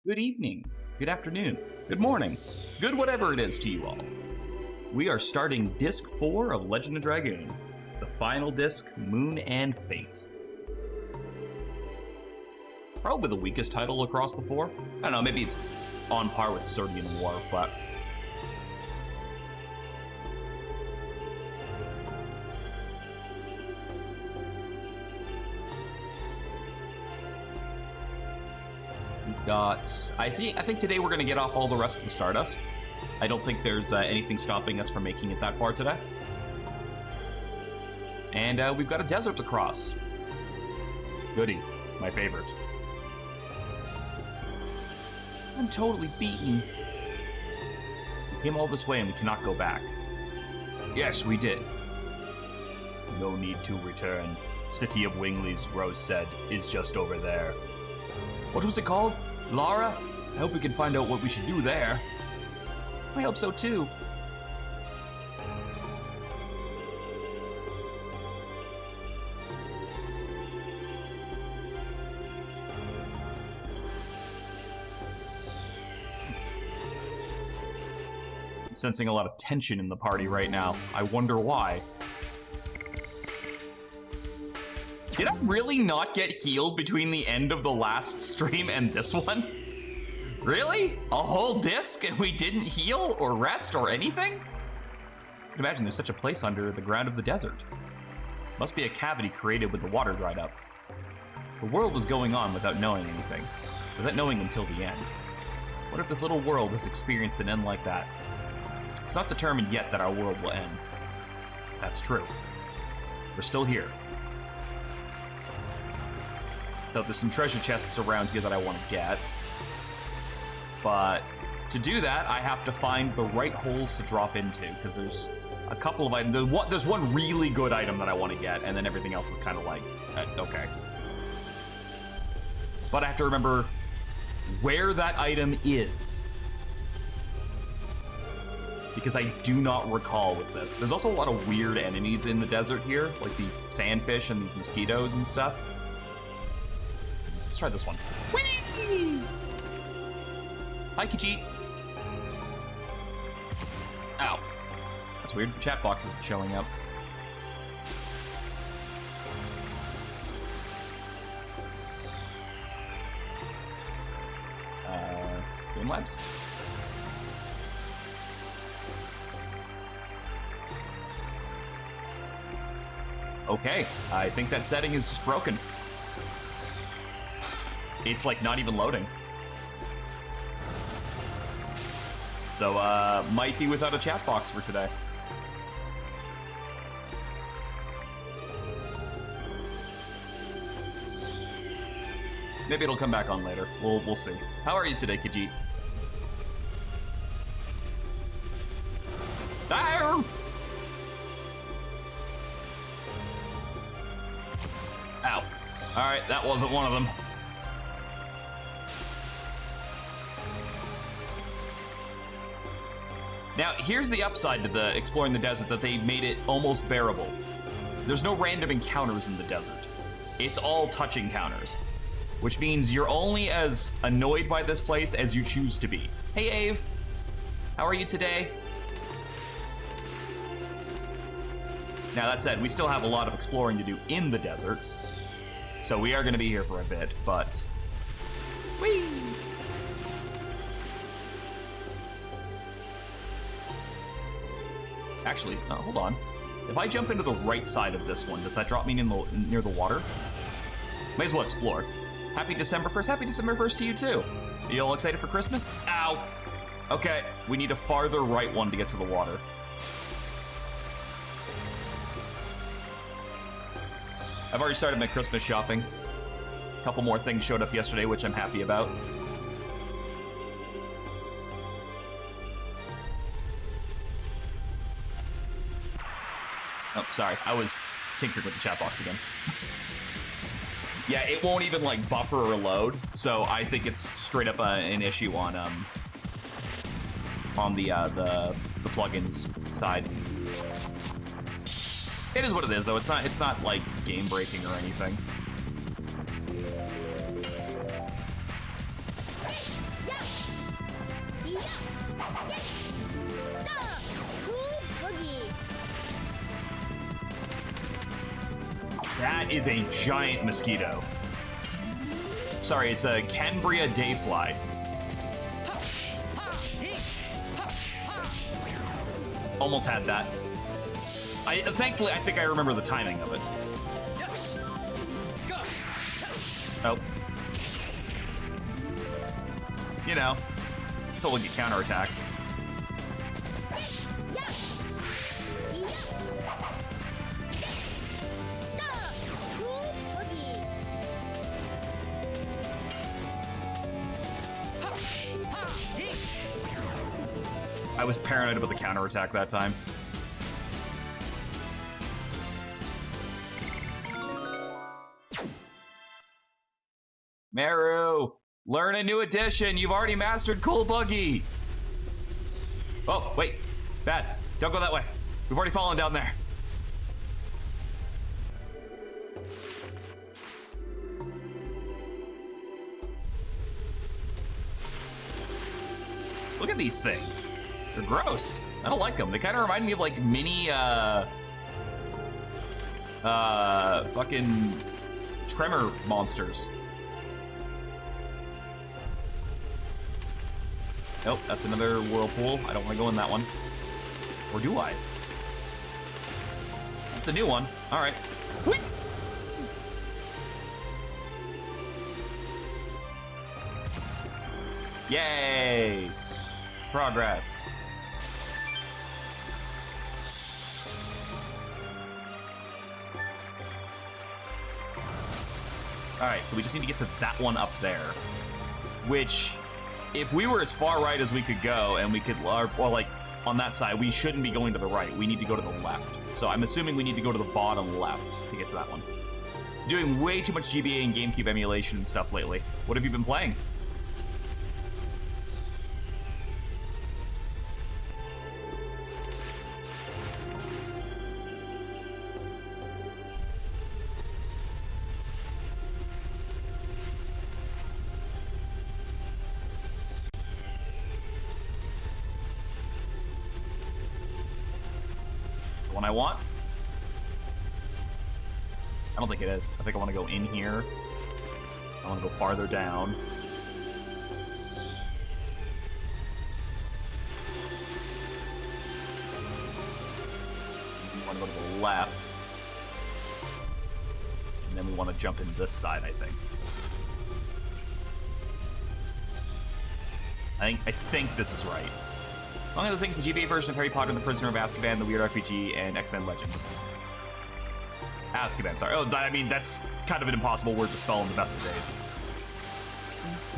good evening, good afternoon, good morning, good whatever it is to you all. We are starting Disc 4 of Legend of Dragoon, the final disc, Moon and Fate. Probably the weakest title across the four. I don't know, maybe it's on par with Serdian War, but... I think today we're going to get off all the rest of the Stardust. I don't think there's anything stopping us from making it that far today. And we've got a desert to cross. Goody, my favorite. I'm totally beaten. We came all this way and we cannot go back. Yes, we did. No need to return. City of Wingley's, Rose said, is just over there. What was it called? Lara? I hope we can find out what we should do there. I hope so too. I'm sensing a lot of tension in the party right now. I wonder why. Did I really not get healed between the end of the last stream and this one? Really? A whole disc and we didn't heal or rest or anything? I can imagine there's such a place under the ground of the desert. Must be a cavity created when the water dried up. The world was going on without knowing anything, without knowing until the end. What if this little world has experienced an end like that? It's not determined yet that our world will end. That's true. We're still here. So there's some treasure chests around here that I want to get. But to do that, I have to find the right holes to drop into, because there's a couple of items. There's one really good item that I want to get, and then everything else is kind of like, okay. But I have to remember where that item is, because I do not recall with this. There's also a lot of weird enemies in the desert here, like these sandfish and these mosquitoes and stuff. Let's try this one. Whee! Hi, Khajiit. Ow. That's weird. The chat box is showing up. Game Labs? Okay, I think that setting is just broken. It's like not even loading. So, might be without a chat box for today. Maybe it'll come back on later. We'll see. How are you today, Khajiit? Ah! Ow. Alright, that wasn't one of them. Now, here's the upside to the exploring the desert, that they made it almost bearable. There's no random encounters in the desert. It's all touch encounters, which means you're only as annoyed by this place as you choose to be. Hey, Ave. How are you today? Now, that said, we still have a lot of exploring to do in the desert, so we are going to be here for a bit, but... Whee! Actually, hold on. If I jump into the right side of this one, does that drop me near the water? May as well explore. Happy December 1st. Happy December 1st to you, too. Are you all excited for Christmas? Ow! Okay, we need a farther right one to get to the water. I've already started my Christmas shopping. A couple more things showed up yesterday, which I'm happy about. Oh, sorry. I was tinkering with the chat box again. Yeah, it won't even, like, buffer or load, so I think it's straight up an issue on the plugins side. It is what it is, though. It's not like game breaking or anything. That is a giant mosquito. Sorry, it's a Cambria dayfly. Almost had that. Thankfully, I think I remember the timing of it. Oh. You know, totally get counterattacked. I was paranoid about the counterattack that time. Meru, learn a new addition. You've already mastered Cool Boogie. Oh, wait. Bad. Don't go that way. We've already fallen down there. Look at these things. They're gross. I don't like them. They kind of remind me of like mini, fucking Tremor monsters. Nope, that's another whirlpool. I don't want to go in that one. Or do I? That's a new one. All right. Whee! Yay! Progress. All right, so we just need to get to that one up there, which, if we were as far right as we could go, and we could, or like on that side, we shouldn't be going to the right. We need to go to the left. So I'm assuming we need to go to the bottom left to get to that one. Doing way too much GBA and GameCube emulation and stuff lately. What have you been playing? One I want? I don't think it is. I think I want to go in here. I want to go farther down. We want to go to the left. And then we want to jump in this side, I think. I think this is right. Among other things, the GBA version of Harry Potter and the Prisoner of Azkaban, the Weird RPG, and X-Men Legends. Azkaban, sorry. Oh, I mean, that's kind of an impossible word to spell in the best of days.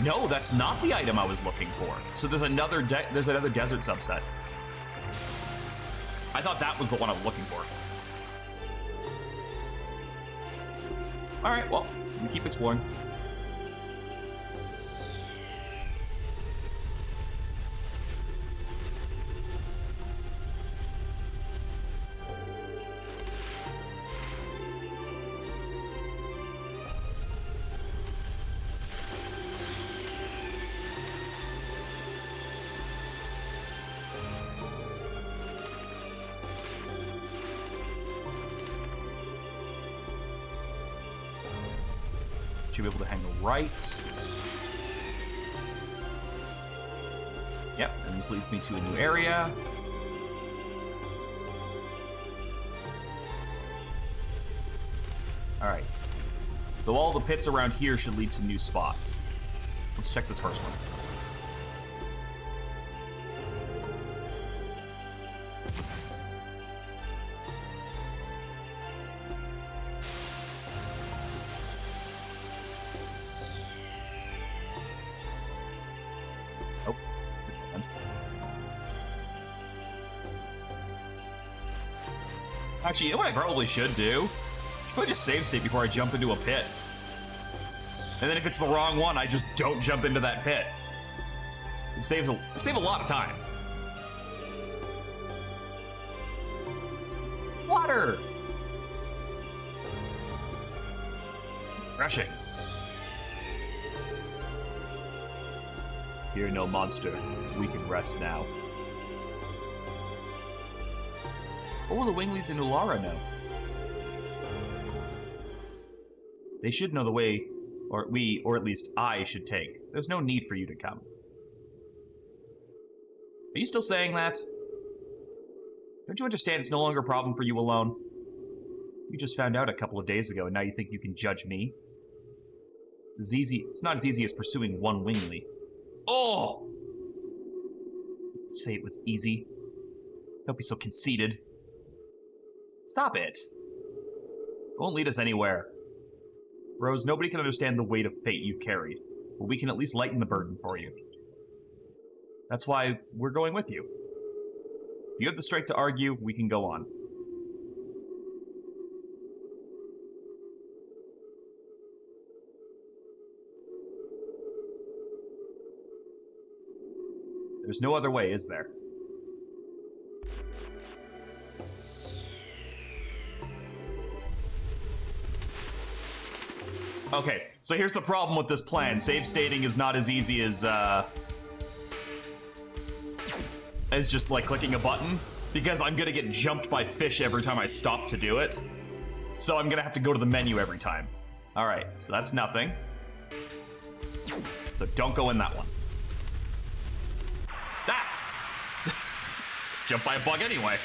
No, that's not the item I was looking for. So there's another desert subset. I thought that was the one I was looking for. All right, well, we keep exploring. Should be able to hang right. Yep, and this leads me to a new area. All right. So all the pits around here should lead to new spots. Let's check this first one. Actually, you know what I probably should do? I should probably just save state before I jump into a pit. And then if it's the wrong one, I just don't jump into that pit. It saves a lot of time. Water! Refreshing. Fear no monster. We can rest now. What will the Winglies and Ulara know? They should know the way, or at least I, should take. There's no need for you to come. Are you still saying that? Don't you understand it's no longer a problem for you alone? You just found out a couple of days ago, and now you think you can judge me? It's not as easy as pursuing one Wingly. Oh! Say it was easy. Don't be so conceited. Stop it. It won't lead us anywhere. Rose, nobody can understand the weight of fate you carried, but we can at least lighten the burden for you. That's why we're going with you. If you have the strength to argue, we can go on. There's no other way, is there? Okay, so here's the problem with this plan. Save stating is not as easy as just like clicking a button, because I'm gonna get jumped by fish every time I stop to do it. So I'm gonna have to go to the menu every time. All right, so that's nothing. So don't go in that one. Ah! Jump by a bug anyway.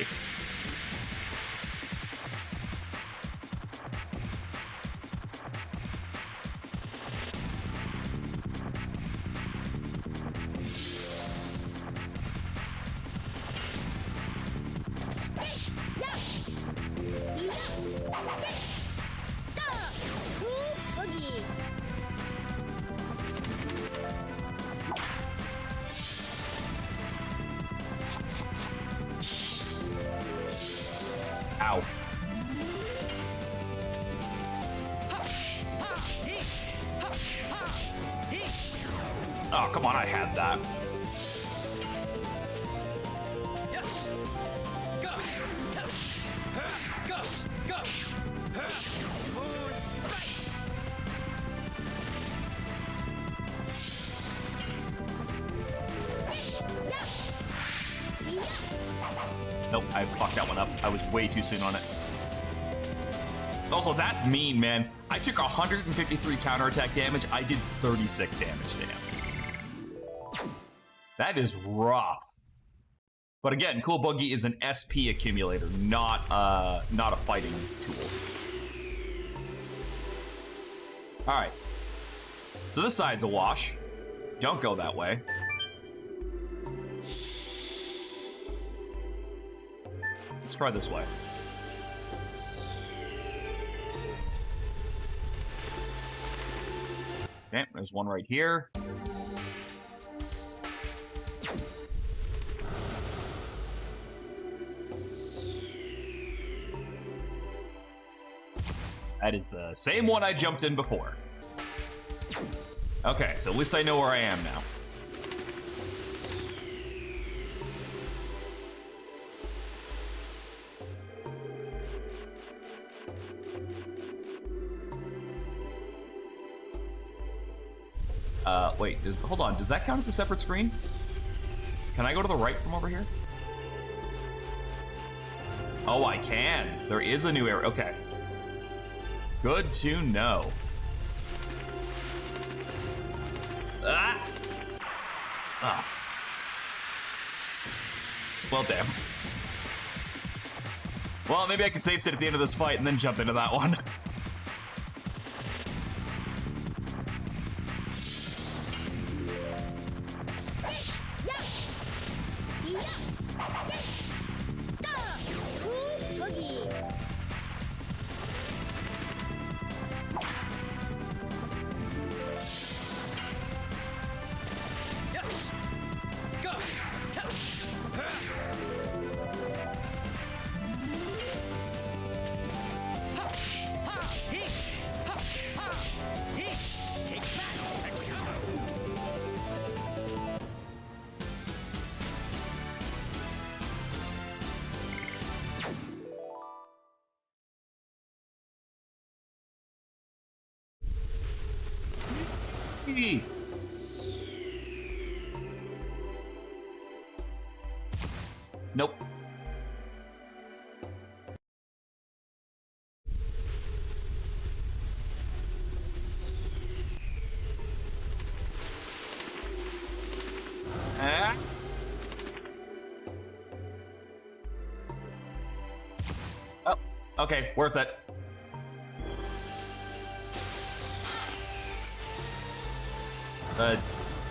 Ow. Oh, come on, I had that. Nope, I fucked that one up. I was way too soon on it. Also, that's mean, man. I took 153 counterattack damage. I did 36 damage to him. That is rough. But again, Cool Boogie is an SP accumulator, not a fighting tool. All right. So this side's a wash. Don't go that way. Let's try this way. Okay, there's one right here. That is the same one I jumped in before. Okay, so at least I know where I am now. Wait, hold on, does that count as a separate screen? Can I go to the right from over here? Oh, I can. There is a new area, okay. Good to know. Ah! Ah. Well, damn. Well, maybe I can save state at the end of this fight and then jump into that one. Nope. Ah. Oh, okay, worth it.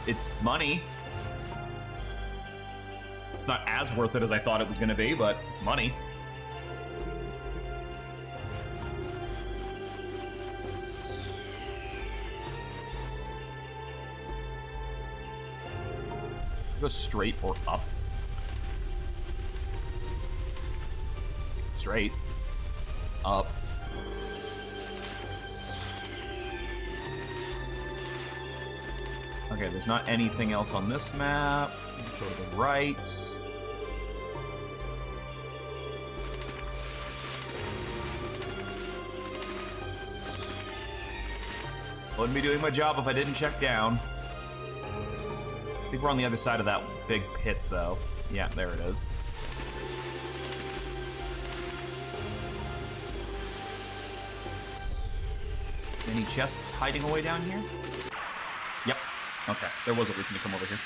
It's money. It's not as worth it as I thought it was going to be, but it's money. Go straight or up? Straight. Up. Okay, there's not anything else on this map. Let's go to the right. Wouldn't be doing my job if I didn't check down. I think we're on the other side of that big pit, though. Yeah, there it is. Any chests hiding away down here? Yep. Okay, there was a reason to come over here.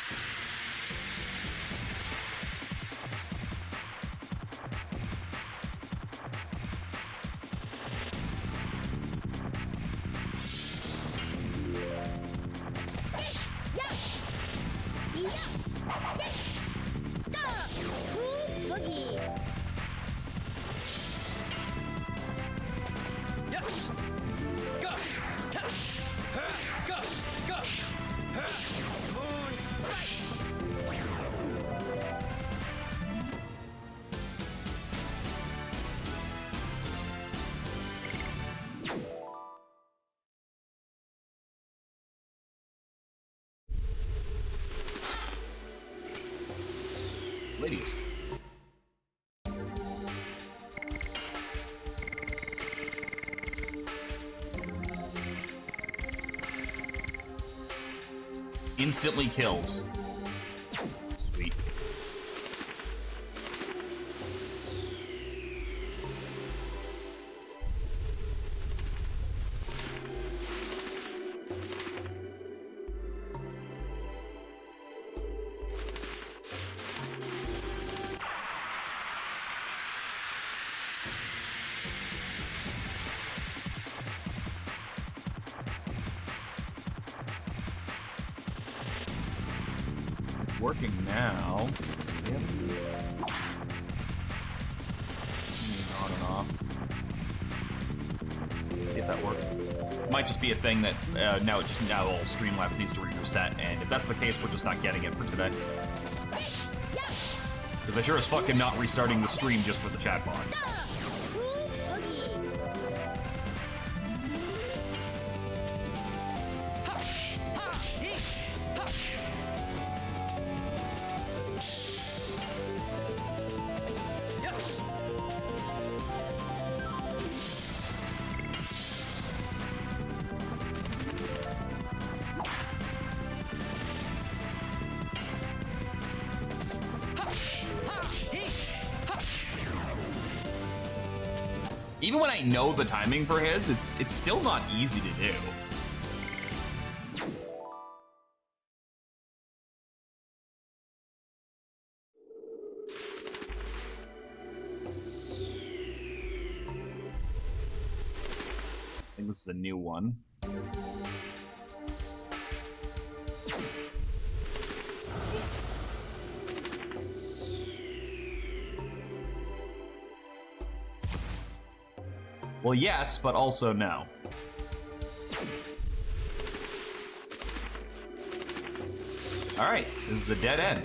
Ladies. Instantly kills. Sweet. Working now. Yep. On and off. See if that works. Might just be a thing that now all Streamlabs needs to reset, and if that's the case, we're just not getting it for today. Because I sure as fuck am not restarting the stream just for the chat box. Even when I know the timing for his, it's still not easy to do. I think this is a new one. Well, yes, but also no. All right, this is a dead end.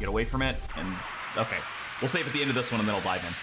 get away from it, and okay. We'll save at the end of this one, and then I'll dive in.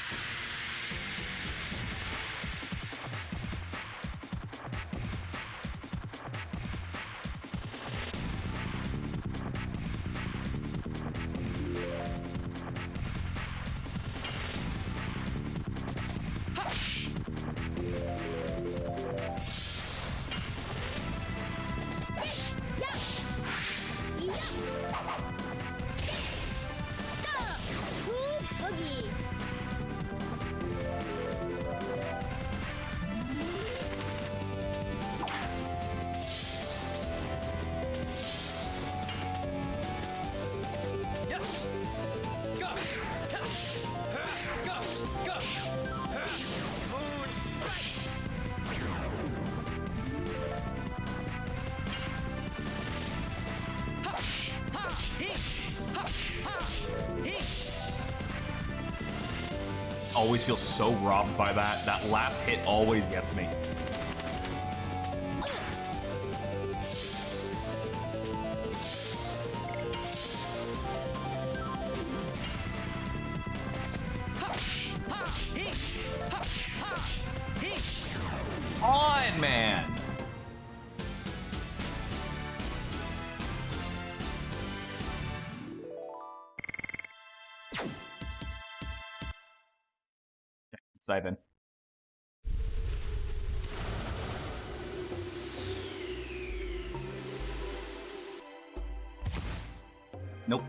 Always feel so robbed by that. That last hit always gets me. On, man. Let's dive in. Nope.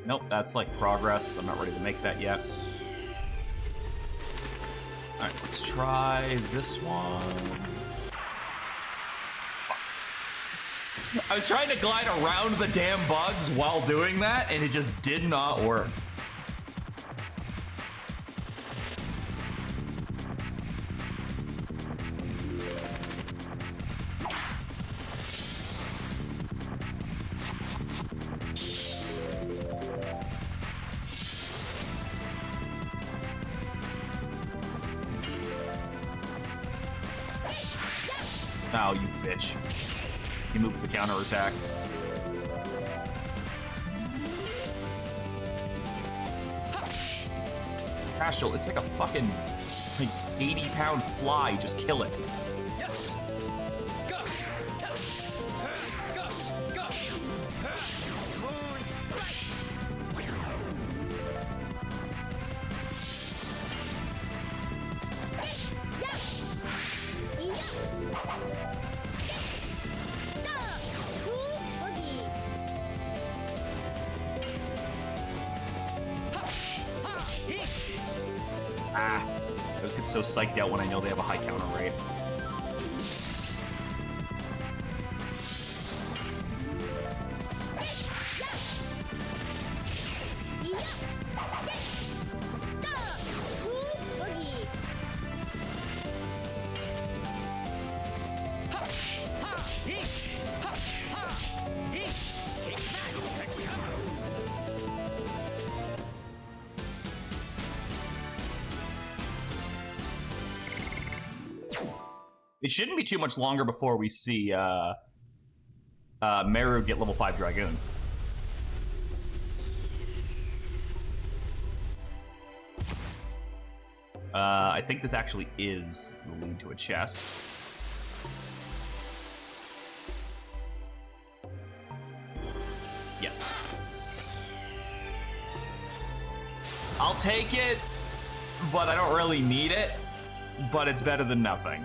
Nope, that's like progress. I'm not ready to make that yet. Alright, let's try this one. I was trying to glide around the damn bugs while doing that, and it just did not work. Oh, you bitch. You moved the counterattack. Astral, it's like a fucking like 80-pound fly. Just kill it. Ah, I just get so psyched out when I know they have a high counter rate. It shouldn't be too much longer before we see Meru get level 5 Dragoon. I think this actually is the lead to a chest. Yes. I'll take it, but I don't really need it. But it's better than nothing.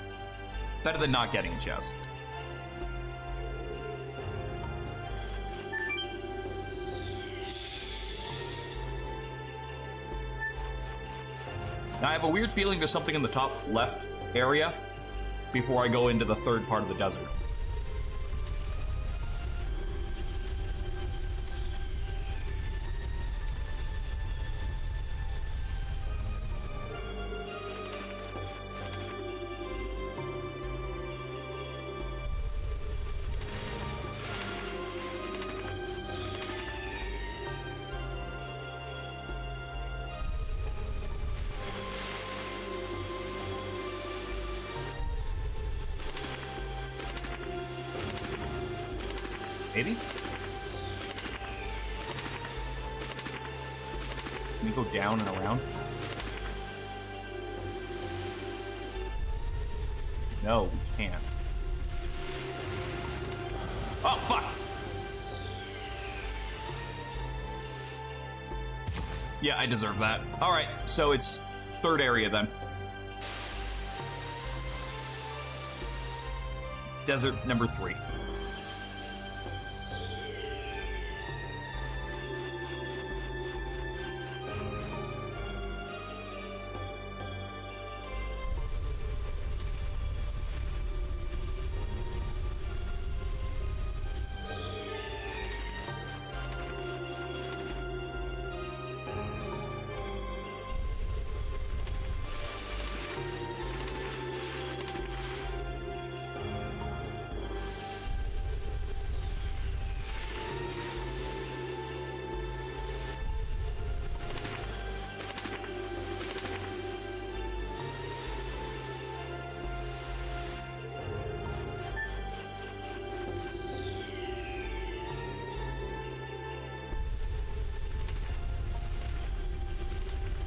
It's better than not getting a chest. Now, I have a weird feeling there's something in the top left area before I go into the third part of the desert. Maybe? Can we go down and around? No, we can't. Oh, fuck! Yeah, I deserve that. Alright, so it's third area then. Desert number 3.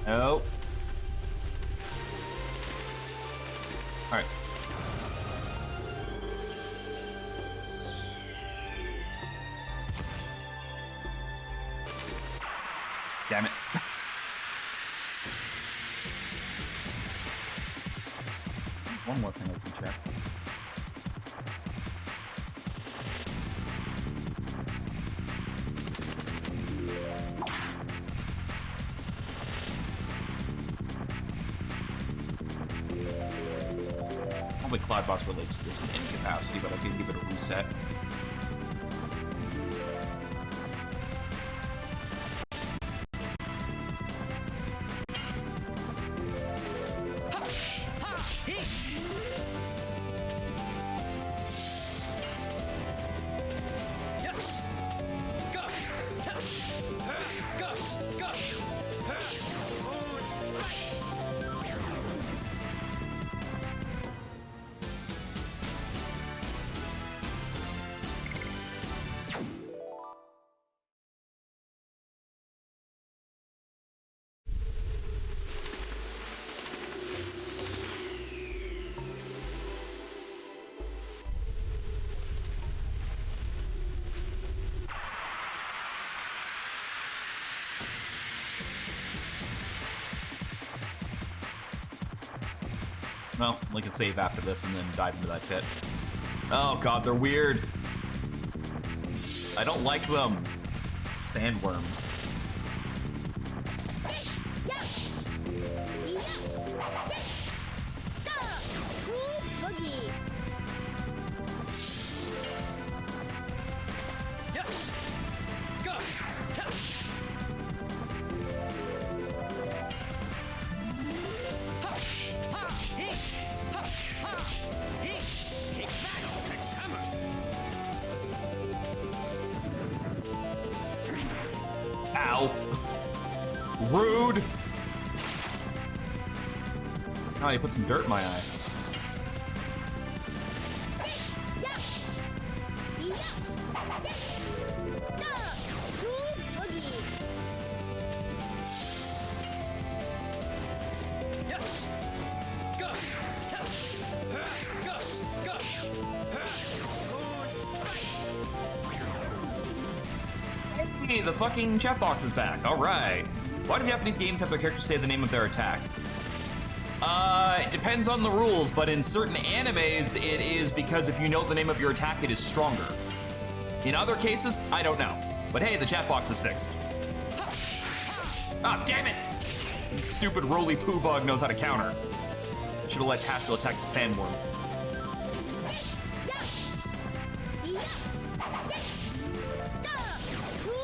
No. Alright. Damn it. One more thing I can check. Probably Cloudbox relates to this in any capacity, but I can give it a reset. Well, we can save after this and then dive into that pit. Oh god, they're weird. I don't like them. Sandworms. Ow. Rude. Oh, he put some dirt in my eye. Hey, the fucking chat box is back. All right. Why do Japanese games have their characters say the name of their attack? It depends on the rules, but in certain animes, it is because if you know the name of your attack, it is stronger. In other cases, I don't know. But hey, the chat box is fixed. Ah, damn it! You stupid roly-poo bug knows how to counter. I should have let Haskell attack the sandworm.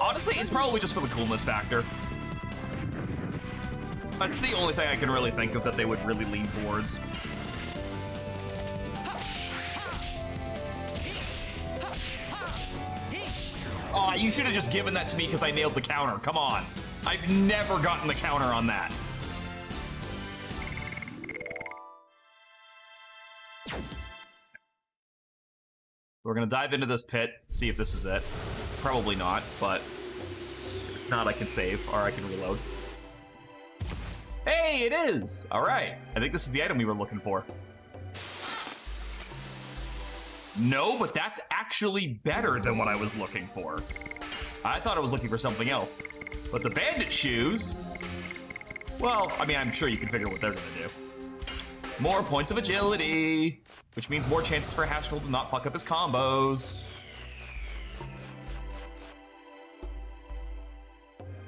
Honestly, it's probably just for the coolness factor. That's the only thing I can really think of that they would really lean towards. Aw, you should have just given that to me because I nailed the counter. Come on. I've never gotten the counter on that. We're gonna dive into this pit, see if this is it. Probably not, but if it's not, I can save, or I can reload. Hey, it is! All right, I think this is the item we were looking for. No, but that's actually better than what I was looking for. I thought I was looking for something else. But the bandit shoes, well, I mean, I'm sure you can figure what they're gonna do. More points of agility, which means more chances for Hashtool to not fuck up his combos.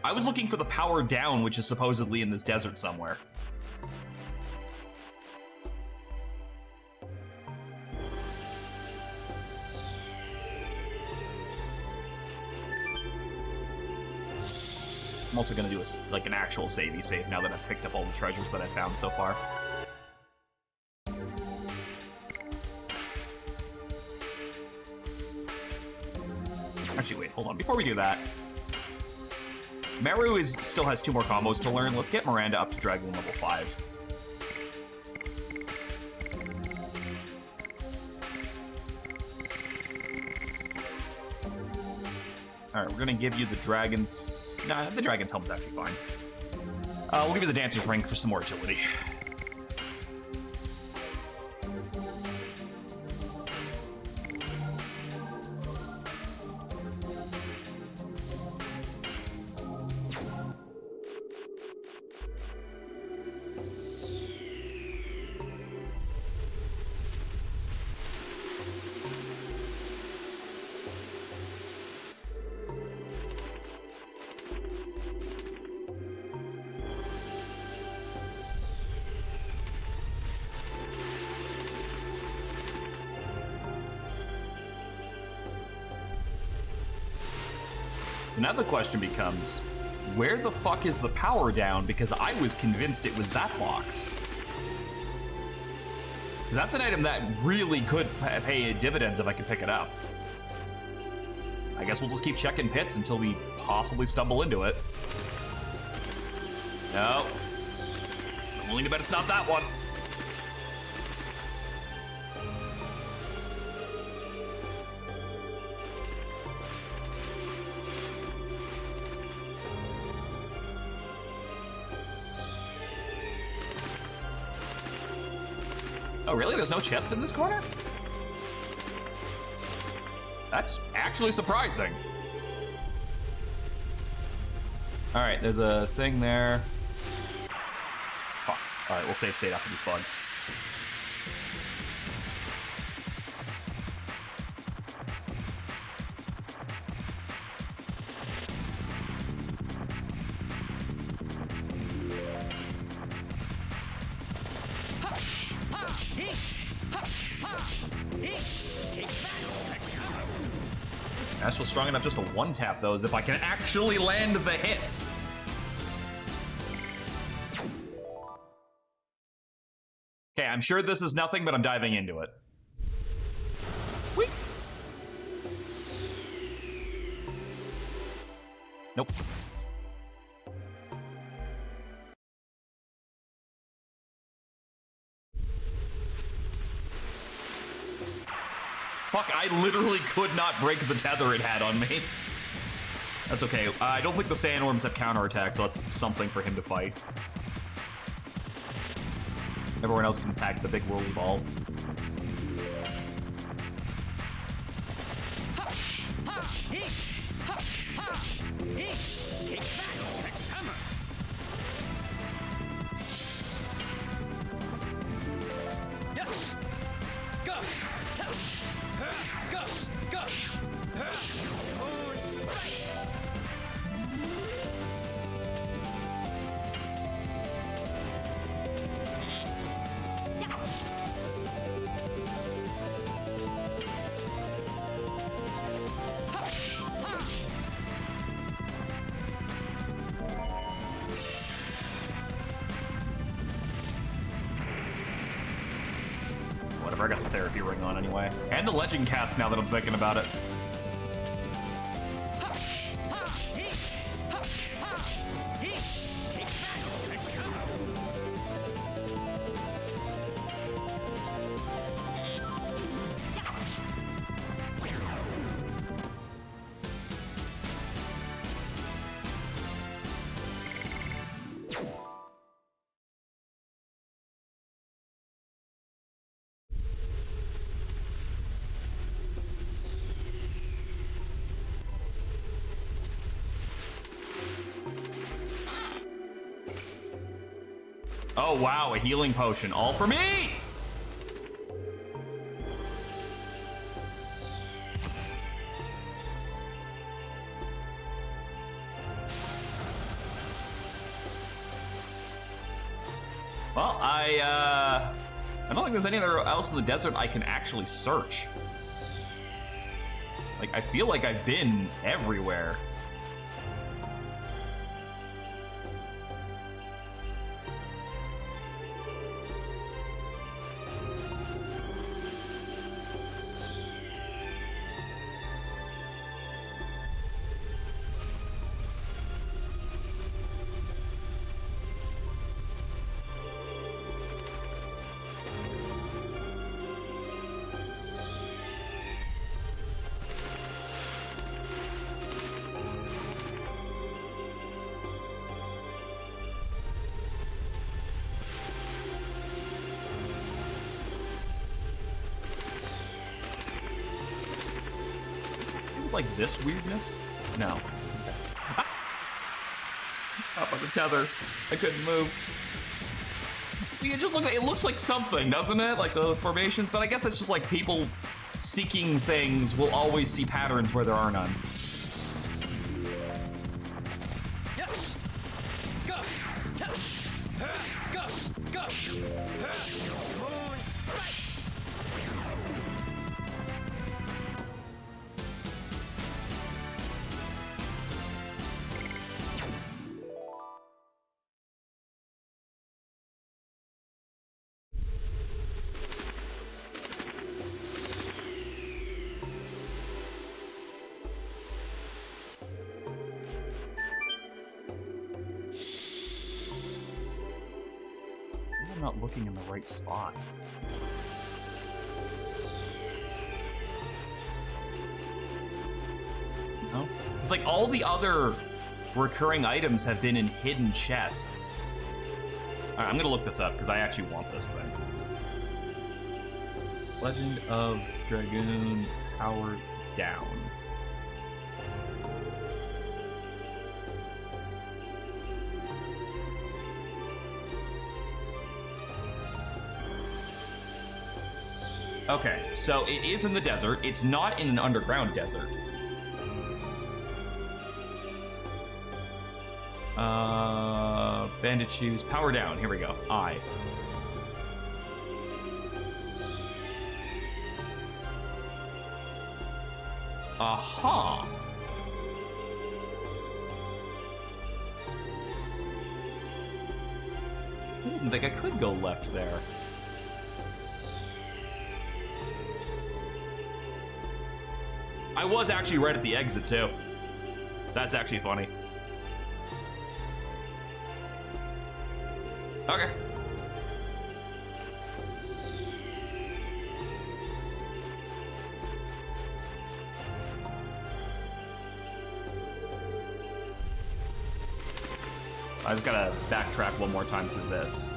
I was looking for the power down, which is supposedly in this desert somewhere. I'm also gonna do an actual savey save now that I've picked up all the treasures that I've found so far. Actually, wait, hold on. Before we do that, Meru still has 2 more combos to learn. Let's get Miranda up to Dragoon level 5. Alright, we're gonna give you the Dragon's... Nah, the Dragon's helmet's actually fine. We'll give you the Dancer's Ring for some more agility. Now the question becomes, where the fuck is the power down? Because I was convinced it was that box. That's an item that really could pay dividends if I could pick it up. I guess we'll just keep checking pits until we possibly stumble into it. No. I'm willing to bet it's not that one. Oh, really? There's no chest in this corner? That's actually surprising. All right, there's a thing there. Fuck. All right, we'll save state after this bug. Astral's strong enough just to one-tap those if I can actually land the hit. Okay, I'm sure this is nothing, but I'm diving into it. Whee! Nope. Fuck, I literally could not break the tether it had on me. That's okay. I don't think the sandworms have counterattack, so that's something for him to fight. Everyone else can attack the big whirly ball. Whatever, I got the therapy ring on anyway. And the legend cast now that I'm thinking about it. Oh, wow, a healing potion. All for me! Well, I don't think there's anywhere else in the desert I can actually search. Like, I feel like I've been everywhere. Like this weirdness? No. Up on the tether. I couldn't move. It just looks like, it looks like something, doesn't it? Like the formations, but I guess it's just like people seeking things will always see patterns where there are none. I'm not looking in the right spot. No? It's like all the other recurring items have been in hidden chests. All right, I'm gonna look this up because I actually want this thing. Legend of Dragoon powered down. Okay, so it is in the desert. It's not in an underground desert. Bandit shoes, power down. Here we go. I. Aha. I didn't think I could go left there. I was actually right at the exit, too. That's actually funny. Okay. I just gotta backtrack one more time through this.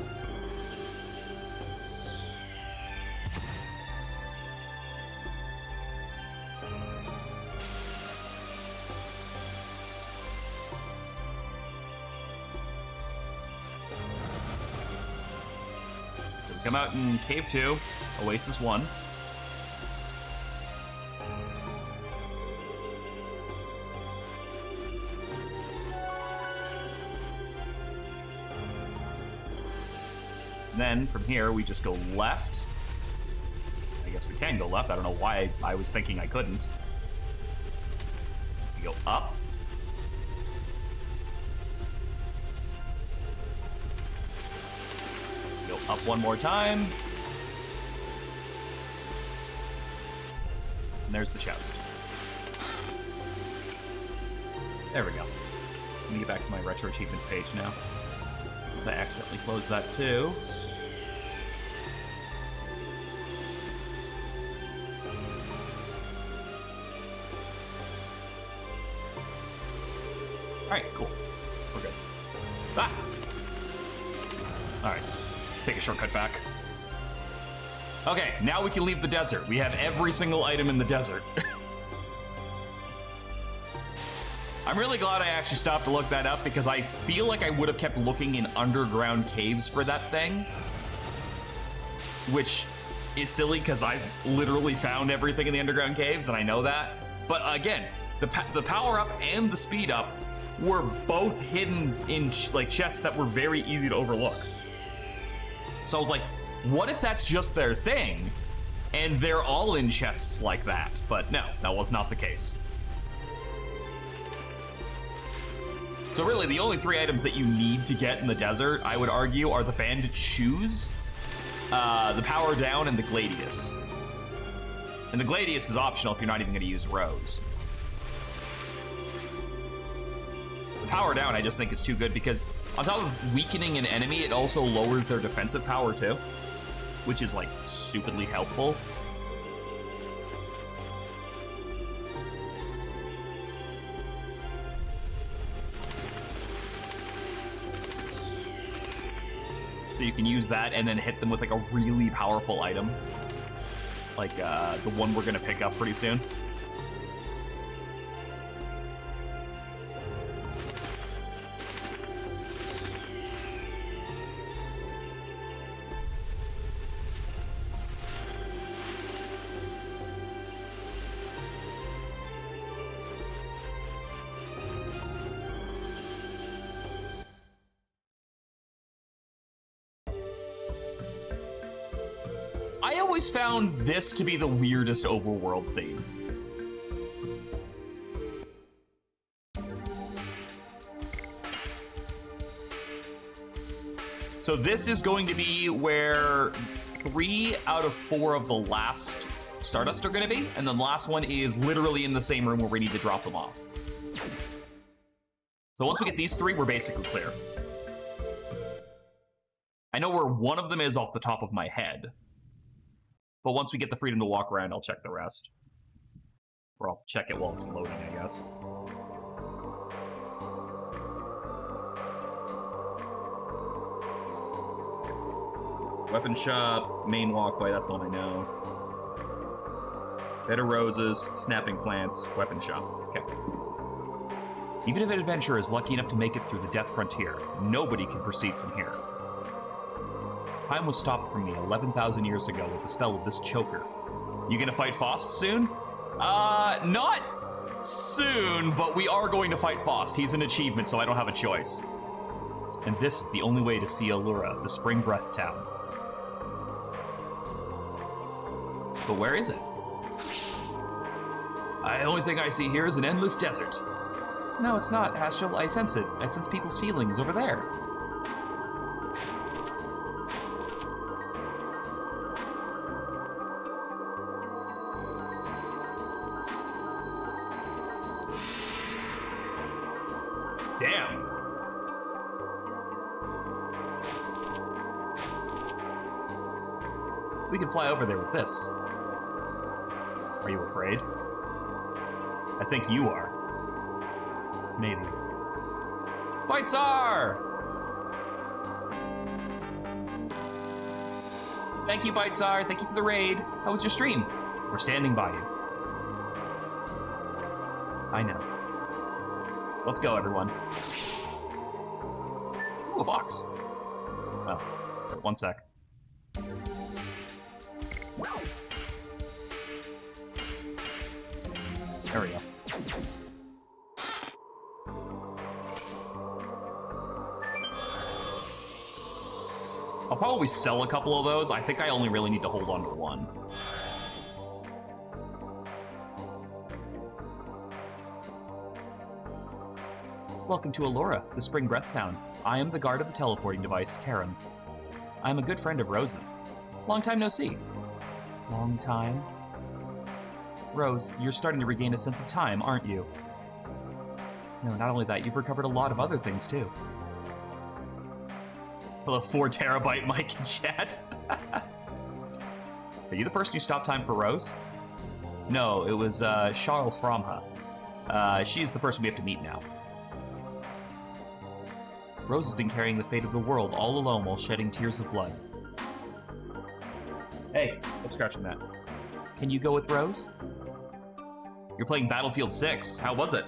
Come out in Cave 2, Oasis 1. And then from here, we just go left. I guess we can go left. I don't know why I was thinking I couldn't. We go up. Up one more time. And there's the chest. There we go. Let me get back to my retro achievements page now, since I accidentally closed that too. Alright, cool. We're good. Ah! Alright. Take a shortcut back. Okay, now we can leave the desert. We have every single item in the desert. I'm really glad I actually stopped to look that up because I feel like I would have kept looking in underground caves for that thing. Which is silly because I've literally found everything in the underground caves and I know that. But again, the power up and the speed up were both hidden in like chests that were very easy to overlook. So I was like, what if that's just their thing and they're all in chests like that? But no, that was not the case. So really, the only 3 items that you need to get in the desert, I would argue, are the bandit shoes, the power down, and the gladius. And the gladius is optional if you're not even going to use Rose. The power down, I just think, is too good because on top of weakening an enemy, it also lowers their defensive power too, which is like stupidly helpful. So you can use that and then hit them with like a really powerful item. Like the one we're gonna pick up pretty soon. I always found this to be the weirdest overworld theme. So this is going to be where 3 out of 4 of the last Stardust are going to be, and then the last one is literally in the same room where we need to drop them off. So once we get these 3, we're basically clear. I know where one of them is off the top of my head. But once we get the freedom to walk around, I'll check the rest. Or I'll check it while it's loading, I guess. Weapon shop, main walkway, that's the one I know. Bed of roses, snapping plants, weapon shop. Okay. Even if an adventurer is lucky enough to make it through the death frontier, nobody can proceed from here. Time was stopped from me 11,000 years ago with the spell of this choker. You gonna fight Faust soon? Not soon, but we are going to fight Faust. He's an achievement, so I don't have a choice. And this is the only way to see Allura, the Spring Breath Town. But where is it? The only thing I see here is an endless desert. No, it's not, Astral. I sense it. I sense people's feelings over there. Damn. We can fly over there with this. Are you afraid? I think you are. Maybe. White Tsar! Thank you, White Tsar. Thank you for the raid. How was your stream? We're standing by you. I know. Let's go, everyone. Ooh, a box. Oh, 1 sec. There we go. I'll probably sell a couple of those. I think I only really need to hold on to 1. Welcome to Allura, the Spring Breath Town. I am the guard of the teleporting device, Karen. I am a good friend of Rose's. Long time no see. Long time? Rose, you're starting to regain a sense of time, aren't you? No, not only that, you've recovered a lot of other things, too. Hello, 4 terabyte mic in chat. Are you the person who stopped time for Rose? No, it was Charles Fromha. She's the person we have to meet now. Rose has been carrying the fate of the world all alone while shedding tears of blood. Hey, stop scratching that. Can you go with Rose? You're playing Battlefield 6. How was it?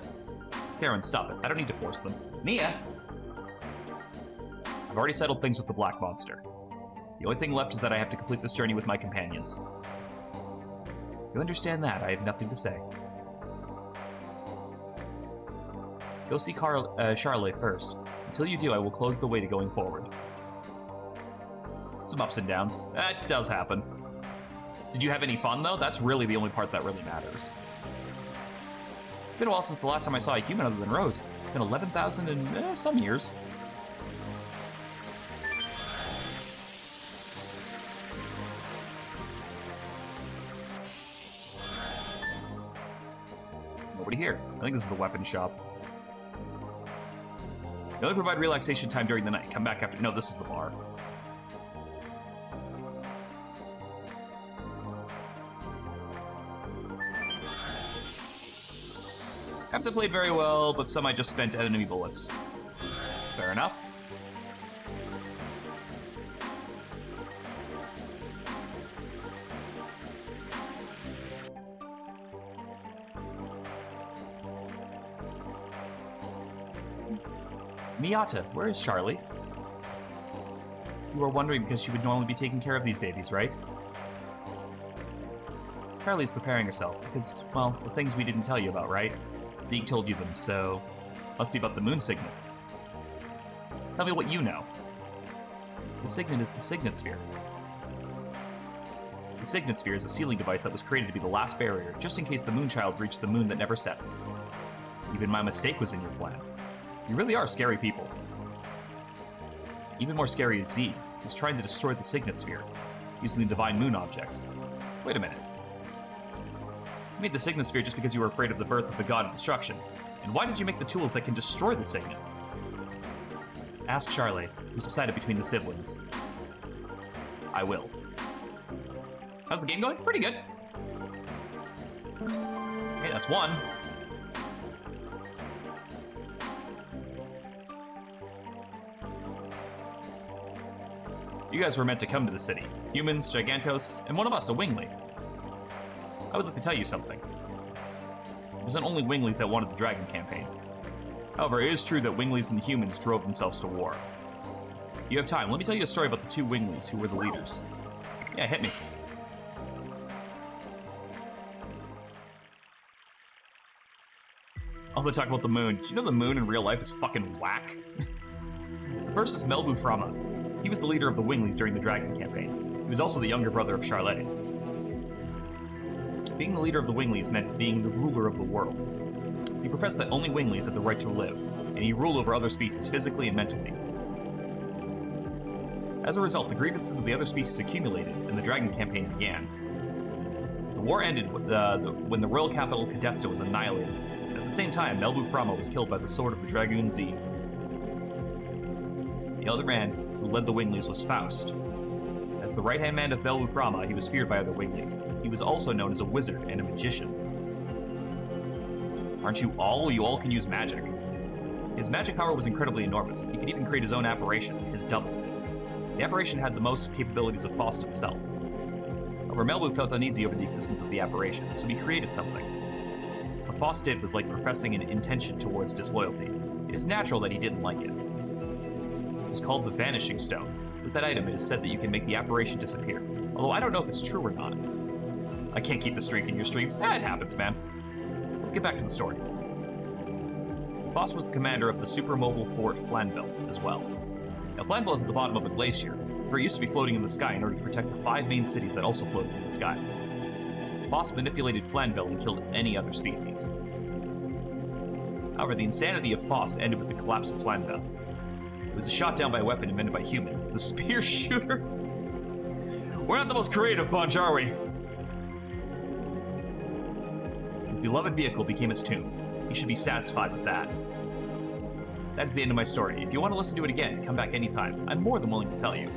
Karen, stop it. I don't need to force them. Nia! I've already settled things with the black monster. The only thing left is that I have to complete this journey with my companions. You understand that, I have nothing to say. Go see Charlotte first. Until you do, I will close the way to going forward. Some ups and downs. That does happen. Did you have any fun, though? That's really the only part that really matters. It's been a while since the last time I saw a human other than Rose. It's been 11,000 and some years. Nobody here. I think this is the weapon shop. They only provide relaxation time during the night. Come back after. No, this is the bar. Perhaps I played very well, but some I just spent enemy bullets. Fair enough. Miyata, where is Charlie? You are wondering because she would normally be taking care of these babies, right? Charlie's preparing herself because, well, the things we didn't tell you about, right? Zeke told you them, so must be about the moon signet. Tell me what you know. The signet is the signet sphere. The signet sphere is a sealing device that was created to be the last barrier, just in case the moonchild reached the moon that never sets. Even my mistake was in your plan. You really are scary people. Even more scary is Z, who's trying to destroy the signet sphere, using the divine moon objects. Wait a minute. You made the signet sphere just because you were afraid of the birth of the god of destruction. And why did you make the tools that can destroy the signet? Ask Charlie, who's decided between the siblings. I will. How's the game going? Pretty good. Okay, that's one. You guys were meant to come to the city. Humans, Gigantos, and one of us, a Wingly. I would like to tell you something. It wasn't only Winglies that wanted the Dragon campaign. However, it is true that Winglies and humans drove themselves to war. If you have time, let me tell you a story about the two Winglies who were the leaders. Yeah, hit me. I'm gonna talk about the moon. Did you know the moon in real life is fucking whack? The first is Melbu Frama. He was the leader of the Winglies during the Dragon campaign. He was also the younger brother of Charlotte. Being the leader of the Winglies meant being the ruler of the world. He professed that only Winglies had the right to live, and he ruled over other species physically and mentally. As a result, the grievances of the other species accumulated, and the Dragon campaign began. The war ended when the royal capital Cadesta was annihilated. At the same time, Melbu Frama was killed by the sword of the Dragoon Z. The other man who led the Winglies was Faust. As the right-hand man of Melbu Frama, he was feared by other Winglies. He was also known as a wizard and a magician. Aren't you all? You all can use magic. His magic power was incredibly enormous. He could even create his own apparition, his double. The apparition had the most capabilities of Faust himself. However, Melbu felt uneasy over the existence of the apparition, so he created something. What Faust did was like professing an intention towards disloyalty. It is natural that he didn't like it. It was called the Vanishing Stone. With that item, it is said that you can make the apparition disappear. Although I don't know if it's true or not. I can't keep the streak in your streams. It happens, man. Let's get back to the story. Faust was the commander of the super-mobile fort Flanville as well. Now, Flanville is at the bottom of a glacier, where it used to be floating in the sky in order to protect the 5 main cities that also floated in the sky. Faust manipulated Flanville and killed any other species. However, the insanity of Faust ended with the collapse of Flanville. It was shot down by a weapon invented by humans, the spear shooter. We're not the most creative bunch, are we? His beloved vehicle became his tomb. He should be satisfied with that. That's the end of my story. If you want to listen to it again, come back anytime. I'm more than willing to tell you.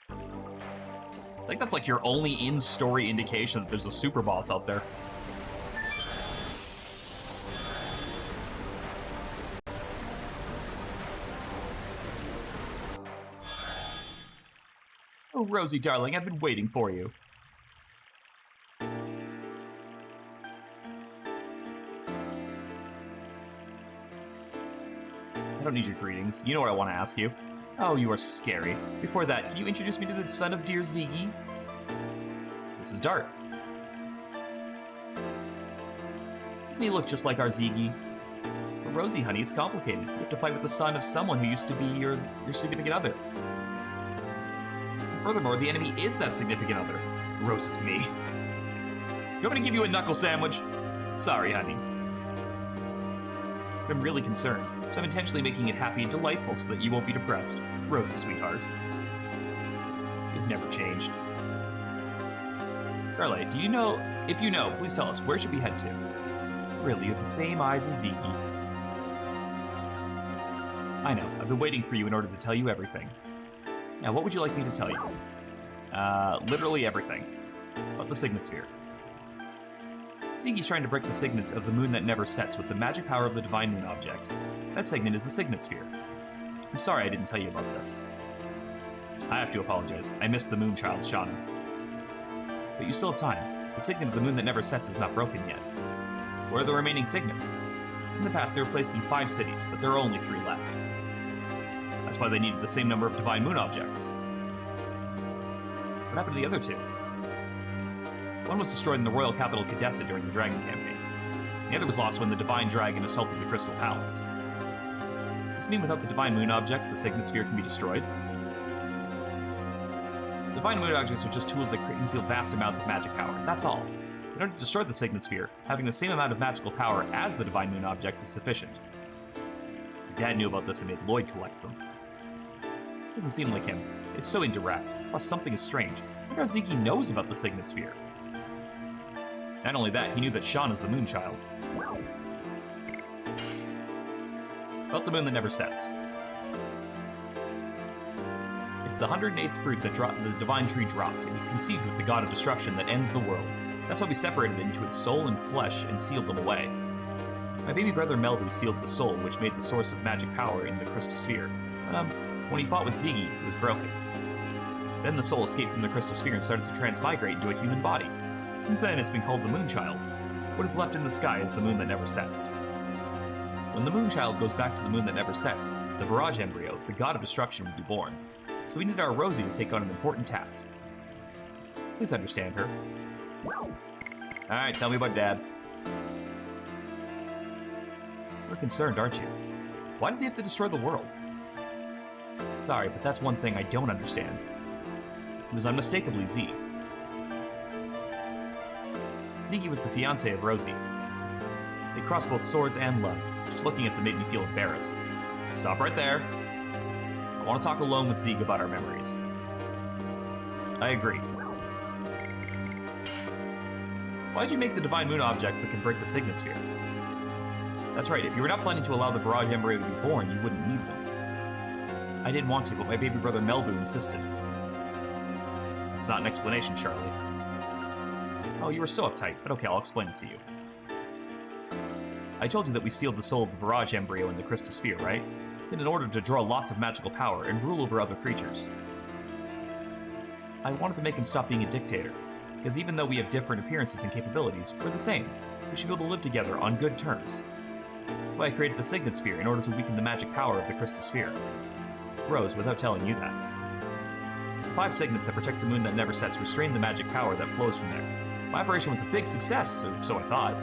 I think that's like your only in-story indication that there's a super boss out there. Oh, Rosie, darling, I've been waiting for you. don't need your greetings. You know what I want to ask you. Oh, you are scary. Before that, can you introduce me to the son of dear Ziggy? This is Dart. Doesn't he look just like our Ziggy? But Rosie, honey, it's complicated. You have to fight with the son of someone who used to be your significant other. And furthermore, the enemy is that significant other. Roasts me. You want me to give you a knuckle sandwich? Sorry, honey. But I'm really concerned, so I'm intentionally making it happy and delightful so that you won't be depressed. Rosie, sweetheart. You've never changed. Starlight, do you know? If you know, please tell us, where should we head to? Really, you have the same eyes as Ziggy. I know, I've been waiting for you in order to tell you everything. Now, what would you like me to tell you? Literally everything. About the Signet Sphere. Ziggy's trying to break the signet of the moon that never sets with the magic power of the divine moon objects. That signet is the Signet Sphere. I'm sorry I didn't tell you about this. I have to apologize. I missed the moon child, Shauna. But you still have time. The signet of the moon that never sets is not broken yet. Where are the remaining signets? In the past, they were placed in 5 cities, but there are only 3 left. That's why they needed the same number of divine moon objects. What happened to the other 2? One was destroyed in the royal capital Cadessa during the Dragon campaign. The other was lost when the divine dragon assaulted the Crystal Palace. Does this mean without the divine moon objects, the Signet Sphere can be destroyed? Divine moon objects are just tools that conceal vast amounts of magic power. That's all. In order to destroy the Signet Sphere, having the same amount of magical power as the divine moon objects is sufficient. Dad knew about this and made Lloyd collect them. Doesn't seem like him. It's so indirect. Plus, something is strange. I wonder how Ziggy knows about the Signet Sphere. Not only that, he knew that Sean is the Moonchild. About the moon that never sets. It's the 108th fruit that the divine tree dropped. It was conceived with the god of destruction that ends the world. That's why we separated it into its soul and flesh and sealed them away. My baby brother Melbu sealed the soul, which made the source of magic power in the Crystal Sphere. When he fought with Ziggy, it was broken. Then the soul escaped from the Crystal Sphere and started to transmigrate into a human body. Since then, it's been called the Moonchild. What is left in the sky is the moon that never sets. When the Moonchild goes back to the moon that never sets, the Barrage Embryo, the god of destruction, will be born. So we need our Rosie to take on an important task. Please understand her. Alright, tell me about Dad. You're concerned, aren't you? Why does he have to destroy the world? Sorry, but that's one thing I don't understand. He was unmistakably Z. Ziggy was the fiancé of Rosie. They crossed both swords and love. Just looking at them made me feel embarrassed. Stop right there. I want to talk alone with Zeke about our memories. I agree. Why did you make the divine moon objects that can break the Signet Sphere? That's right, if you were not planning to allow the Barrage Embryo to be born, you wouldn't need them. I didn't want to, but my baby brother Melbu insisted. It's not an explanation, Charlie. Oh, you were so uptight, but okay, I'll explain it to you. I told you that we sealed the soul of the Barrage Embryo in the Crystal Sphere, right? It's in order to draw lots of magical power and rule over other creatures. I wanted to make him stop being a dictator, because even though we have different appearances and capabilities, we're the same. We should be able to live together on good terms. That's why I created the Signet Sphere, in order to weaken the magic power of the Crystal Sphere. Rose, without telling you that. The 5 signets that protect the moon that never sets restrain the magic power that flows from there. My operation was a big success, or so I thought.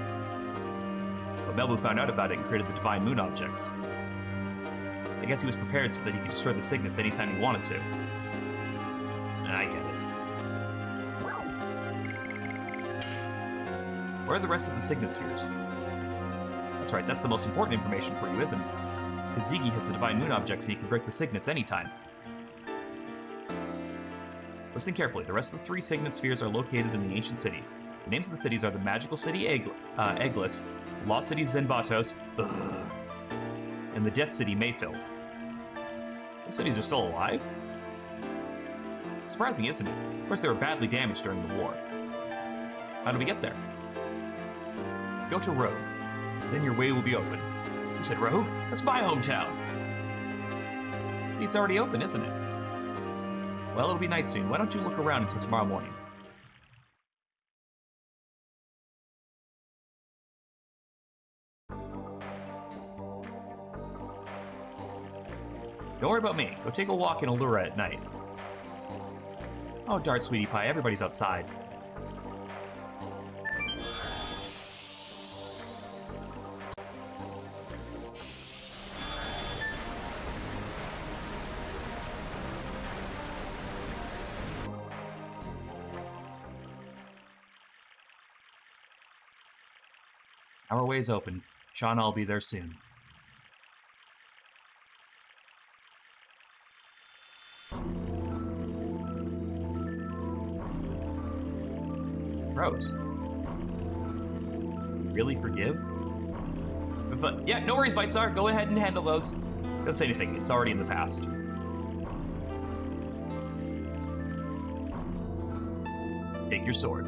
But Melbu found out about it and created the divine moon objects. I guess he was prepared so that he could destroy the signets anytime he wanted to. I get it. Where are the rest of the Signet Spheres? That's right, that's the most important information for you, isn't it? Because Ziggy has the divine moon objects and he can break the signets anytime. Listen carefully, the rest of the 3 Signet Spheres are located in the ancient cities. The names of the cities are the Magical City Eglis, Lost City Zenbatos, and the Death City Mayfield. Those cities are still alive? Surprising, isn't it? Of course, they were badly damaged during the war. How do we get there? Go to Road. Then your way will be open. You said Road? That's my hometown! It's already open, isn't it? Well, it'll be night soon. Why don't you look around until tomorrow morning? Don't worry about me. Go take a walk in Allura at night. Oh, Dart, sweetie pie. Everybody's outside. Our way's open. Sean, I'll be there soon. Rose. You really forgive? But yeah, no worries, Bitesar. Go ahead and handle those. Don't say anything. It's already in the past. Take your sword.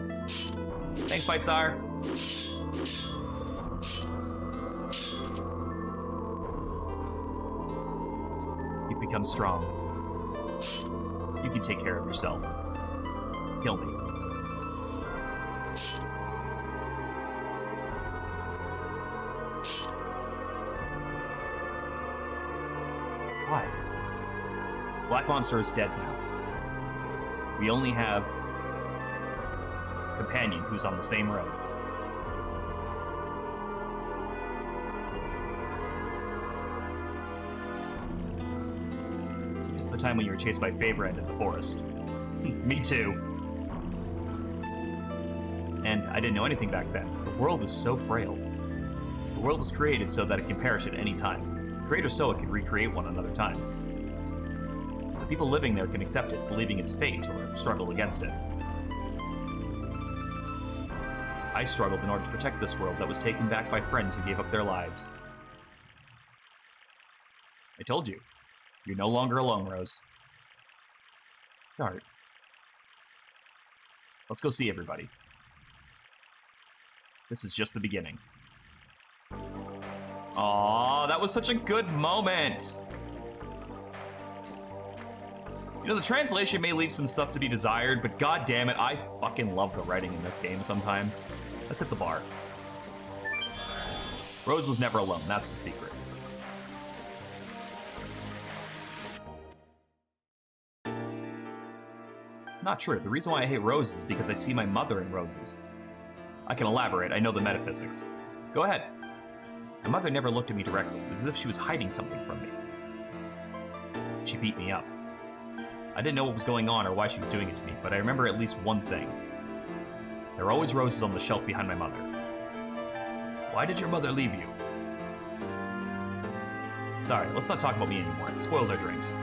Thanks, Bitesar. You've become strong. You can take care of yourself. Kill me. Why? Black Monster is dead now. We only have a companion who's on the same road. It's the time when you were chased by Favorend in the forest. Me too. And I didn't know anything back then. The world is so frail. The world was created so that it can perish at any time. Create or so it can recreate one another time. The people living there can accept it, believing it's fate, or struggle against it. I struggled in order to protect this world that was taken back by friends who gave up their lives. I told you. You're no longer alone, Rose. Dart. Let's go see everybody. This is just the beginning. Aww, that was such a good moment. You know, the translation may leave some stuff to be desired, but god damn it, I fucking love the writing in this game sometimes. Let's hit the bar. Rose was never alone, that's the secret. Not true. The reason why I hate roses is because I see my mother in roses. I can elaborate, I know the metaphysics. Go ahead. My mother never looked at me directly. It was as if she was hiding something from me. She beat me up. I didn't know what was going on or why she was doing it to me, but I remember at least one thing. There were always roses on the shelf behind my mother. Why did your mother leave you? Sorry, let's not talk about me anymore. It spoils our drinks.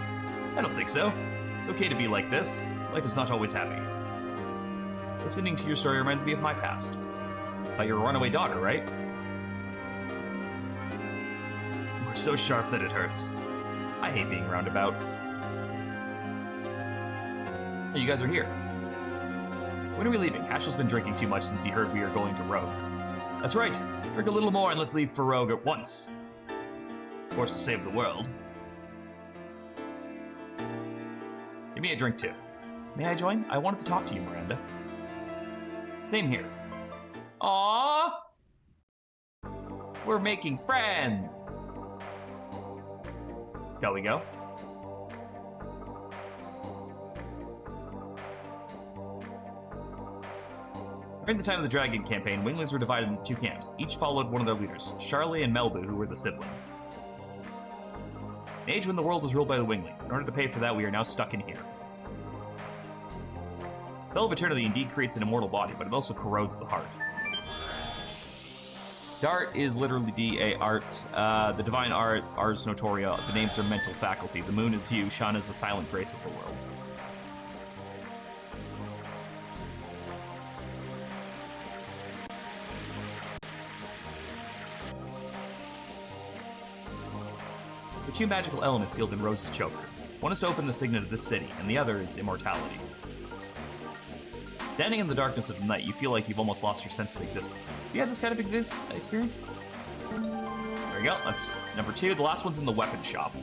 I don't think so. It's okay to be like this. Life is not always happy. Listening to your story reminds me of my past. About your runaway daughter, right? You are so sharp that it hurts. I hate being roundabout. Oh, you guys are here. When are we leaving? Hashel's been drinking too much since he heard we are going to Rogue. That's right. Drink a little more and let's leave for Rogue at once. Of course, to save the world. Give me a drink too. May I join? I wanted to talk to you, Miranda. Same here. Aww! We're making friends! Shall we go? During the time of the Dragoon campaign, Winglings were divided into two camps. Each followed one of their leaders, Charlie and Melbu, who were the siblings. An age when the world was ruled by the Winglings. In order to pay for that, we are now stuck in here. The Spell of Eternity indeed creates an immortal body, but it also corrodes the heart. Dart is literally D-A art. The divine art, Ars Notoria. The names are mental faculty. The moon is you. Sean is the silent grace of the world. The two magical elements sealed in Rose's choker. One is to open the signet of this city, and the other is immortality. Standing in the darkness of the night, you feel like you've almost lost your sense of existence. Have you had this kind of experience? There we go. That's number 2. The last one's in the weapon shop.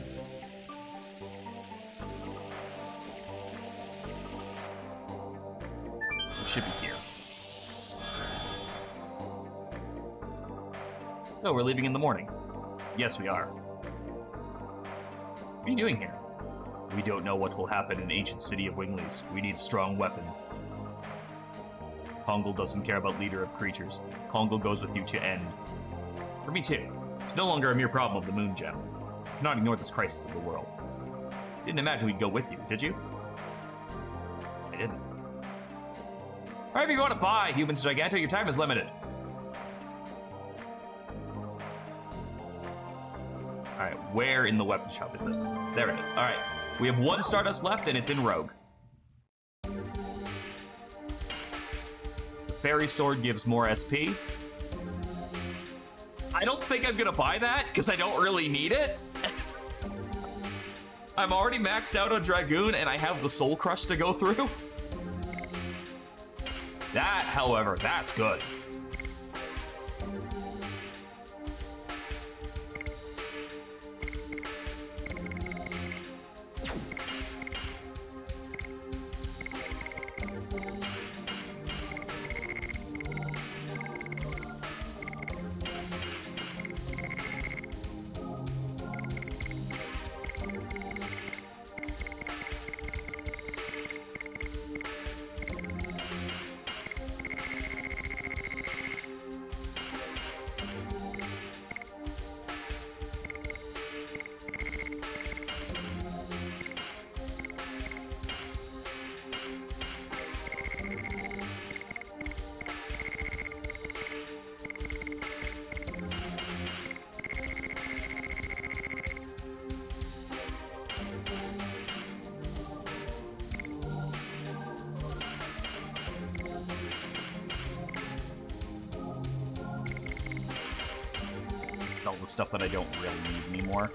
It should be here. So, we're leaving in the morning. Yes, we are. What are you doing here? We don't know what will happen in the ancient city of Winglies. We need strong weapon. Kongal doesn't care about leader of creatures. Kongal goes with you to end. For me too. It's no longer a mere problem of the moon gem. You cannot ignore this crisis of the world. Didn't imagine we'd go with you, did you? I didn't. Alright, if you want to buy Humans Giganto, your time is limited. Alright, where in the weapon shop is it? There it is. Alright, we have one Stardust left and it's in Rogue. The Fairy Sword gives more SP. I don't think I'm gonna buy that because I don't really need it. I'm already maxed out on Dragoon and I have the Soul Crush to go through. That, however, that's good. All the stuff that I don't really need anymore.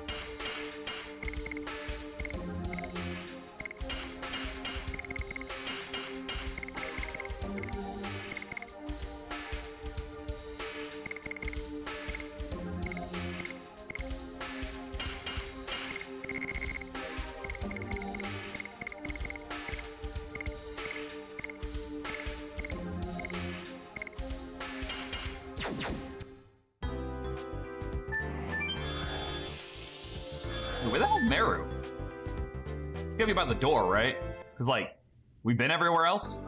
Where the hell is Meru? It's gotta be by the door, right? Because, like, we've been everywhere else?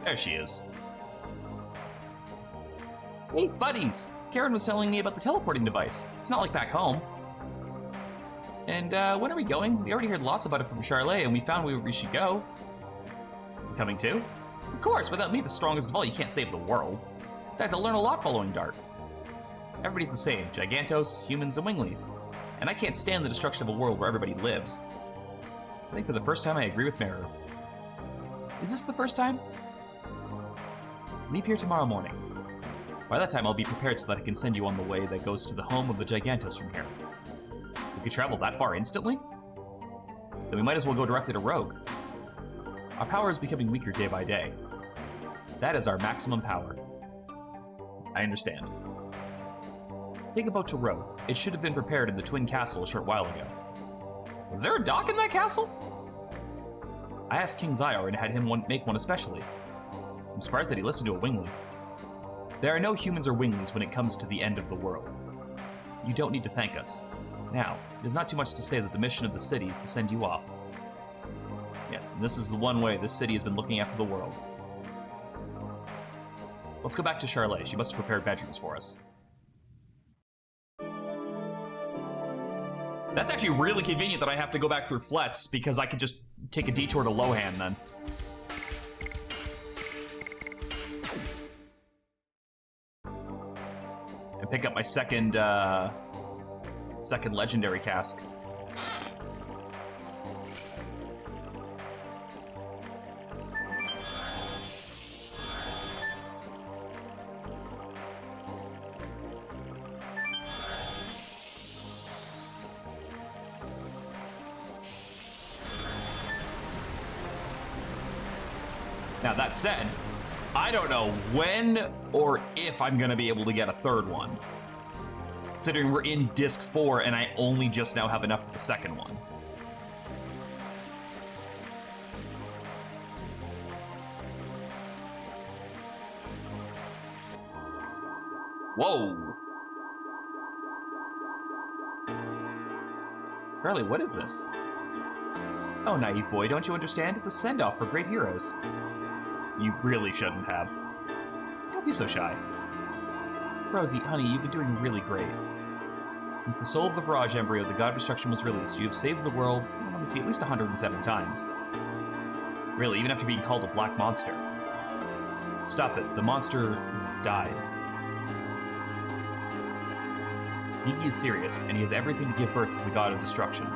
There she is. Hey, buddies! Karen was telling me about the teleporting device. It's not like back home. And, when are we going? We already heard lots about it from Charlotte, and we found where we should go. You coming too? Of course, without me, the strongest of all, you can't save the world. Besides, I'll learn a lot following Dark. Everybody's the same, Gigantos, humans, and Winglies. And I can't stand the destruction of a world where everybody lives. I think for the first time I agree with Meru. Is this the first time? Leave here tomorrow morning. By that time, I'll be prepared so that I can send you on the way that goes to the home of the Gigantos from here. We could travel that far instantly? Then we might as well go directly to Rogue. Our power is becoming weaker day by day. That is our maximum power. I understand. Take a boat to Rogue. It should have been prepared in the Twin Castle a short while ago. Was there a dock in that castle? I asked King Zyar and had him make one especially. I'm surprised that he listened to a Wingly. There are no humans or Winglies when it comes to the end of the world. You don't need to thank us. Now, it is not too much to say that the mission of the city is to send you off. Yes, and this is the one way this city has been looking after the world. Let's go back to Charlotte. She must have prepared bedrooms for us. That's actually really convenient that I have to go back through Fletz, because I could just take a detour to Lohan then. And pick up my second legendary cask. Now, that said, I don't know when or if I'm going to be able to get a third one. considering we're in disc 4 and I only just now have enough for the second one. Whoa! Charlie, what is this? Oh, naive boy, don't you understand? It's a send-off for great heroes. You really shouldn't have. Don't be so shy. Rosie, honey, you've been doing really great. Since the soul of the Barrage embryo, the God of Destruction, was released, you have saved the world, well, let me see, at least 107 times. Really, even after being called a black monster. Stop it. The monster has died. Ziggy is serious, and he has everything to give birth to the God of Destruction.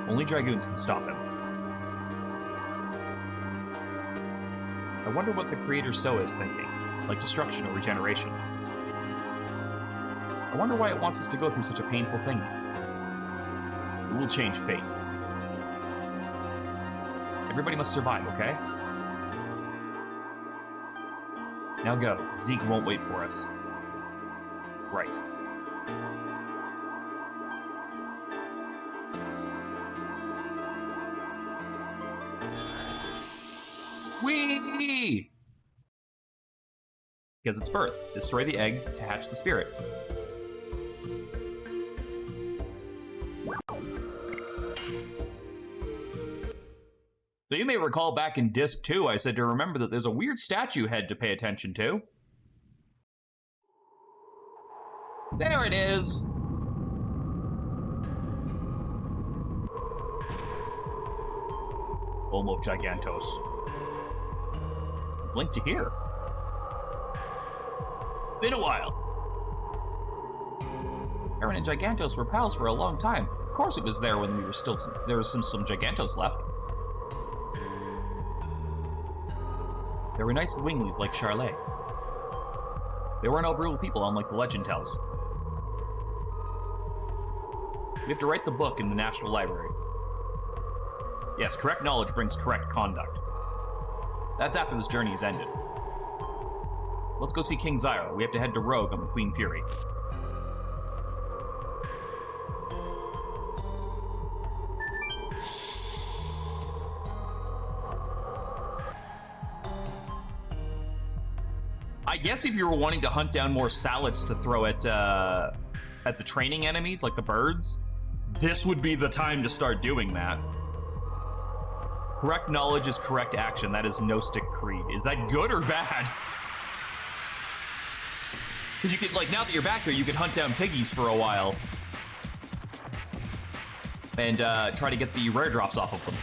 Only Dragoons can stop him. I wonder what the creator So is thinking, like destruction or regeneration. I wonder why it wants us to go through such a painful thing. It will change fate. Everybody must survive, okay? Now go. Zeke won't wait for us. Right. Whee! Because it's birth. Destroy the egg to hatch the spirit. So you may recall back in Disc 2, I said to remember that there's a weird statue head to pay attention to. There it is! Homo Gigantos. Link to here. It's been a while. Aaron and Gigantos were pals for a long time. Of course it was there when we were still... There was some Gigantos left. There were nice winglies like Charlet. They weren't all brutal people, unlike the legend tells. We have to write the book in the National Library. Yes, correct knowledge brings correct conduct. That's after this journey is ended. Let's go see King Zyra. We have to head to Rogue on the Queen Fury. I guess if you were wanting to hunt down more salads to throw at the training enemies, like the birds, this would be the time to start doing that. Correct knowledge is correct action. That is No Stick Creed. Is that good or bad? Because you could, like, now that you're back there, you could hunt down piggies for a while. And try to get the rare drops off of them.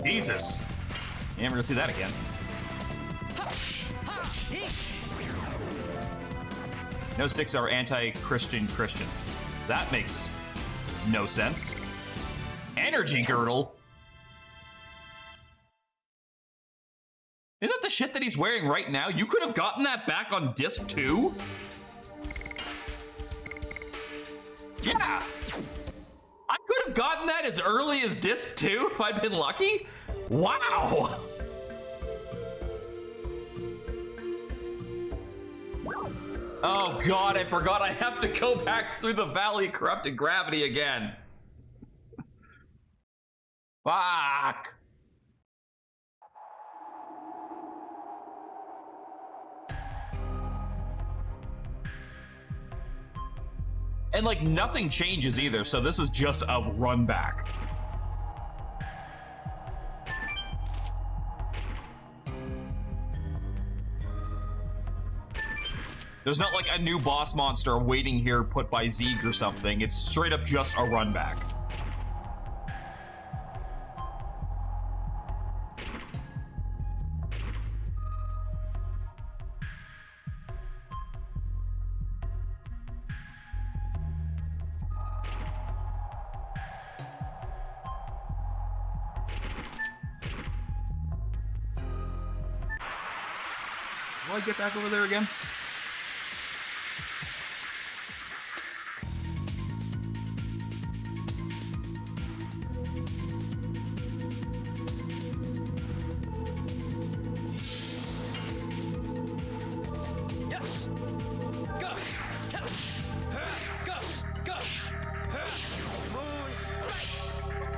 Jesus. You're never gonna see that again. No Sticks are anti-Christian Christians. That makes no sense. Energy Girdle? Isn't that the shit that he's wearing right now? You could have gotten that back on disc 2? Yeah! I could have gotten that as early as disc 2 if I'd been lucky? Wow! Oh god, I forgot I have to go back through the Valley of Corrupted Gravity again. Fuck! And like nothing changes either, so this is just a run back. There's not like a new boss monster waiting here put by Zeeg or something. It's straight up just a run back. Will I get back over there again?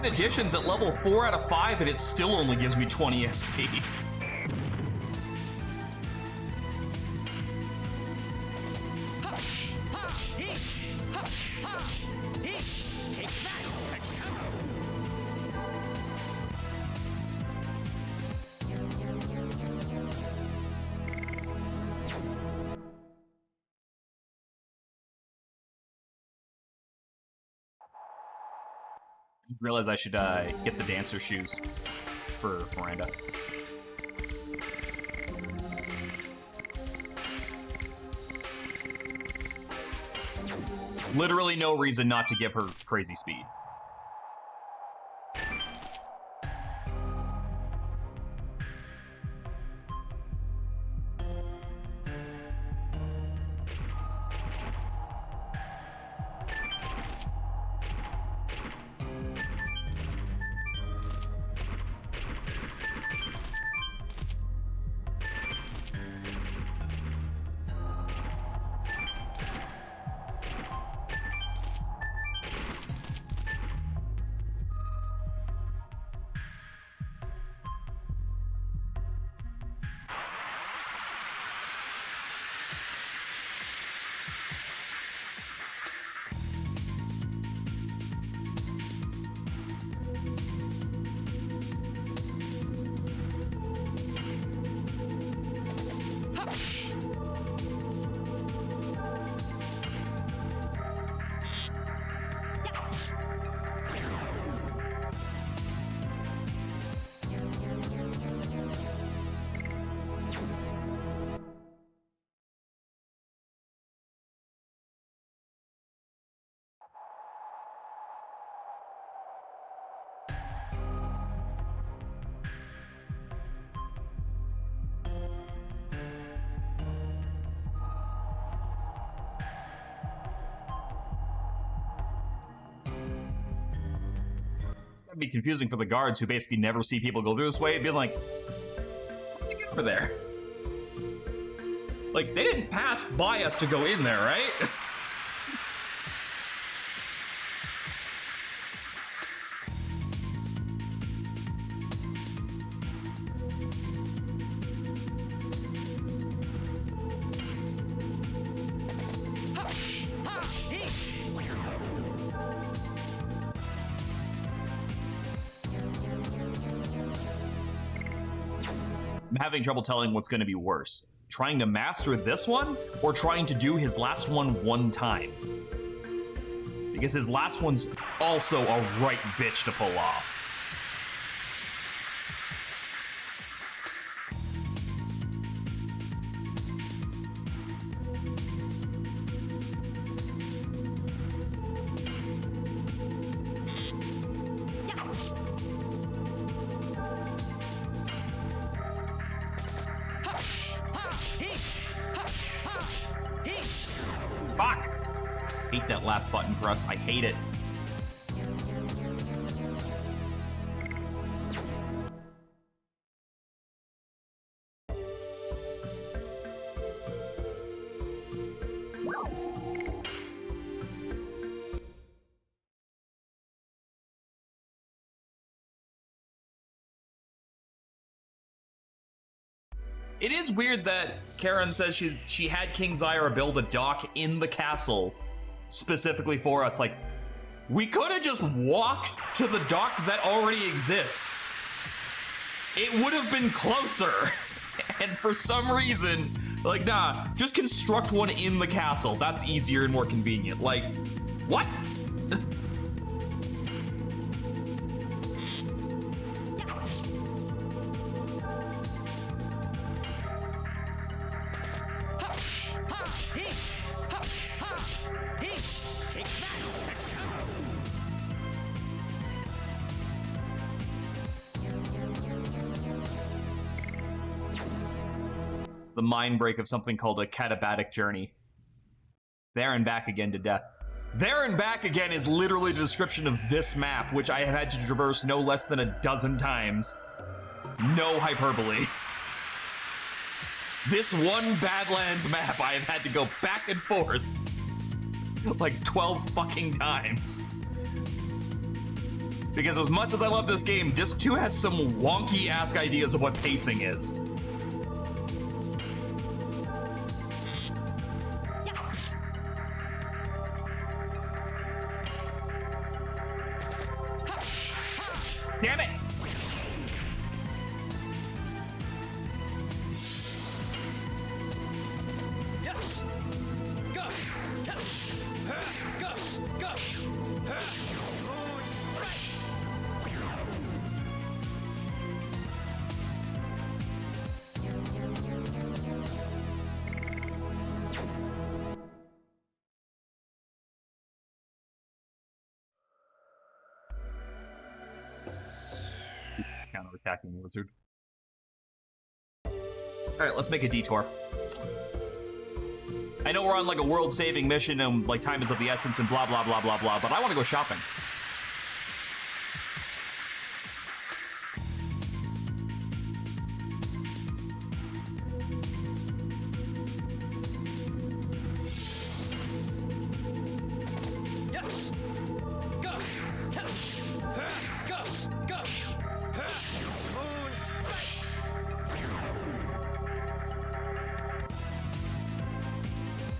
certain additions at level 4 out of 5, and it still only gives me 20 SP. Realize I should get the dancer shoes for Miranda. Literally no reason not to give her crazy speed. That'd be confusing for the guards who basically never see people go through this way. It'd be like, how did they get over there? Like, they didn't pass by us to go in there, right? I'm having trouble telling what's going to be worse. Trying to master this one, or trying to do his last one time? Because his last one's also a right bitch to pull off. Fuck! Hate that last button press. I hate it. It is weird that Karen says she had King Zyra build a dock in the castle specifically for us. Like, we could have just walked to the dock that already exists. It would have been closer. And for some reason, like, nah, just construct one in the castle. That's easier and more convenient. Like, what? The mind break of something called a katabatic journey. There and back again to death. There and back again is literally the description of this map, which I have had to traverse no less than a dozen times. No hyperbole. This one Badlands map I have had to go back and forth like 12 fucking times. Because as much as I love this game, Disc 2 has some wonky-ass ideas of what pacing is. Damn it! Counterattacking the wizard. Alright, let's make a detour. I know we're on like a world-saving mission and like time is of the essence and blah blah blah blah blah, but I want to go shopping.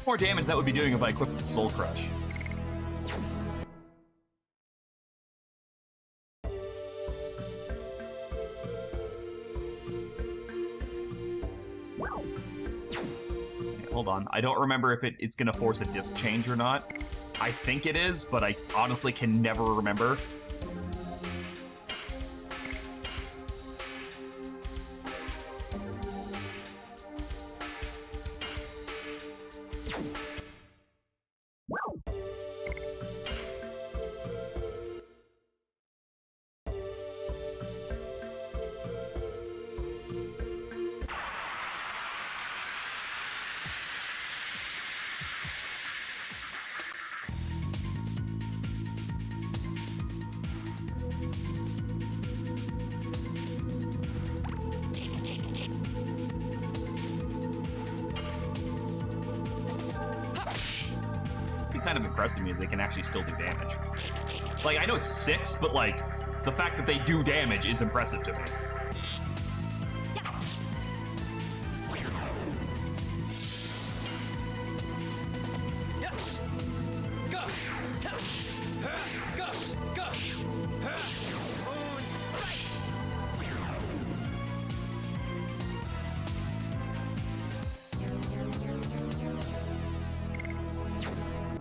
More damage that would be doing if I equipped the Soul Crush. Okay, hold on. I don't remember if it's going to force a disc change or not. I think it is, but I honestly can never remember. Kind of impressive me that they can actually still do damage. Like, I know it's 6, but like, the fact that they do damage is impressive to me.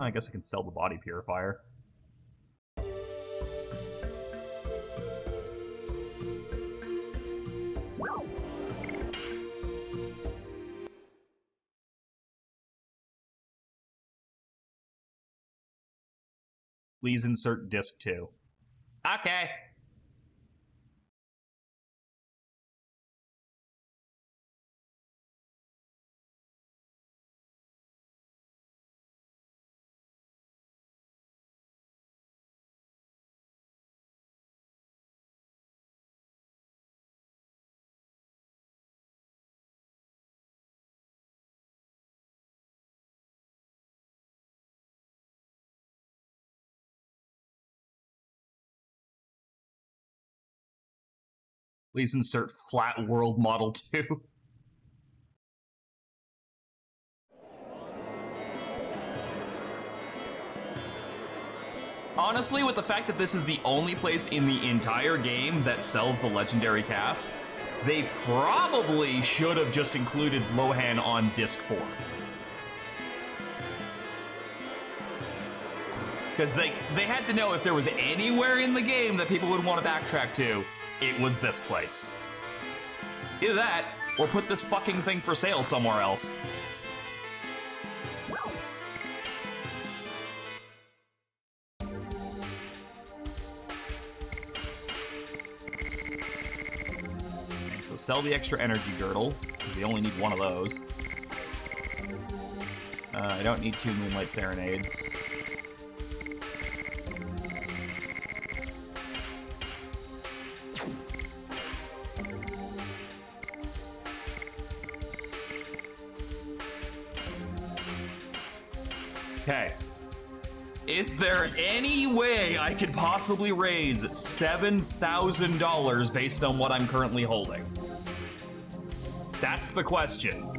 I guess I can sell the body purifier. Please insert disc 2. Okay. Please insert flat world model 2. Honestly, with the fact that this is the only place in the entire game that sells the legendary cast, they probably should have just included Lohan on disc 4. Because they had to know if there was anywhere in the game that people would want to backtrack to, it was this place. Either that, or put this fucking thing for sale somewhere else. Okay, so sell the extra energy girdle, because we only need one of those. I don't need 2 Moonlight Serenades. Okay. Is there any way I could possibly raise $7,000 based on what I'm currently holding? That's the question.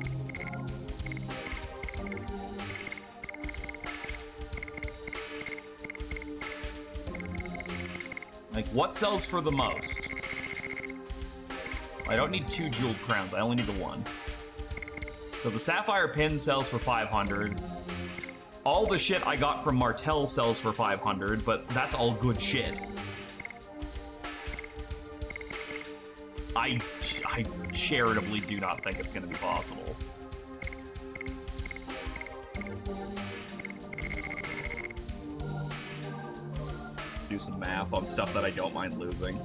Like, what sells for the most? I don't need 2 jeweled crowns. I only need the 1. So the sapphire pin sells for 500. All the shit I got from Martel sells for 500, but that's all good shit. I charitably do not think it's going to be possible. Do some math on stuff that I don't mind losing.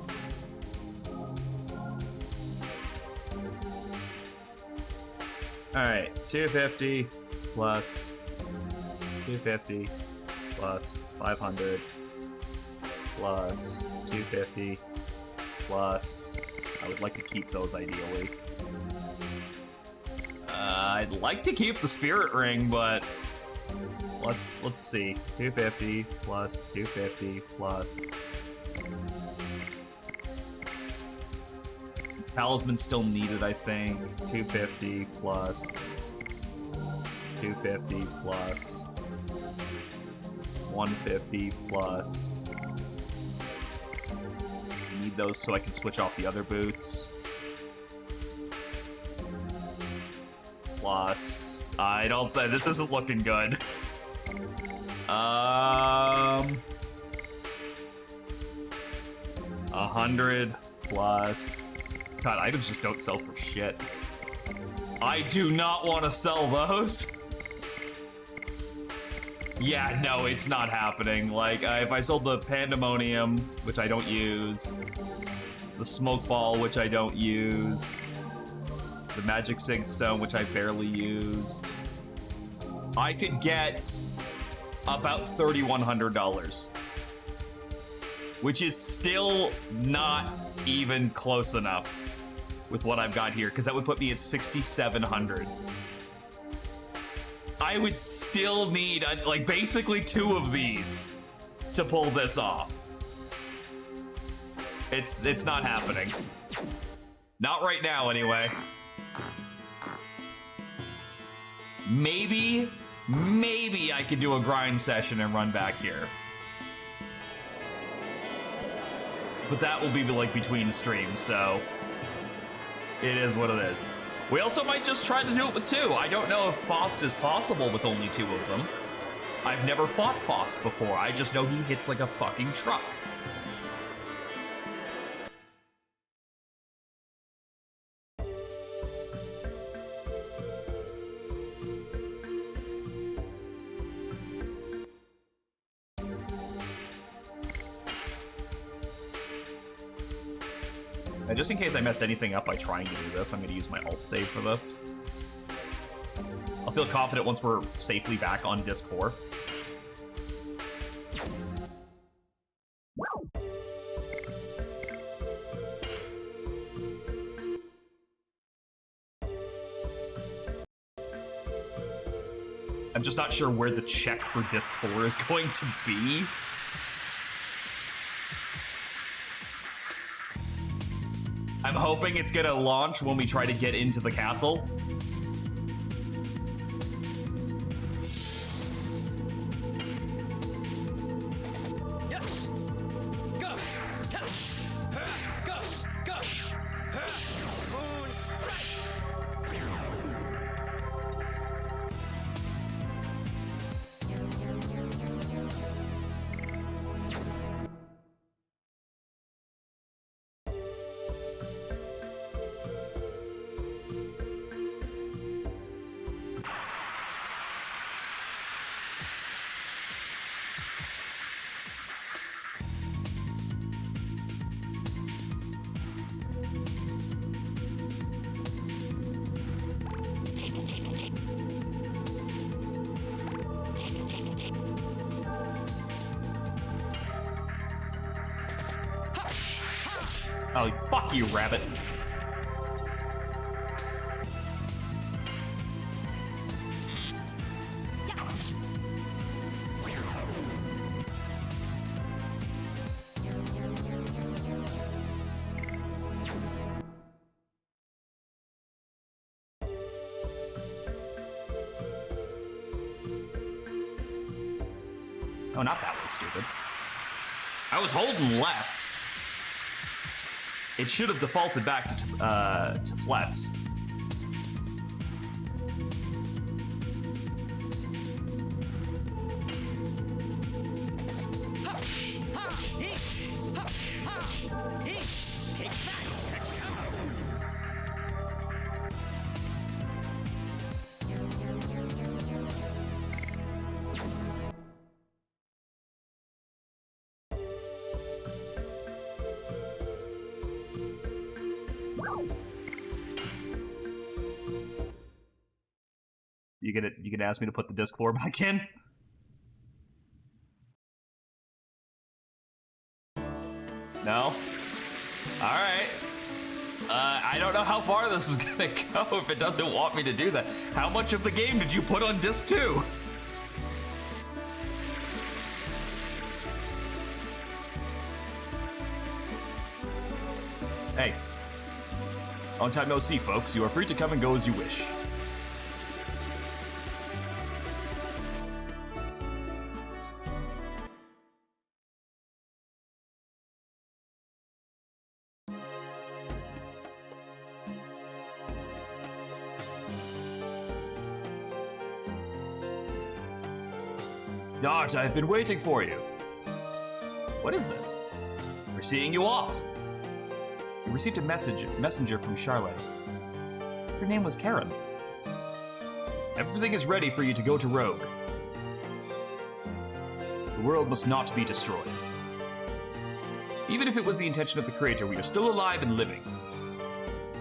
Alright, 250 plus 250 plus 500 plus 250 plus... I would like to keep those ideally. I'd like to keep the spirit ring, but let's see. 250 plus 250 plus... Talisman still needed, I think. 250 plus 250 plus 150 plus... Need those so I can switch off the other boots. Plus... I don't... This isn't looking good. 100 plus... God, items just don't sell for shit. I do not want to sell those. Yeah, no, it's not happening. Like, if I sold the Pandemonium, which I don't use, the Smoke Ball, which I don't use, the Magic Sync Stone, which I barely used, I could get about $3,100, which is still not even close enough with what I've got here, because that would put me at 6,700. I would still need, like, basically 2 of these to pull this off. It's not happening. Not right now, anyway. Maybe I could do a grind session and run back here. But that will be, like, between streams, so... It is what it is. We also might just try to do it with 2. I don't know if Faust is possible with only 2 of them. I've never fought Faust before. I just know he hits like a fucking truck. And just in case I mess anything up by trying to do this, I'm going to use my alt save for this. I'll feel confident once we're safely back on Disc 4. I'm just not sure where the check for Disc 4 is going to be. I'm hoping it's gonna launch when we try to get into the castle. Oh, fuck you, rabbit. Oh, not that way, stupid. I was holding left. It should have defaulted back to flats. You gonna ask me to put the disc 4 back in? No? Alright. I don't know how far this is gonna go if it doesn't want me to do that. How much of the game did you put on disc 2? Hey. Long time no see, folks. You are free to come and go as you wish. Dart, I've been waiting for you. What is this? We're seeing you off. You received a messenger from Charlotte. Her name was Karen. Everything is ready for you to go to Rogue. The world must not be destroyed. Even if it was the intention of the Creator, we are still alive and living.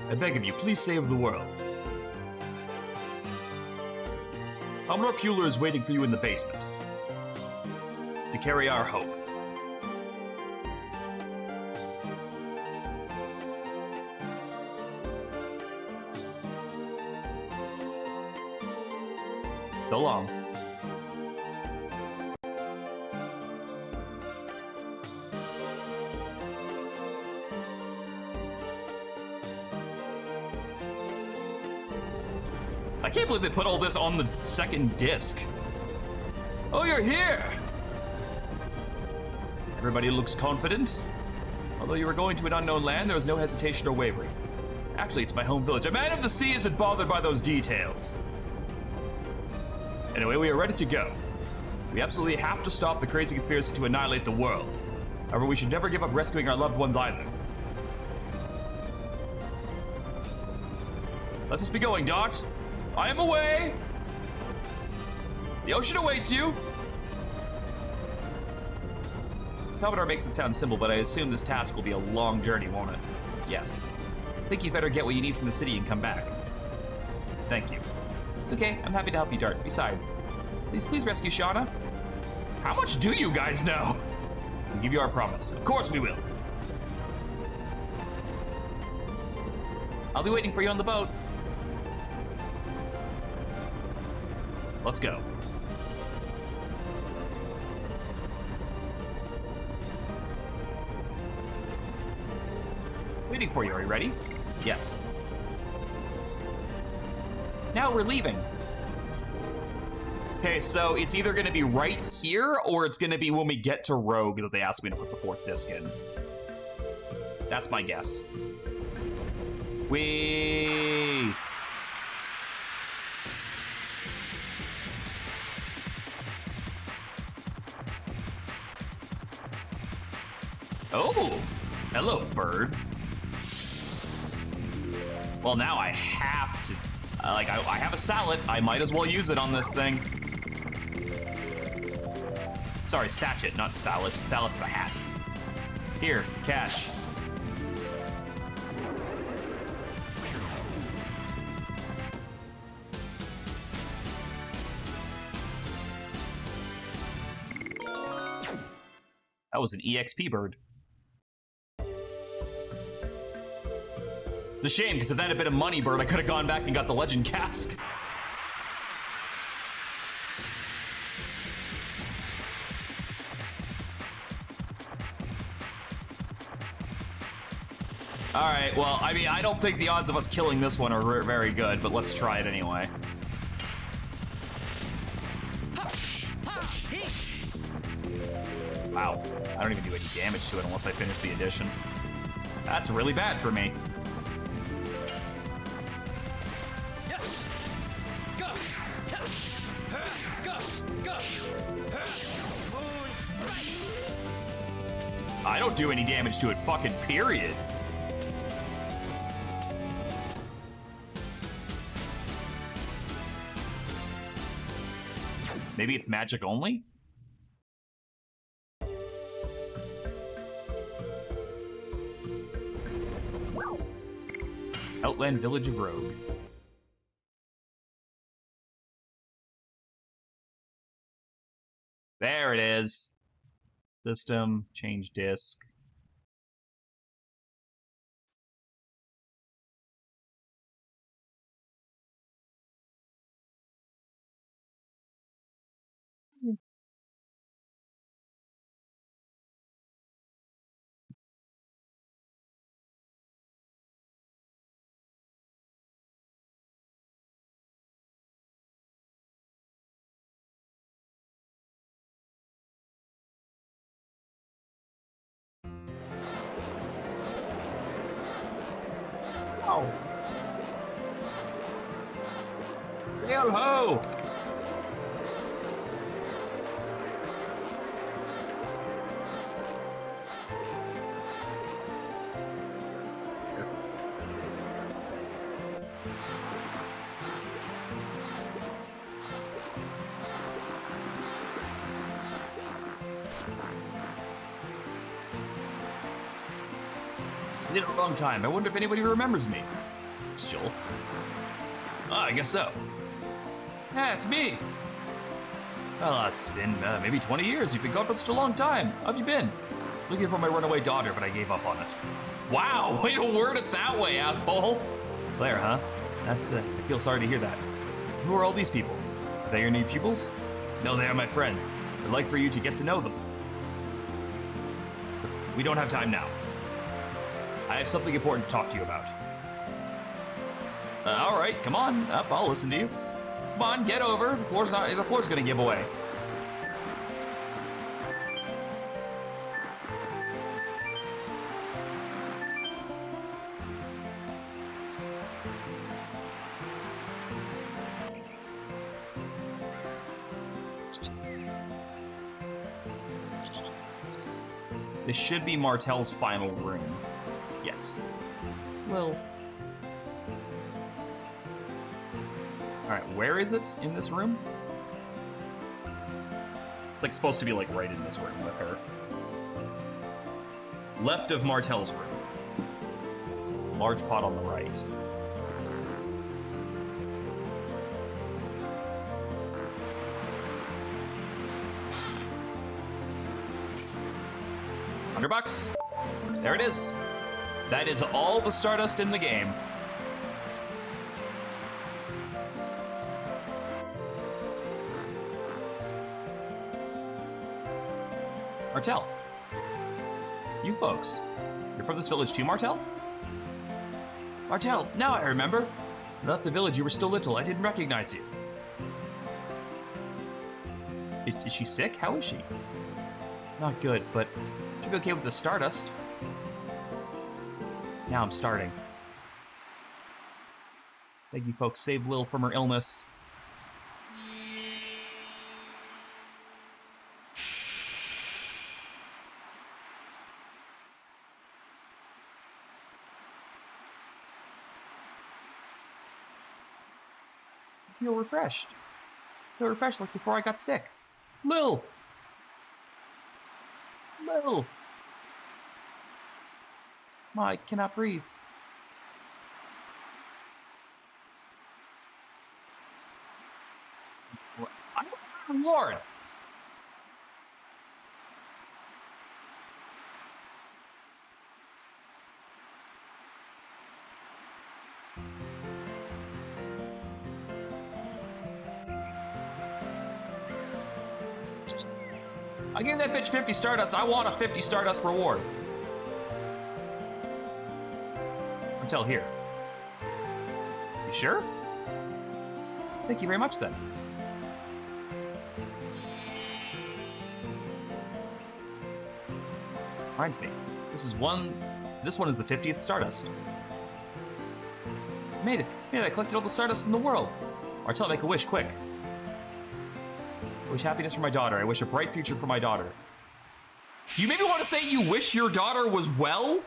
I beg of you, please save the world. Commodore Puler is waiting for you in the basement. To carry our hope. So long. I can't believe they put all this on the second disc. Oh, you're here! Everybody looks confident. Although you were going to an unknown land, there was no hesitation or wavering. Actually, it's my home village. A man of the sea isn't bothered by those details. Anyway, we are ready to go. We absolutely have to stop the crazy conspiracy to annihilate the world. However, we should never give up rescuing our loved ones either. Let us be going, Dart. I am away. The ocean awaits you. Commodore makes it sound simple, but I assume this task will be a long journey, won't it? Yes. I think you better get what you need from the city and come back. Thank you. It's okay, I'm happy to help you, Dart. Besides, please rescue Shauna. How much do you guys know? We'll give you our promise. Of course we will. I'll be waiting for you on the boat. Let's go. Waiting for you. Are you ready? Yes. Now we're leaving. Okay, so it's either going to be right here or it's going to be when we get to Rogue that they ask me to put the 4th disc in. That's my guess. Whee! Oh! Hello, bird. Well, now I have to, I have a salad. I might as well use it on this thing. Sorry, sachet, not salad. Salad's the hat. Here, catch. That was an EXP bird. It's a shame, because if that had been a money bird, I could have gone back and got the legend cask. Alright, well, I mean, I don't think the odds of us killing this one are very good, but let's try it anyway. Wow, I don't even do any damage to it unless I finish the addition. That's really bad for me. I don't do any damage to it, fucking period. Maybe it's magic only? Outland Village of Rogue. There it is. System, change disk. Oh. Sail ho! It's been a long time. I wonder if anybody remembers me. It's Joel. Ah, I guess so. Yeah, it's me. Well, it's been maybe 20 years. You've been gone for such a long time. How have you been? Looking for my runaway daughter, but I gave up on it. Wow, way to word it that way, asshole. Claire, huh? That's, I feel sorry to hear that. Who are all these people? Are they your new pupils? No, they are my friends. I'd like for you to get to know them. We don't have time now. I have something important to talk to you about. All right, come on up. I'll listen to you. Come on, get over. The floor's gonna give away. This should be Martel's final room. Yes. Well. Alright, where is it in this room? It's like supposed to be like right in this room with her. Left of Martel's room. Large pot on the right. $100. There it is. That is all the Stardust in the game. Martel. You folks. You're from this village too, Martel? Martel, now I remember. When I left the village, you were still little. I didn't recognize you. Is she sick? How is she? Not good, but she'll be okay with the Stardust. Now I'm starting. Thank you folks, saved Lil from her illness. I feel refreshed. I feel refreshed like before I got sick. Lil! Lil! I cannot breathe. Lord! I gave that bitch 50 Stardust. I want a 50 Stardust reward. Until here. You sure? Thank you very much, then. Reminds me, this one is the 50th Stardust. I made it. I collected all the Stardust in the world. Martel, make a wish, quick. I wish happiness for my daughter. I wish a bright future for my daughter. Do you maybe want to say you wish your daughter was well?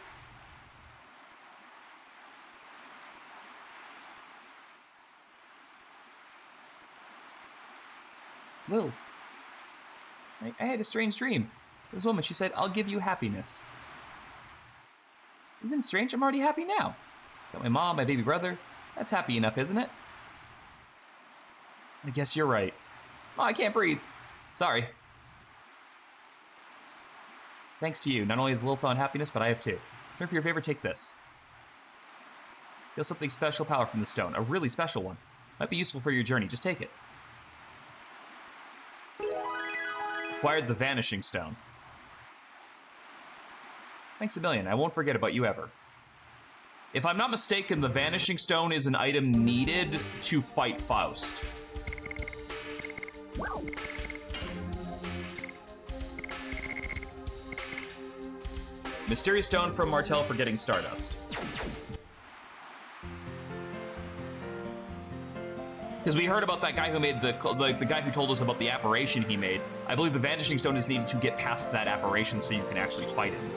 Lil, I had a strange dream. This woman, she said, I'll give you happiness. Isn't it strange? I'm already happy now. Got my mom, my baby brother. That's happy enough, isn't it? I guess you're right. Oh, I can't breathe. Sorry. Thanks to you, not only has Lil found happiness, but I have too. Turn for your favor, take this. Feel something special power from the stone, a really special one. Might be useful for your journey, just take it. Acquired the Vanishing Stone. Thanks a million, I won't forget about you ever. If I'm not mistaken, the Vanishing Stone is an item needed to fight Faust. Mysterious Stone from Martel for getting Stardust. Because we heard about that guy who made the guy who told us about the apparition he made. I believe the Vanishing Stone is needed to get past that apparition so you can actually fight him.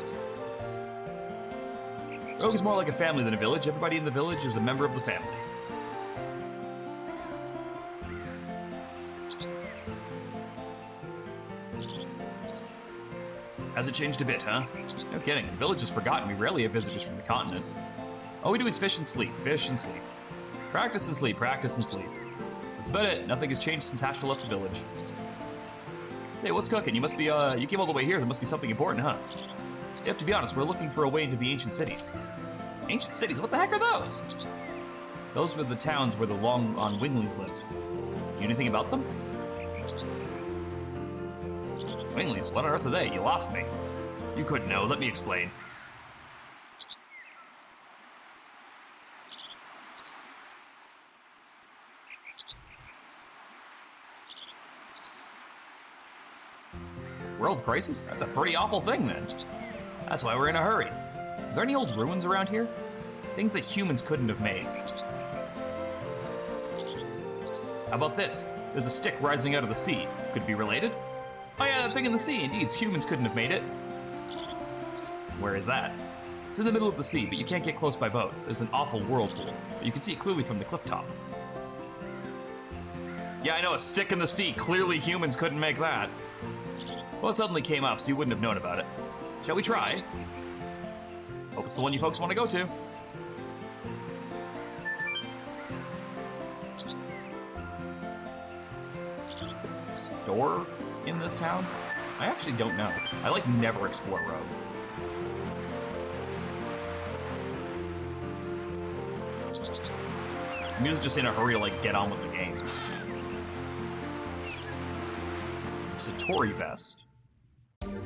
Rogue is more like a family than a village. Everybody in the village is a member of the family. Has it changed a bit, huh? No kidding. The village is forgotten. We rarely have visitors from the continent. All we do is fish and sleep. Fish and sleep. Practice and sleep. Practice and sleep. That's about it. Nothing has changed since Hashta left the village. Hey, what's cooking? You must be, you came all the way here. There must be something important, huh? You have to be honest, we're looking for a way into the ancient cities. Ancient cities? What the heck are those? Those were the towns where the long-on winglings lived. You know anything about them? Winglings? What on earth are they? You lost me. You couldn't know. Let me explain. World crisis? That's a pretty awful thing, then. That's why we're in a hurry. Are there any old ruins around here? Things that humans couldn't have made. How about this? There's a stick rising out of the sea. Could it be related? Oh yeah, that thing in the sea. Indeed, humans couldn't have made it. Where is that? It's in the middle of the sea, but you can't get close by boat. There's an awful whirlpool, but you can see it clearly from the cliff top. Yeah, I know, a stick in the sea. Clearly humans couldn't make that. Well, it suddenly came up, so you wouldn't have known about it. Shall we try? Hope it's the one you folks want to go to. Store in this town? I actually don't know. I like never explore Rogue. I'm just in a hurry to like get on with the game. Satori vest.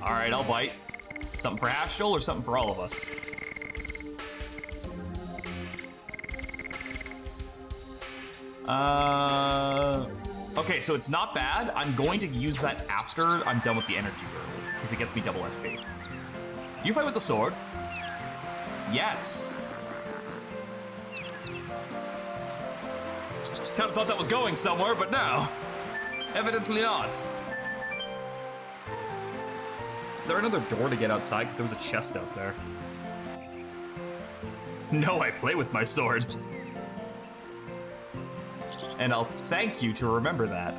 Alright, I'll bite. Something for Hashtal or something for all of us? Okay, so it's not bad. I'm going to use that after I'm done with the energy girdle, because it gets me double SP. You fight with the sword? Yes. Kind of thought that was going somewhere, but no. Evidently not. Is there another door to get outside? Because there was a chest out there. No, I play with my sword. And I'll thank you to remember that.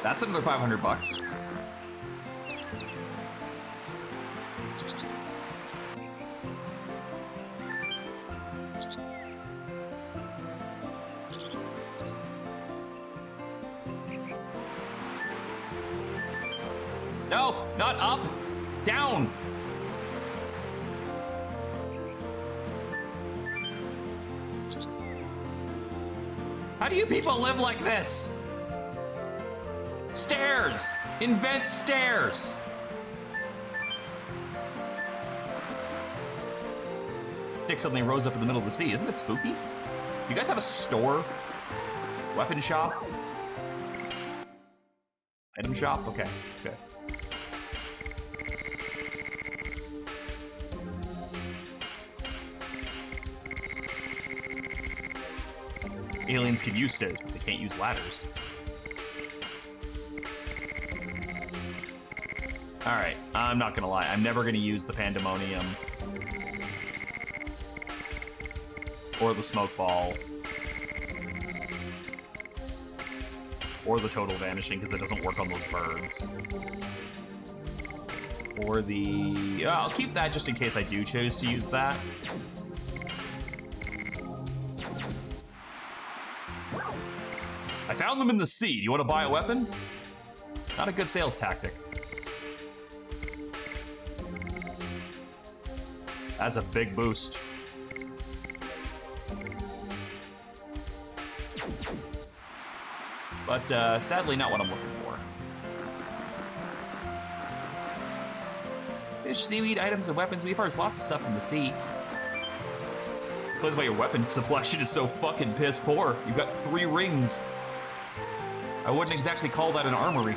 That's another 500 bucks. No, not up, down. How do you people live like this? Stairs! Invent stairs! Stick suddenly rose up in the middle of the sea. Isn't it spooky? Do you guys have a store? Weapon shop? Item shop? Okay, good. Aliens can use stairs, but they can't use ladders. Alright, I'm not gonna lie. I'm never gonna use the Pandemonium. Or the Smoke Ball. Or the Total Vanishing, because it doesn't work on those birds. Or the... I'll keep that just in case I do choose to use that. I found them in the sea. You want to buy a weapon? Not a good sales tactic. That's a big boost. But sadly not what I'm looking for. Fish, seaweed, items, and weapons. We've heard lots of stuff in the sea. That's why your weapon selection is so fucking piss poor. You've got 3 rings. I wouldn't exactly call that an armory.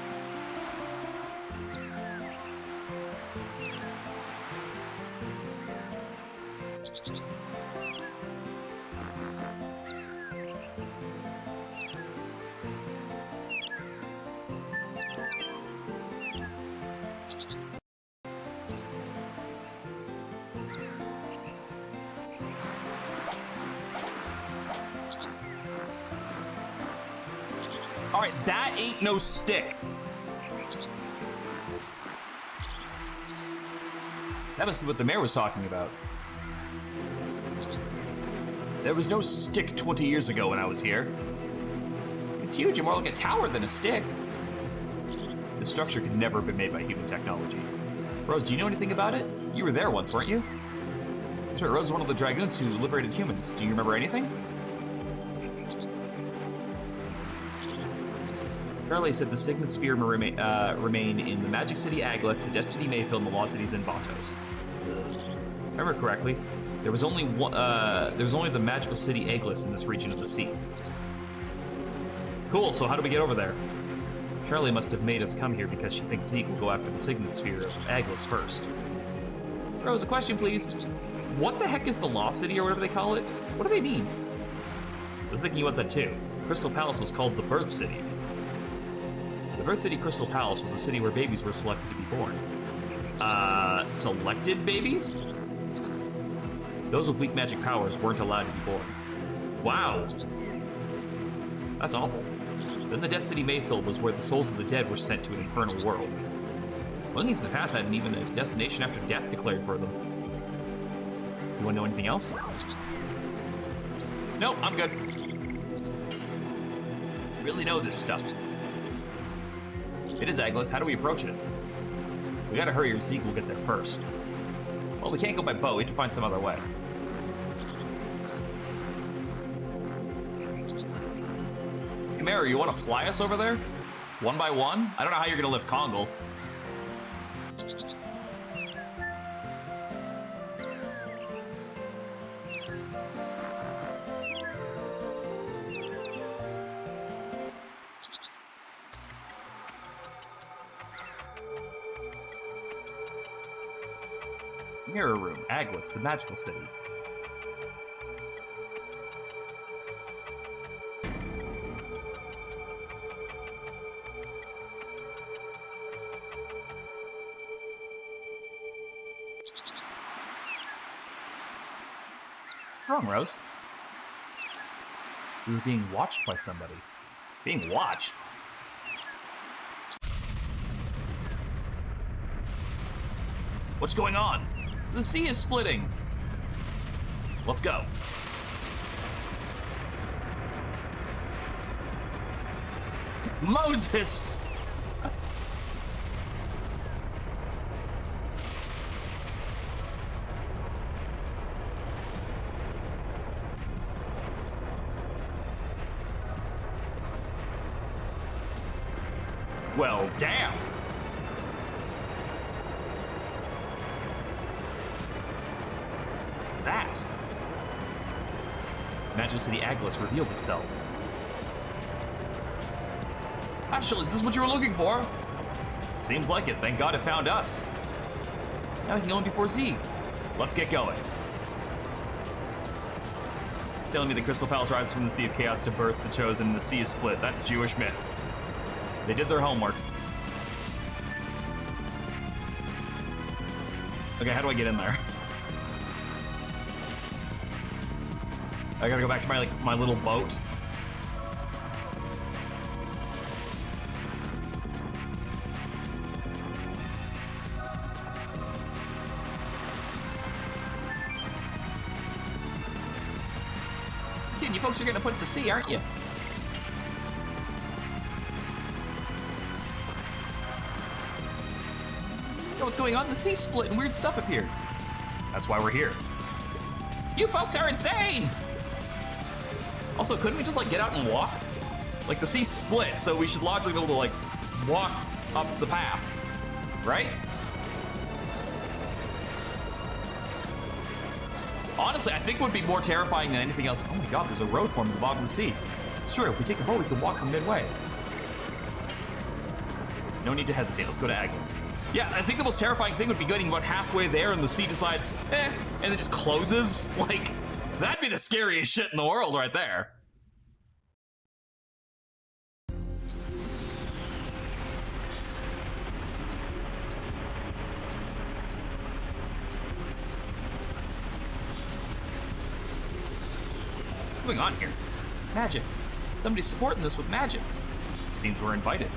All right, that ain't no stick. That must be what the mayor was talking about. There was no stick 20 years ago when I was here. It's huge and more like a tower than a stick. The structure could never have been made by human technology. Rose, do you know anything about it? You were there once, weren't you? Sure, Rose is one of the Dragoons who liberated humans. Do you remember anything? Charlie said the Signet Sphere remain in the Magic City Aglis, the Death City Mayfield, and the Lost Cities Vatos. If I remember correctly, there was only the Magical City Aglis in this region of the sea. Cool, so how do we get over there? Charlie must have made us come here because she thinks Zeke will go after the Signet Sphere of Aglis first. Rose, a question, please. What the heck is the Lost City, or whatever they call it? What do they mean? I was thinking about that too. Crystal Palace was called the Birth City. The Birth City Crystal Palace was a city where babies were selected to be born. Selected babies? Those with weak magic powers weren't allowed to be born. Wow. That's awful. Then the Death City Mayfield was where the souls of the dead were sent to an infernal world. Monkeys in the past hadn't even a destination after death declared for them. You want to know anything else? Nope, I'm good. Really know this stuff. It is Aglis. How do we approach it? We gotta hurry or Zeke will get there first. Well, we can't go by boat. We have to find some other way. Hey, Mary, you want to fly us over there? One by one? I don't know how you're gonna lift Kongle. Mirror Room, Aglis, the Magical City. What's wrong, Rose? We were being watched by somebody. Being watched? What's going on? The sea is splitting. Let's go. Moses! Well, damn. What's that? Magical City Aglis revealed itself. Actually, is this what you were looking for? Seems like it. Thank God it found us. Now we can go in before Z. Let's get going. Telling me the Crystal Palace rises from the Sea of Chaos to birth the Chosen and the sea is split. That's Jewish myth. They did their homework. Okay, how do I get in there? I gotta go back to my little boat. Dude, you folks are gonna put it to sea, aren't you? Yo, what's going on? The sea split and weird stuff appeared. That's why we're here. You folks are insane! Also, couldn't we just like get out and walk? Like the sea split, so we should logically be able to like walk up the path, right? Honestly, I think it would be more terrifying than anything else. Oh my God, there's a road formed at the bottom of the sea. It's true, if we take a boat, we can walk from midway. No need to hesitate, let's go to Agnes. Yeah, I think the most terrifying thing would be getting about halfway there and the sea decides, and it just closes. Like, that'd be the scariest shit in the world right there. What's going on here? Magic. Somebody's supporting this with magic. Seems we're invited.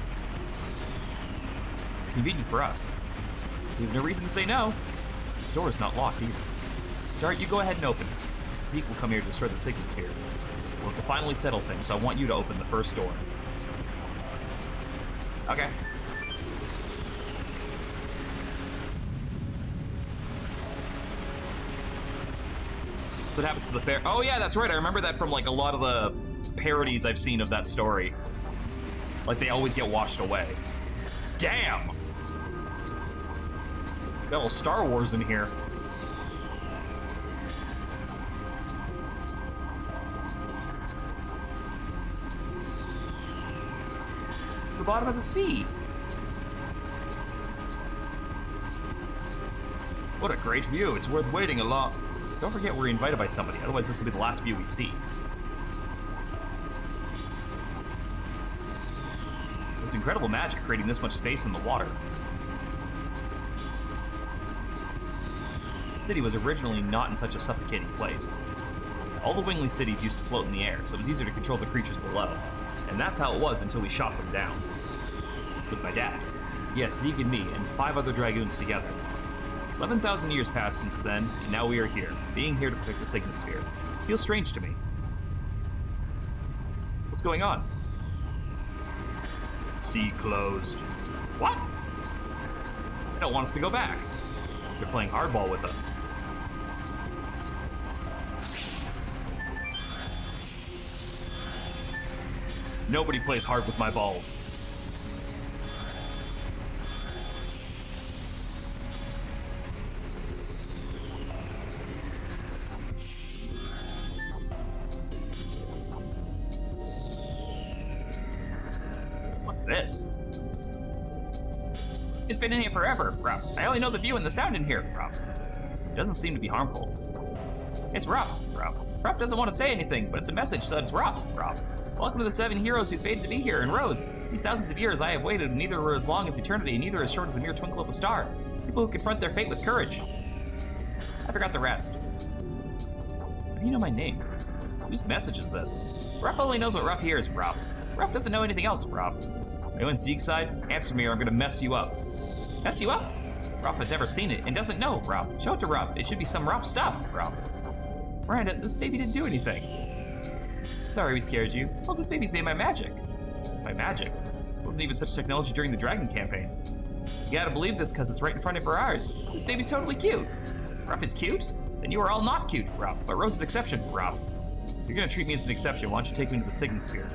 Convenient for us. We have no reason to say no. The door is not locked either. Dart, you go ahead and open it. Zeke will come here to destroy the Signet Sphere. We'll have to finally settle things, so I want you to open the first door. Okay. What happens to the fair? Oh yeah, that's right. I remember that from like a lot of the parodies I've seen of that story. Like they always get washed away. Damn! Got a little Star Wars in here. The bottom of the sea. What a great view. It's worth waiting a lot. Don't forget we're invited by somebody, otherwise this will be the last view we see. There's incredible magic creating this much space in the water. The city was originally not in such a suffocating place. All the wingly cities used to float in the air, so it was easier to control the creatures below. And that's how it was until we shot them down. With my dad. Yes, Zeke and me, and 5 other Dragoons together. 11,000 years passed since then, and now we are here, being here to protect the Signet Sphere. Feels strange to me. What's going on? Sea closed. What? They don't want us to go back. They're playing hardball with us. Nobody plays hard with my balls. What's this? It's been in here forever, Ruff. I only know the view and the sound in here, Ruff. It doesn't seem to be harmful. It's Ruff, Ruff. Ruff doesn't want to say anything, but it's a message that it's Ruff, Ruff. Welcome to the 7 heroes who fated to be here and rose. These thousands of years I have waited, and neither were as long as eternity, and neither as short as a mere twinkle of a star. People who confront their fate with courage. I forgot the rest. How do you know my name? Whose message is this? Ruff only knows what Ruff hears, Ruff. Ruff doesn't know anything else, Ruff. Are you on Zeke's side? Answer me or I'm gonna mess you up. Mess you up? Ruff has never seen it and doesn't know, Ruff. Show it to Ruff. It should be some rough stuff, Ruff. Miranda, this baby didn't do anything. Sorry we scared you. Well, this baby's made by magic. By magic? Wasn't even such technology during the Dragon campaign. You gotta believe this because it's right in front of our eyes. This baby's totally cute. Ruff is cute? Then you are all not cute, Ruff. But Rose is exception, Ruff. If you're gonna treat me as an exception, why don't you take me to the Signet Sphere?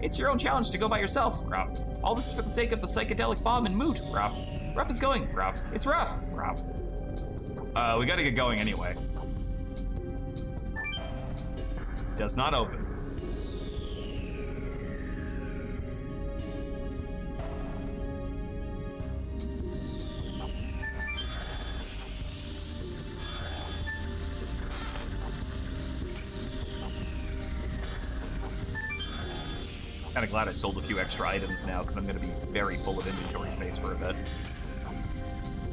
It's your own challenge to go by yourself, Ruff. All this is for the sake of the psychedelic bomb and moot, Ruff. Ruff is going, Ruff. It's Ruff, Ruff. We gotta get going anyway. Does not open. kind of glad I sold a few extra items now, because I'm going to be very full of inventory space for a bit.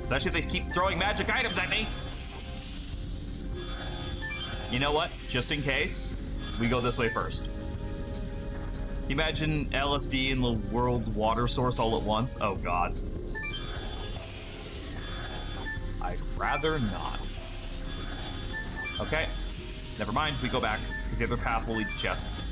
Especially if they keep throwing magic items at me. You know what? Just in case, we go this way first. Imagine LSD in the world's water source all at once. Oh, God. I'd rather not. Okay. Never mind. We go back, because the other path will lead to chests.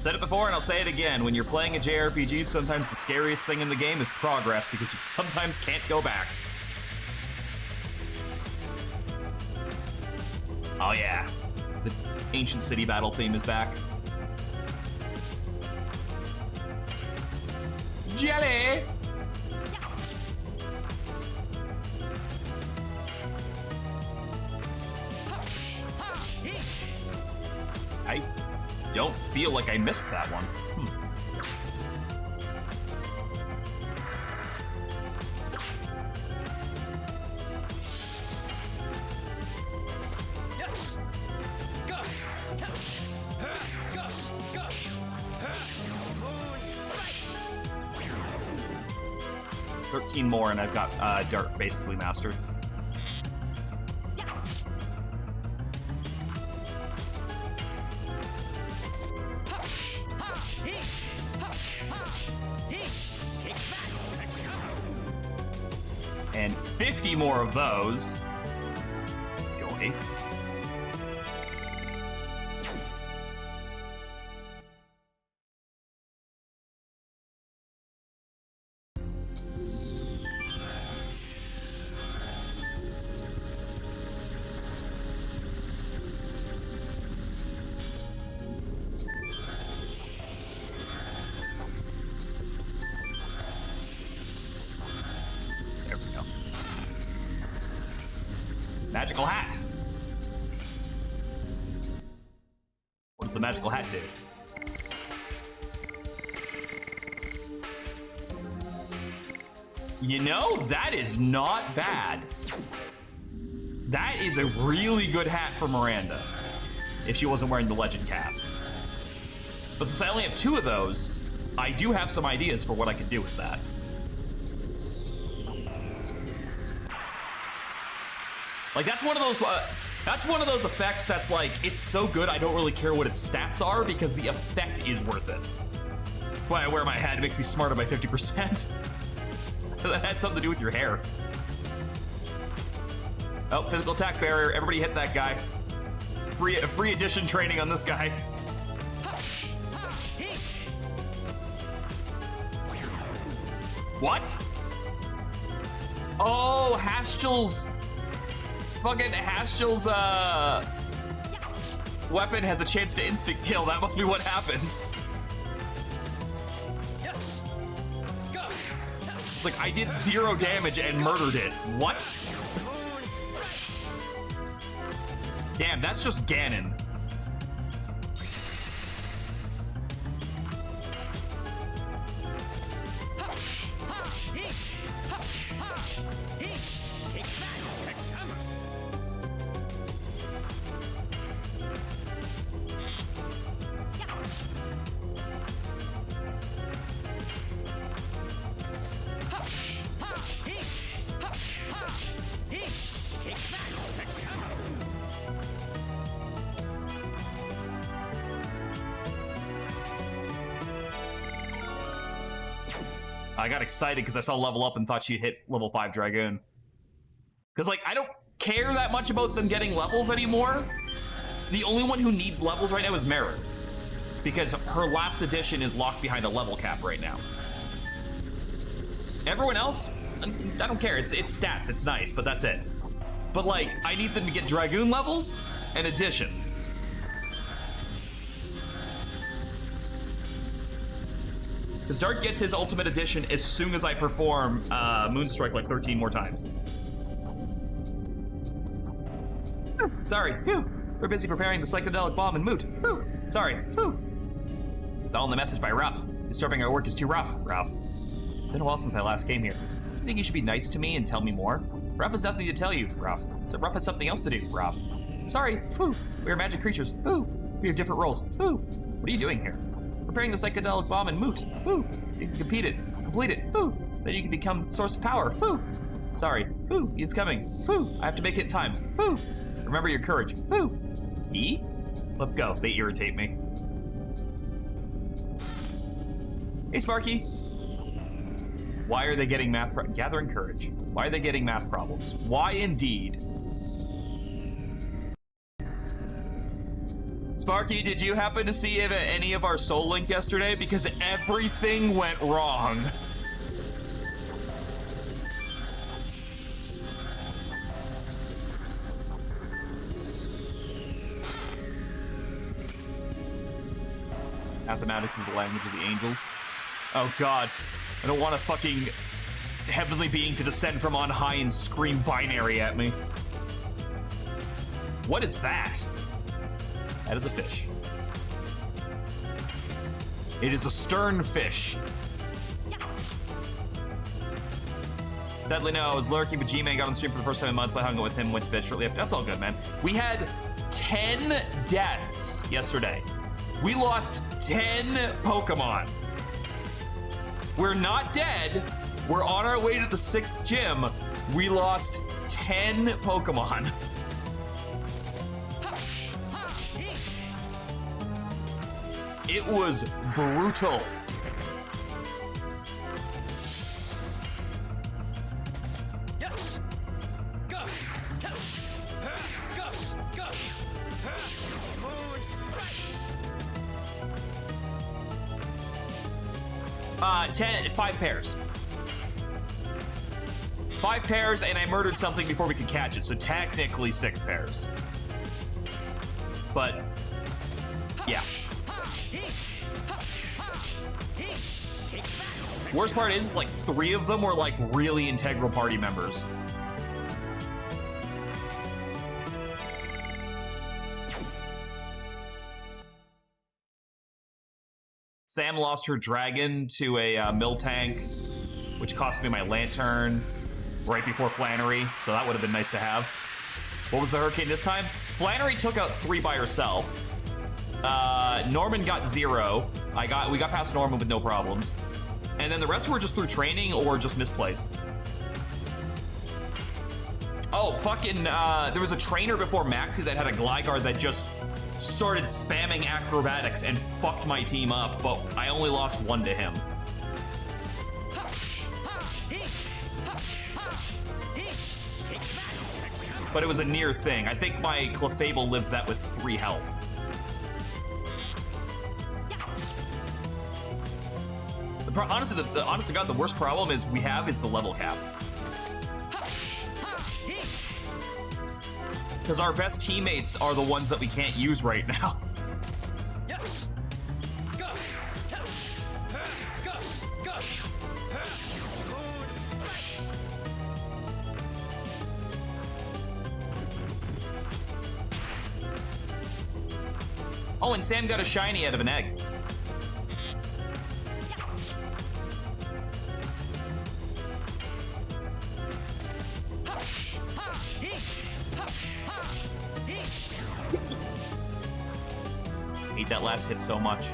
Said it before and I'll say it again. When you're playing a JRPG, sometimes the scariest thing in the game is progress, because you sometimes can't go back. Oh yeah, the ancient city battle theme is back. Jelly! I don't feel like I missed that one. More and I've got Dark basically mastered. And 50 more of those. Joy. Magical hat. What does the magical hat do? You know, that is not bad. That is a really good hat for Miranda, if she wasn't wearing the legend cast. But since I only have 2 of those, I do have some ideas for what I could do with that. Like, that's one of those effects that's like, it's so good I don't really care what its stats are, because the effect is worth it. That's why I wear my hat, it makes me smarter by 50%. That had something to do with your hair. Oh, physical attack barrier, everybody hit that guy. Free addition training on this guy. What? Oh, Haschel's weapon has a chance to instant kill. That must be what happened. It's like, I did 0 damage and murdered it. What? Damn, that's just Ganon. I got excited because I saw level up and thought she'd hit level 5 Dragoon. Because, like, I don't care that much about them getting levels anymore. The only one who needs levels right now is Merit, because her last edition is locked behind a level cap right now. Everyone else, I don't care. It's stats, it's nice, but that's it. But, like, I need them to get Dragoon levels and additions. Because Dart gets his ultimate edition as soon as I perform Moonstrike like 13 more times. Sorry, phew. We're busy preparing the psychedelic bomb in Moot. Phew. Sorry, phew. It's all in the message by Ruff. Disturbing our work is too rough, Ruff. It's been a while since I last came here. Do you think you should be nice to me and tell me more? Ruff has nothing to tell you, Ruff. So Ruff has something else to do, Ruff. Sorry, Foo. We are magic creatures, Foo. We have different roles, Foo. What are you doing here? Preparing the psychedelic bomb and moot, Foo. You can complete it, Foo. Then you can become source of power, Foo. Sorry, Foo, he's coming, Foo. I have to make it in time, Foo. Remember your courage, Foo. E? Let's go, they irritate me. Hey, Sparky. Why are they getting gathering courage? Why are they getting math problems? Why indeed? Sparky, did you happen to see any of our Soul Link yesterday? Because everything went wrong. Mathematics is the language of the angels. Oh god, I don't want a fucking heavenly being to descend from on high and scream binary at me. What is that? That is a fish. It is a stern fish. Sadly, no, I was lurking, but G-Man got on the stream for the first time in months. I hung out with him, went to bed shortly after. That's all good, man. We had 10 deaths yesterday. We lost 10 Pokemon. We're not dead. We're on our way to the 6th gym. We lost 10 Pokemon. It was brutal. Five pairs. 5 pairs, and I murdered something before we could catch it, so technically 6 pairs. But, yeah. Worst part is, like, 3 of them were, like, really integral party members. Sam lost her dragon to a mill tank, which cost me my lantern right before Flannery, so that would have been nice to have. What was the hurricane this time? Flannery took out 3 by herself. Norman got 0. We got past Norman with no problems. And then the rest were just through training or just misplays. Oh, fucking, there was a trainer before Maxi that had a Gligar that just started spamming acrobatics and fucked my team up, but I only lost 1 to him. But it was a near thing. I think my Clefable lived that with 3 health. Honestly, honest to God, the worst problem is the level cap. Because our best teammates are the ones that we can't use right now. Oh, and Sam got a shiny out of an egg. Hate that last hit so much.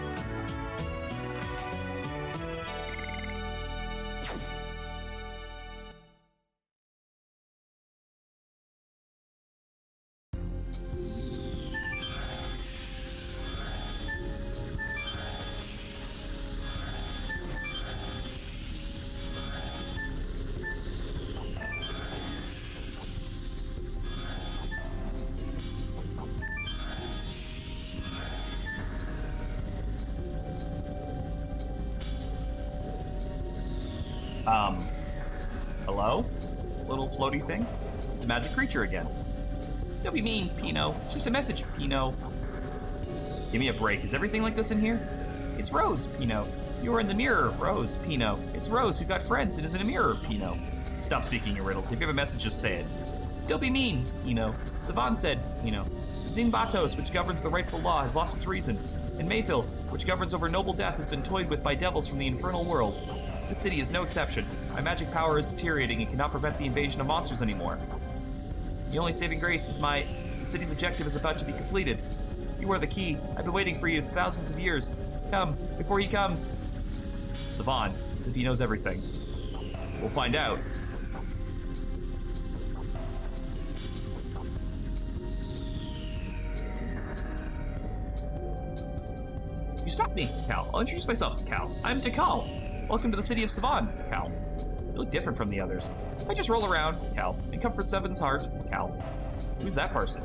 Hello? Little floaty thing? It's a magic creature again. Don't be mean, Pino. It's just a message, Pino. Give me a break. Is everything like this in here? It's Rose, Pino. You're in the mirror, Rose, Pino. It's Rose who got friends and is in a mirror, Pino. Stop speaking in riddles. If you have a message, just say it. Don't be mean, Pino. Savan said, Pino. Zingbatos, which governs the rightful law, has lost its reason. And Mayfield, which governs over noble death, has been toyed with by devils from the infernal world. This city is no exception. My magic power is deteriorating and cannot prevent the invasion of monsters anymore. The only saving grace is the city's objective is about to be completed. You are the key. I've been waiting for you thousands of years. Come, before he comes. Savan, as if he knows everything. We'll find out. You stopped me, Cal. I'll introduce myself, Cal. I'm Tikal. Welcome to the city of Savan, Cal. You look different from the others. I just roll around, Cal, and comfort Seven's heart, Cal. Who's that person?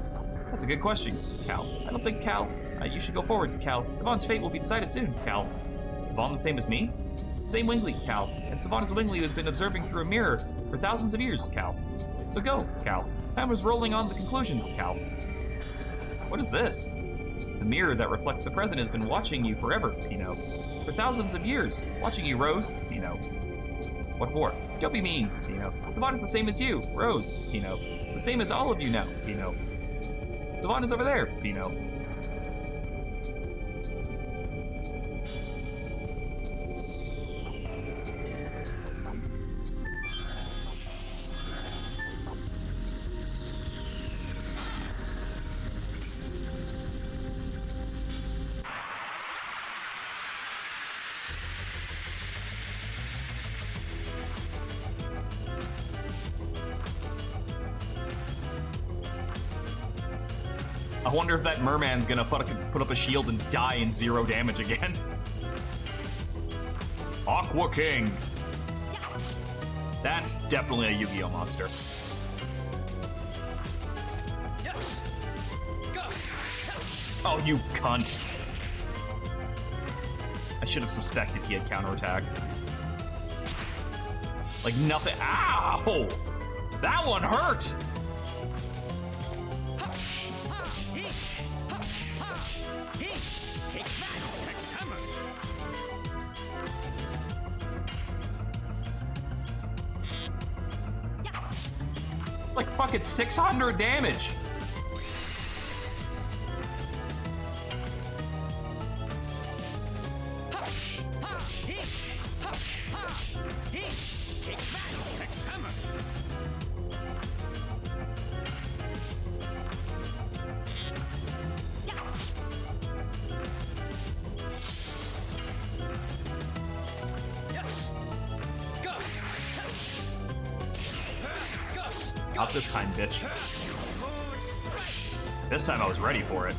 That's a good question, Cal. I don't think, Cal, you should go forward, Cal. Savan's fate will be decided soon, Cal. Is Savan the same as me? Same Wingly, Cal. And Savan is a Wingly who has been observing through a mirror for thousands of years, Cal. So go, Cal. Time was rolling on the conclusion, Cal. What is this? The mirror that reflects the present has been watching you forever, Pino. For thousands of years. Watching you, Rose, Pino. What for? Don't be mean, Pino. Savan is the same as you, Rose, Pino. The same as all of you now, Pino. Savan is over there, Pino. I wonder if that merman's gonna fucking put up a shield and die in 0 damage again. Aqua King. That's definitely a Yu-Gi-Oh monster. Oh, you cunt. I should have suspected he had counterattack. Like nothing. Ow! That one hurt! Like fucking 600 damage. Not this time, bitch. This time I was ready for it.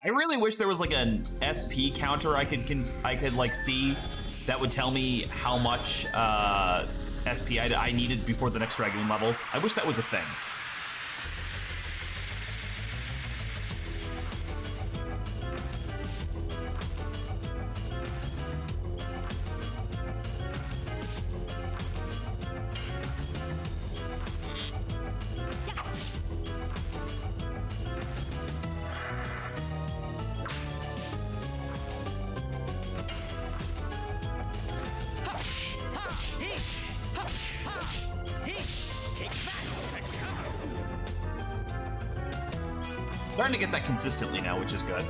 I really wish there was like an SP counter I could like see that would tell me how much SP I needed before the next Dragoon level. I wish that was a thing. Starting to get that consistently now, which is good.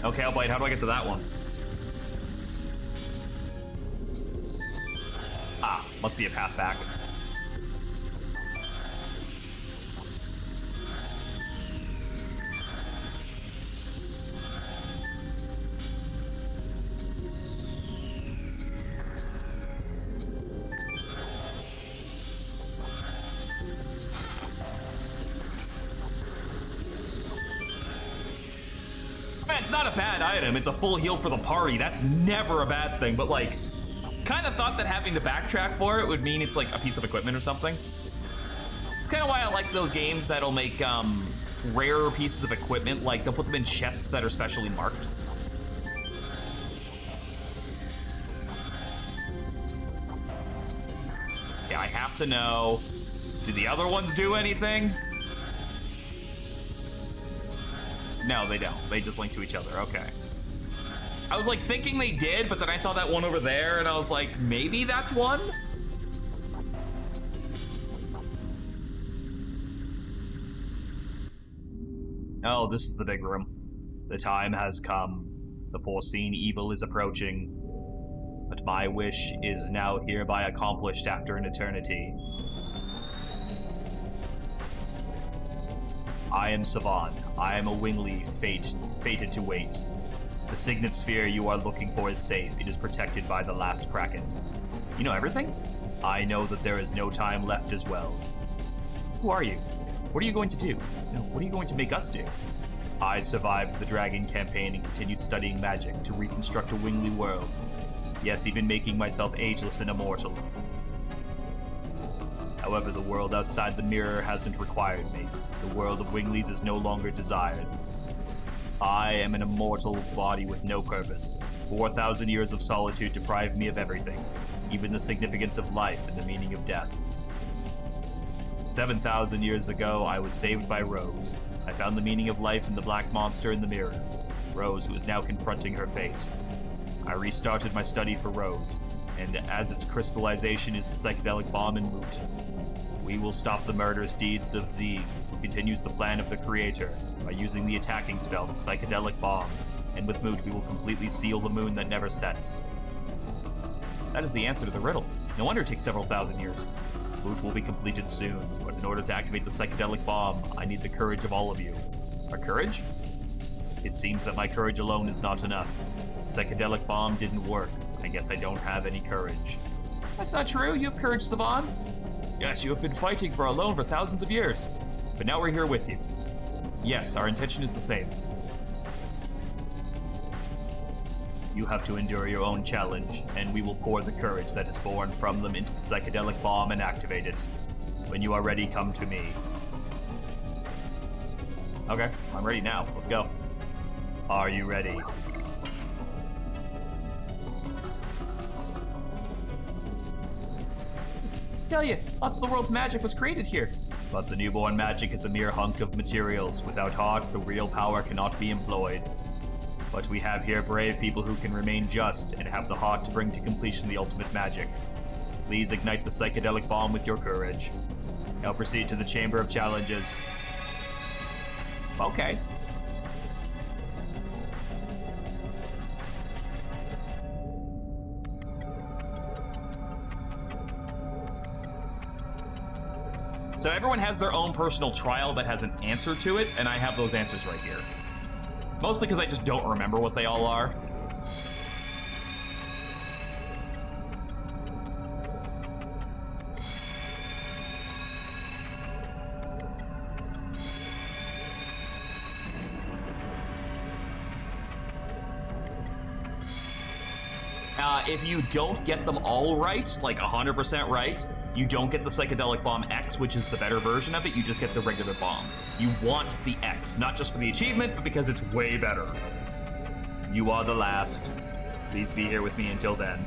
Okay, I'll bite. How do I get to that one? Ah, must be a path back. It's not a bad item. It's a full heal for the party. That's never a bad thing, but like, kind of thought that having to backtrack for it would mean it's like a piece of equipment or something. It's kind of why I like those games that'll make rarer pieces of equipment, like they'll put them in chests that are specially marked. Yeah, I have to know, do the other ones do anything? No, they don't. They just link to each other. Okay. I was like thinking they did, but then I saw that one over there and I was like, maybe that's one? Oh, this is the big room. The time has come. The foreseen evil is approaching. But my wish is now hereby accomplished after an eternity. I am Savan. I am a wingly fated to wait. The signet sphere you are looking for is safe. It is protected by the last Kraken. You know everything? I know that there is no time left as well. Who are you? What are you going to do? No, what are you going to make us do? I survived the Dragon campaign and continued studying magic to reconstruct a wingly world. Yes, even making myself ageless and immortal. However, the world outside the mirror hasn't required me. The world of winglies is no longer desired. I am an immortal body with no purpose. 4,000 years of solitude deprived me of everything, even the significance of life and the meaning of death. 7,000 years ago, I was saved by Rose. I found the meaning of life in the black monster in the mirror. Rose, who is now confronting her fate. I restarted my study for Rose, and as its crystallization is the psychedelic bomb in Moot. We will stop the murderous deeds of Zeeg, who continues the plan of the Creator, by using the attacking spell, the psychedelic bomb, and with Moot we will completely seal the moon that never sets. That is the answer to the riddle. No wonder it takes several thousand years. Moot will be completed soon, but in order to activate the psychedelic bomb, I need the courage of all of you. Our courage? It seems that my courage alone is not enough. The psychedelic bomb didn't work. I guess I don't have any courage. That's not true. You have courage, Savan. Yes, you have been fighting for alone for thousands of years. But now we're here with you. Yes, our intention is the same. You have to endure your own challenge, and we will pour the courage that is born from them into the psychedelic bomb and activate it. When you are ready, come to me. Okay, I'm ready now. Let's go. Are you ready? Tell you, lots of the world's magic was created here. But the newborn magic is a mere hunk of materials. Without heart, the real power cannot be employed. But we have here brave people who can remain just and have the heart to bring to completion the ultimate magic. Please ignite the psychedelic bomb with your courage. Now proceed to the Chamber of Challenges. Okay. So everyone has their own personal trial that has an answer to it, and I have those answers right here. Mostly because I just don't remember what they all are. If you don't get them all right, like 100% right, you don't get the Psychedelic Bomb X, which is the better version of it, you just get the regular bomb. You want the X, not just for the achievement, but because it's way better. You are the last. Please be here with me until then.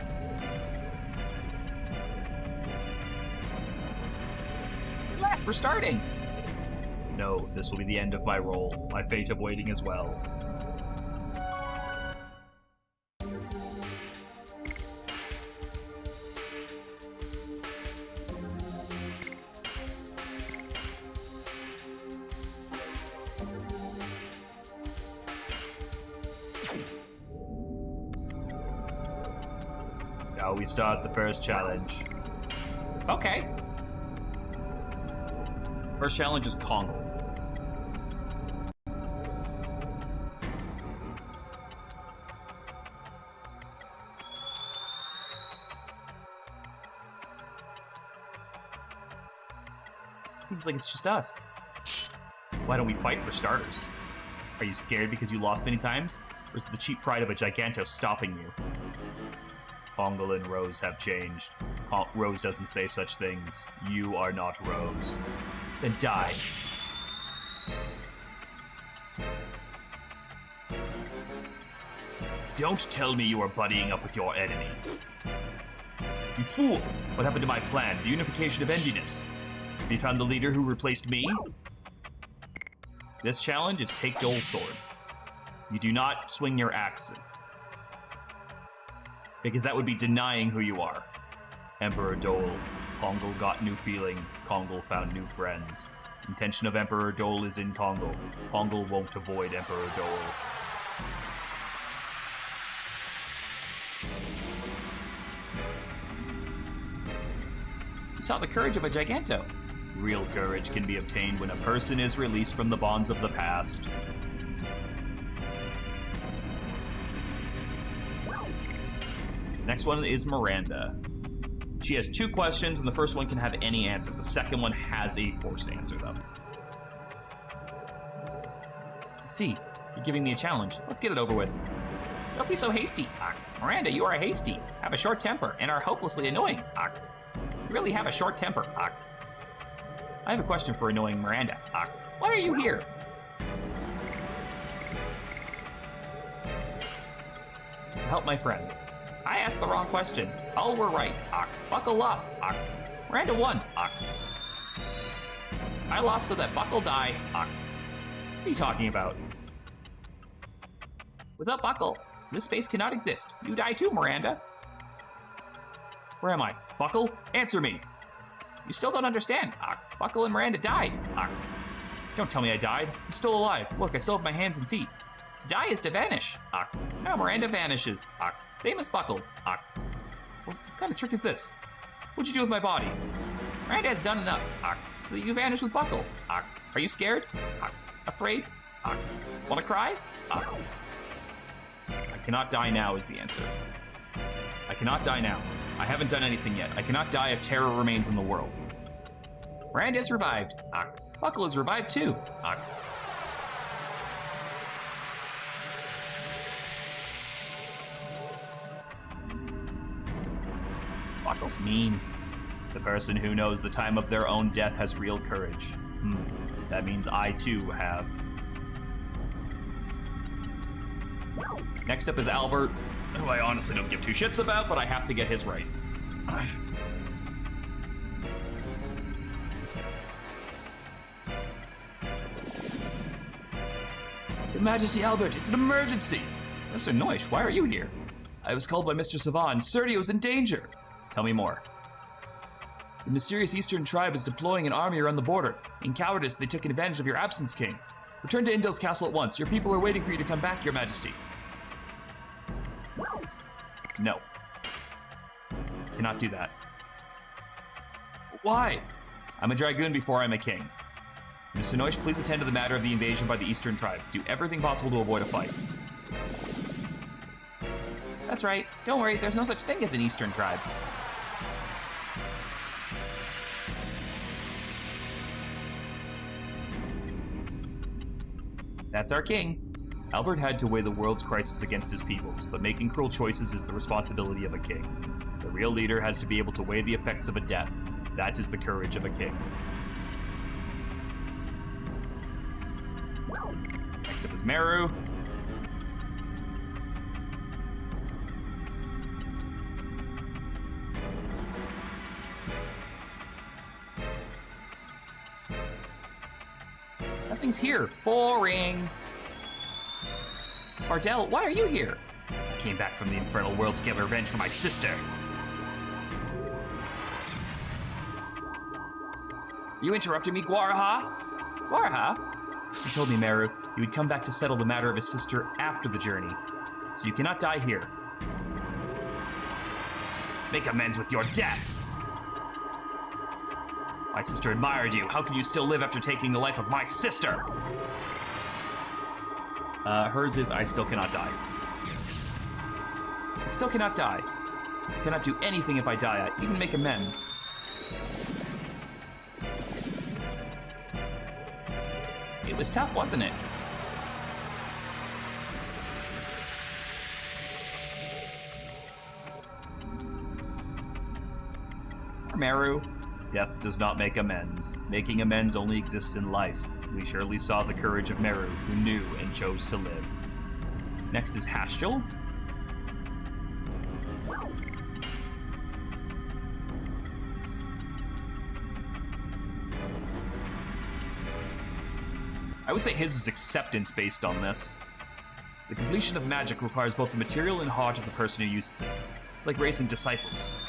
Last, we're starting. No, this will be the end of my role, my fate of waiting as well. Now we start the first challenge. Okay. First challenge is Kongle. Seems like it's just us. Why don't we fight for starters? Are you scared because you lost many times? Or is it the cheap pride of a Giganto stopping you? Kongle and Rose have changed. Rose doesn't say such things. You are not Rose. Then die. Don't tell me you are buddying up with your enemy. You fool! What happened to my plan? The unification of endiness. Have you found the leader who replaced me? This challenge is take Dole's sword. You do not swing your axe. Because that would be denying who you are. Emperor Dole. Kongal got new feeling. Kongal found new friends. Intention of Emperor Dole is in Kongal. Kongal won't avoid Emperor Dole. You saw the courage of a Giganto. Real courage can be obtained when a person is released from the bonds of the past. Next one is Miranda. She has 2 questions, and the first one can have any answer. The second one has a forced answer, though. See, you're giving me a challenge. Let's get it over with. Don't be so hasty. Miranda, you are hasty, have a short temper, and are hopelessly annoying. You really have a short temper. I have a question for annoying Miranda. Why are you here? To help my friends. I asked the wrong question. All were right. Buckle lost. Miranda won. I lost so that Buckle die. What are you talking about? Without Buckle, this space cannot exist. You die too, Miranda. Where am I? Buckle? Answer me. You still don't understand. Buckle and Miranda died. Don't tell me I died. I'm still alive. Look, I still have my hands and feet. Die is to vanish. Now Miranda vanishes. Same as Buckle. What kind of trick is this? What'd you do with my body? Miranda has done enough. So that you vanish with Buckle. Are you scared? Afraid? Want to cry? I cannot die now is the answer. I cannot die now. I haven't done anything yet. I cannot die if terror remains in the world. Miranda is revived. Buckle is revived too. Buckle's mean. The person who knows the time of their own death has real courage. That means I too have. Next up is Albert, who I honestly don't give 2 shits about, but I have to get his right. Your Majesty Albert, it's an emergency! Mr. Noish, why are you here? I was called by Mr. Savan. Sergio's in danger! Tell me more. The mysterious Eastern tribe is deploying an army around the border. In cowardice, they took advantage of your absence, King. Return to Indil's castle at once. Your people are waiting for you to come back, Your Majesty. No. Cannot do that. Why? I'm a Dragoon before I'm a king. Mr. Noish, please attend to the matter of the invasion by the Eastern tribe. Do everything possible to avoid a fight. That's right. Don't worry, there's no such thing as an Eastern tribe. That's our king. Albert had to weigh the world's crisis against his people's, but making cruel choices is the responsibility of a king. The real leader has to be able to weigh the effects of a death. That is the courage of a king. Next up is Meru. Nothing's here. Boring. Bardell, why are you here? I came back from the infernal world to get revenge for my sister. You interrupted me, Guaraha? Guaraha? You told me, Meru, you would come back to settle the matter of his sister after the journey. So you cannot die here. Make amends with your death! My sister admired you. How can you still live after taking the life of my sister? Hers is I still cannot die. I still cannot die. I cannot do anything if I die. I even make amends. It was tough, wasn't it? Meru. Death does not make amends. Making amends only exists in life. We surely saw the courage of Meru, who knew and chose to live. Next is Haschel. I would say his is acceptance based on this. The completion of magic requires both the material and heart of the person who uses it. It's like raising disciples.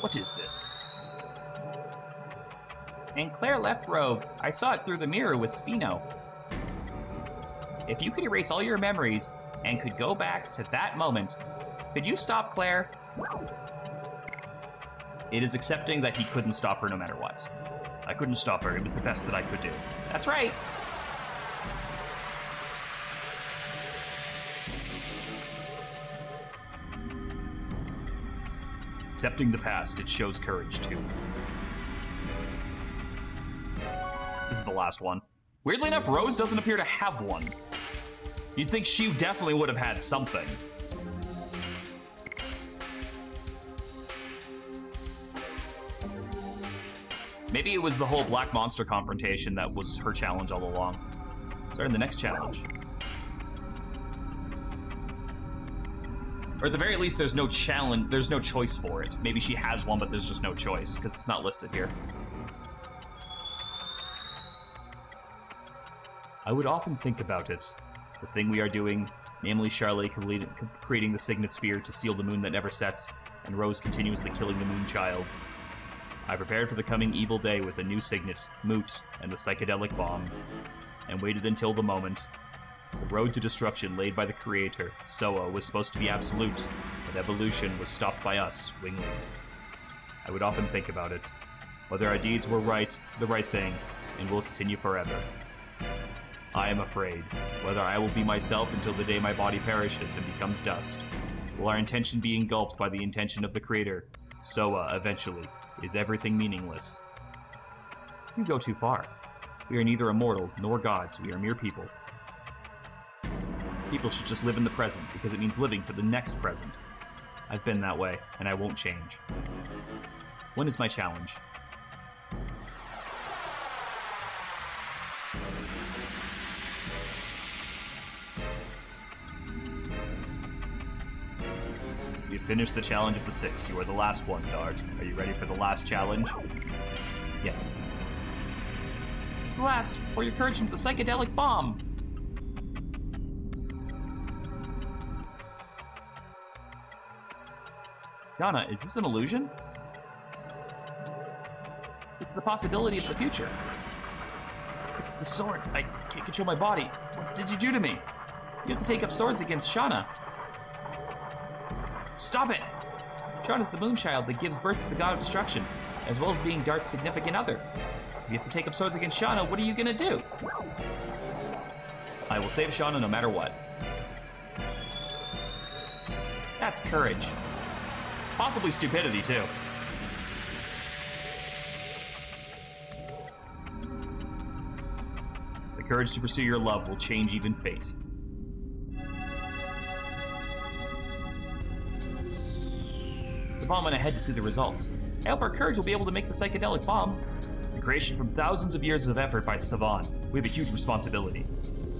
What is this? And Claire left Rogue. I saw it through the mirror with Spino. If you could erase all your memories and could go back to that moment, could you stop Claire? It is accepting that he couldn't stop her no matter what. I couldn't stop her. It was the best that I could do. That's right. Accepting the past, it shows courage, too. This is the last one. Weirdly enough, Rose doesn't appear to have one. You'd think she definitely would have had something. Maybe it was the whole Black Monster confrontation that was her challenge all along. Starting the next challenge. Or at the very least, there's no challenge, there's no choice for it. Maybe she has one, but there's just no choice, because it's not listed here. I would often think about it. The thing we are doing, namely Charlotte creating the Signet Sphere to seal the moon that never sets, and Rose continuously killing the moon child. I prepared for the coming evil day with a new signet, Moot, and the psychedelic bomb, and waited until the moment. The road to destruction laid by the creator, Soa, was supposed to be absolute, but evolution was stopped by us, winglings. I would often think about it, whether our deeds were the right thing, and will continue forever. I am afraid, whether I will be myself until the day my body perishes and becomes dust. Will our intention be engulfed by the intention of the creator, Soa, eventually? Is everything meaningless? You go too far. We are neither immortal nor gods, we are mere people. People should just live in the present, because it means living for the next present. I've been that way, and I won't change. When is my challenge? We have finished the challenge of the 6. You are the last one, Dart. Are you ready for the last challenge? Yes. The last, for your courage into the psychedelic bomb. Shauna, is this an illusion? It's the possibility of the future. It's the sword. I can't control my body. What did you do to me? You have to take up swords against Shauna. Stop it! Shauna's the Moonchild that gives birth to the God of Destruction, as well as being Dart's significant other. If you have to take up swords against Shauna, what are you gonna do? I will save Shauna no matter what. That's courage. Possibly stupidity, too. The courage to pursue your love will change even fate. The bomb went ahead to see the results. I hope our courage will be able to make the psychedelic bomb. It's the creation from thousands of years of effort by Savan. We have a huge responsibility.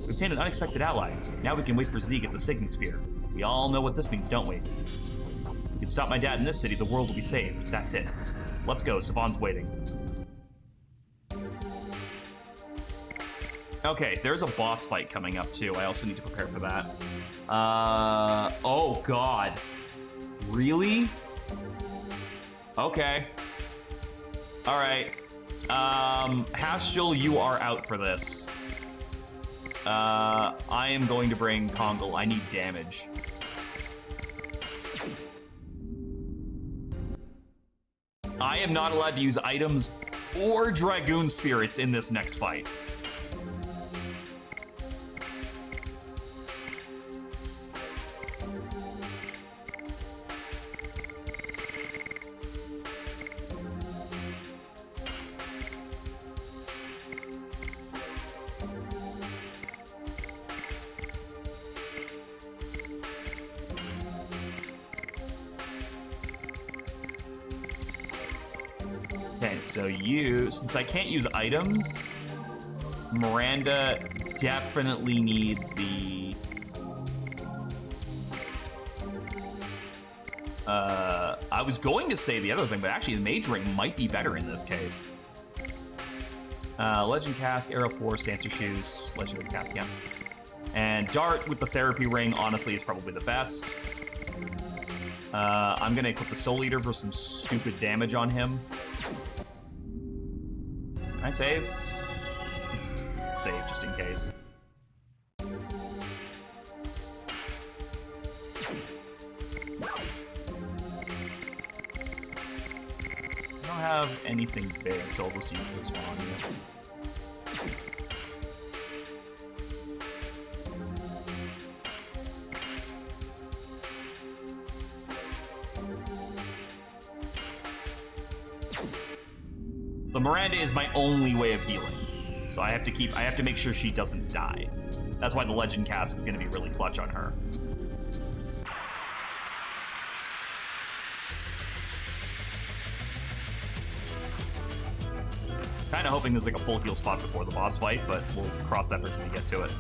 We obtained an unexpected ally. Now we can wait for Zeke at the Signet Sphere. We all know what this means, don't we? If we can stop my dad in this city, the world will be saved. That's it. Let's go, Savan's waiting. Okay, there's a boss fight coming up, too. I also need to prepare for that. Oh, God. Really? Okay. All right. Hastiel, you are out for this. I am going to bring Kongle. I need damage. I am not allowed to use items or Dragoon spirits in this next fight. Okay, so since I can't use items, Miranda definitely needs the... I was going to say the other thing, but actually the Mage Ring might be better in this case. Legend Cask, Arrow Force, Dancer Shoes, Legendary Cask, yeah. And Dart with the Therapy Ring, honestly, is probably the best. I'm gonna equip the Soul Eater for some stupid damage on him. Can I save? Let's save just in case. I don't have anything big, so I'll just use this one on you. The Miranda is my only way of healing. So I have to make sure she doesn't die. That's why the Legend Cask is gonna be really clutch on her. Kinda hoping there's like a full heal spot before the boss fight, but we'll cross that bridge when we get to it.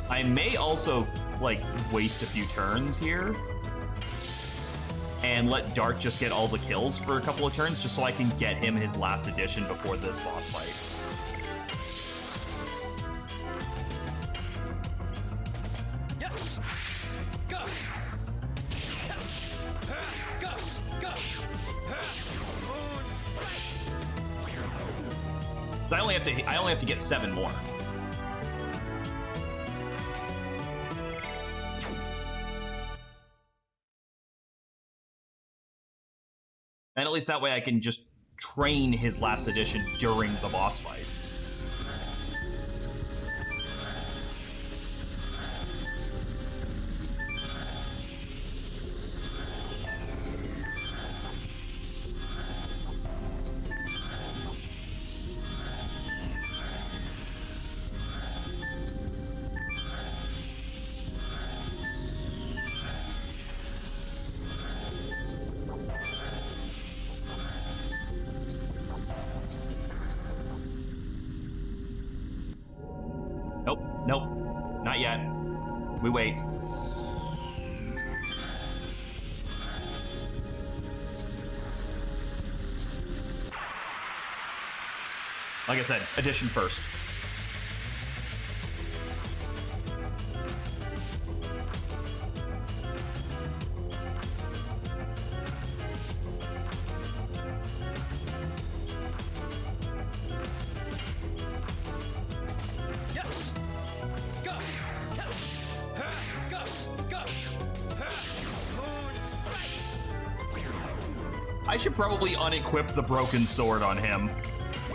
I may also, like, waste a few turns here and let Dart just get all the kills for a couple of turns just so I can get him his last edition before this boss fight. I only have to get 7 more. And at least that way I can just train his last edition during the boss fight. Nope, not yet. We wait. Like I said, edition first. I should probably unequip the broken sword on him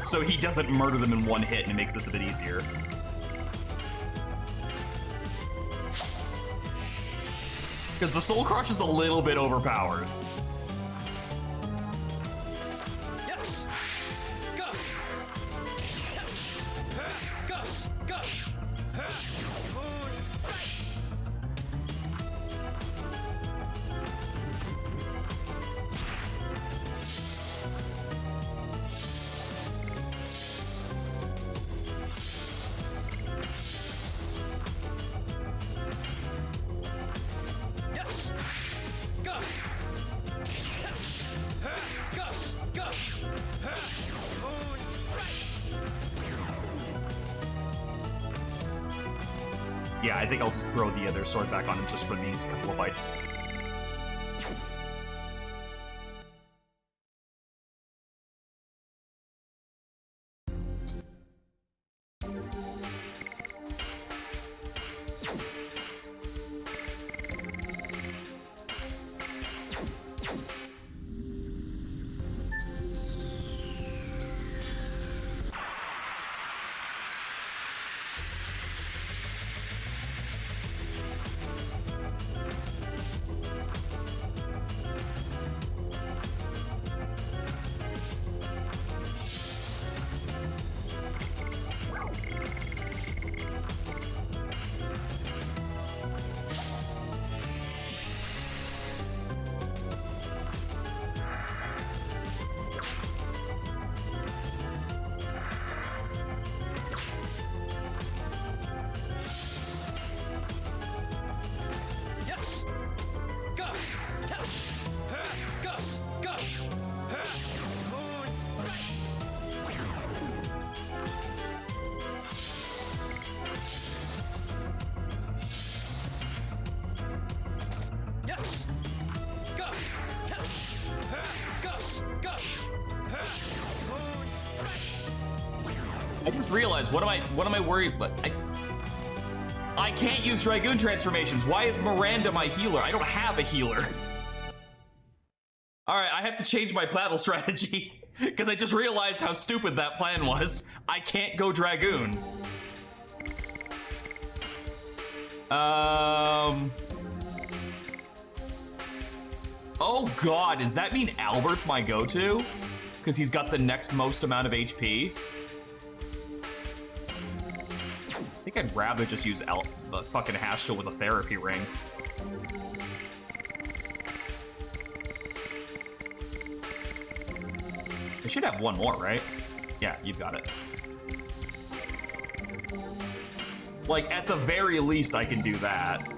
so he doesn't murder them in one hit and it makes this a bit easier. Because the Soul Crush is a little bit overpowered. Yeah, I think I'll just throw the other sword back on him just for these couple of bites. I just realized, what am I worried about? I can't use Dragoon transformations. Why is Miranda my healer? I don't have a healer. All right, I have to change my battle strategy because I just realized how stupid that plan was. I can't go Dragoon. Oh God, does that mean Albert's my go-to? Because he's got the next most amount of HP? I think I'd rather just use the fucking Hastile with a therapy ring. I should have one more, right? Yeah, you've got it. Like, at the very least, I can do that.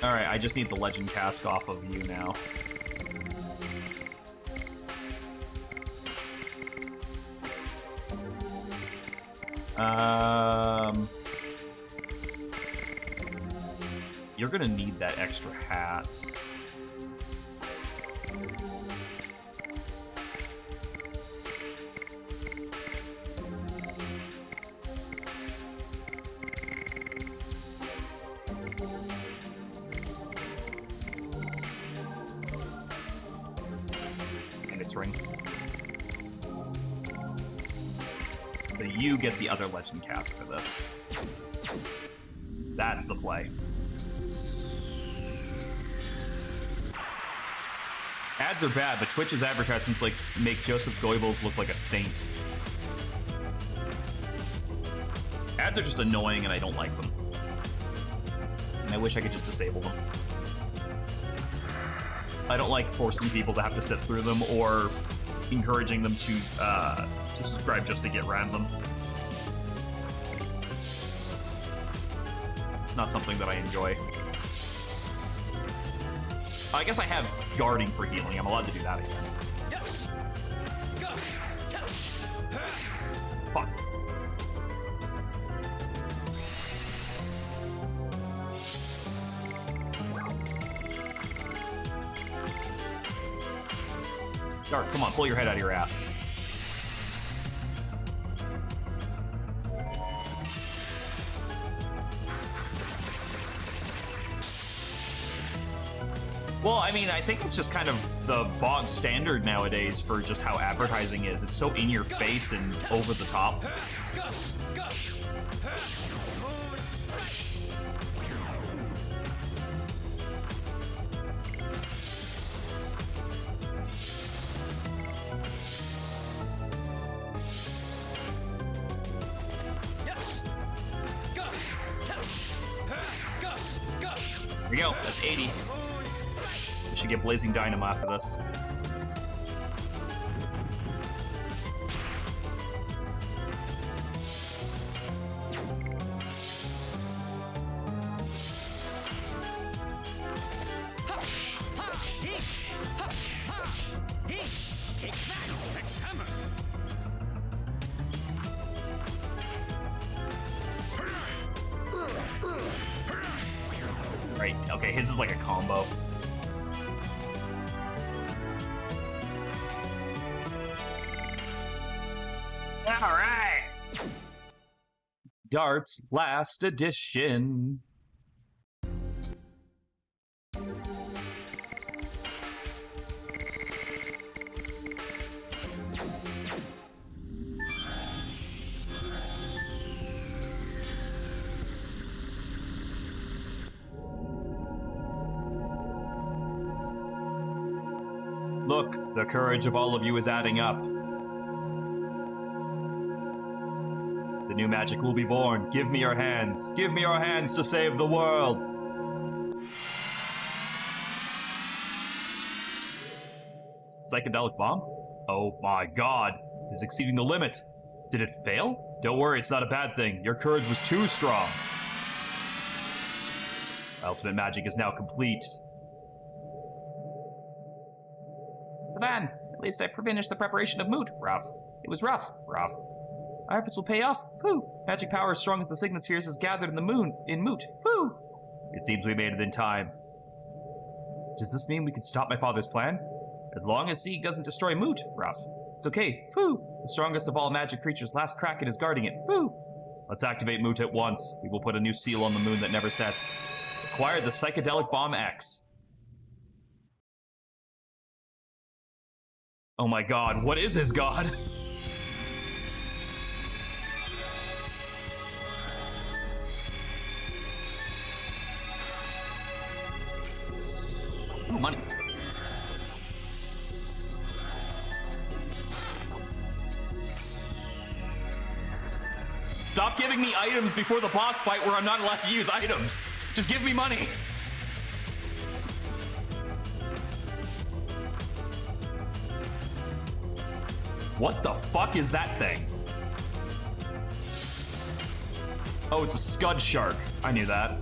All right, I just need the Legend Cask off of you now. You're gonna need that extra hat. And its ring. So you get the other Legend Cask for this. That's the play. Ads are bad, but Twitch's advertisements like make Joseph Goebbels look like a saint. Ads are just annoying and I don't like them. And I wish I could just disable them. I don't like forcing people to have to sit through them or encouraging them to subscribe just to get random. Not something that I enjoy. I guess I have guarding for healing. I'm allowed to do that again. Fuck. Dart, come on, pull your head out of your ass. Well, I mean, I think it's just kind of the bog standard nowadays for just how advertising is. It's so in your face and over the top. There we go, that's 80. Should get Blazing Dynamo after this. Take that! his is like a combo. All right. Darts last edition. Look, the courage of all of you is adding up. The new magic will be born. Give me your hands. Give me your hands to save the world. Psychedelic bomb? Oh my god. It's exceeding the limit. Did it fail? Don't worry, it's not a bad thing. Your courage was too strong. Ultimate magic is now complete. Savan, at least I finished the preparation of Moot. Rough. It was rough. Rough. Our efforts will pay off. Pooh. Magic power as strong as the signet spheres is gathered in the moon in Moot. Pooh. It seems we made it in time. Does this mean we can stop my father's plan? As long as Sieg doesn't destroy Moot. Rough. It's okay. Pooh. The strongest of all magic creatures, last Kraken is guarding it. Pooh. Let's activate Moot at once. We will put a new seal on the moon that never sets. Acquire the Psychedelic Bomb X. Oh my god, what is his god? Ooh, money. Stop giving me items before the boss fight where I'm not allowed to use items. Just give me money. What the fuck is that thing? Oh, it's a scud shark. I knew that.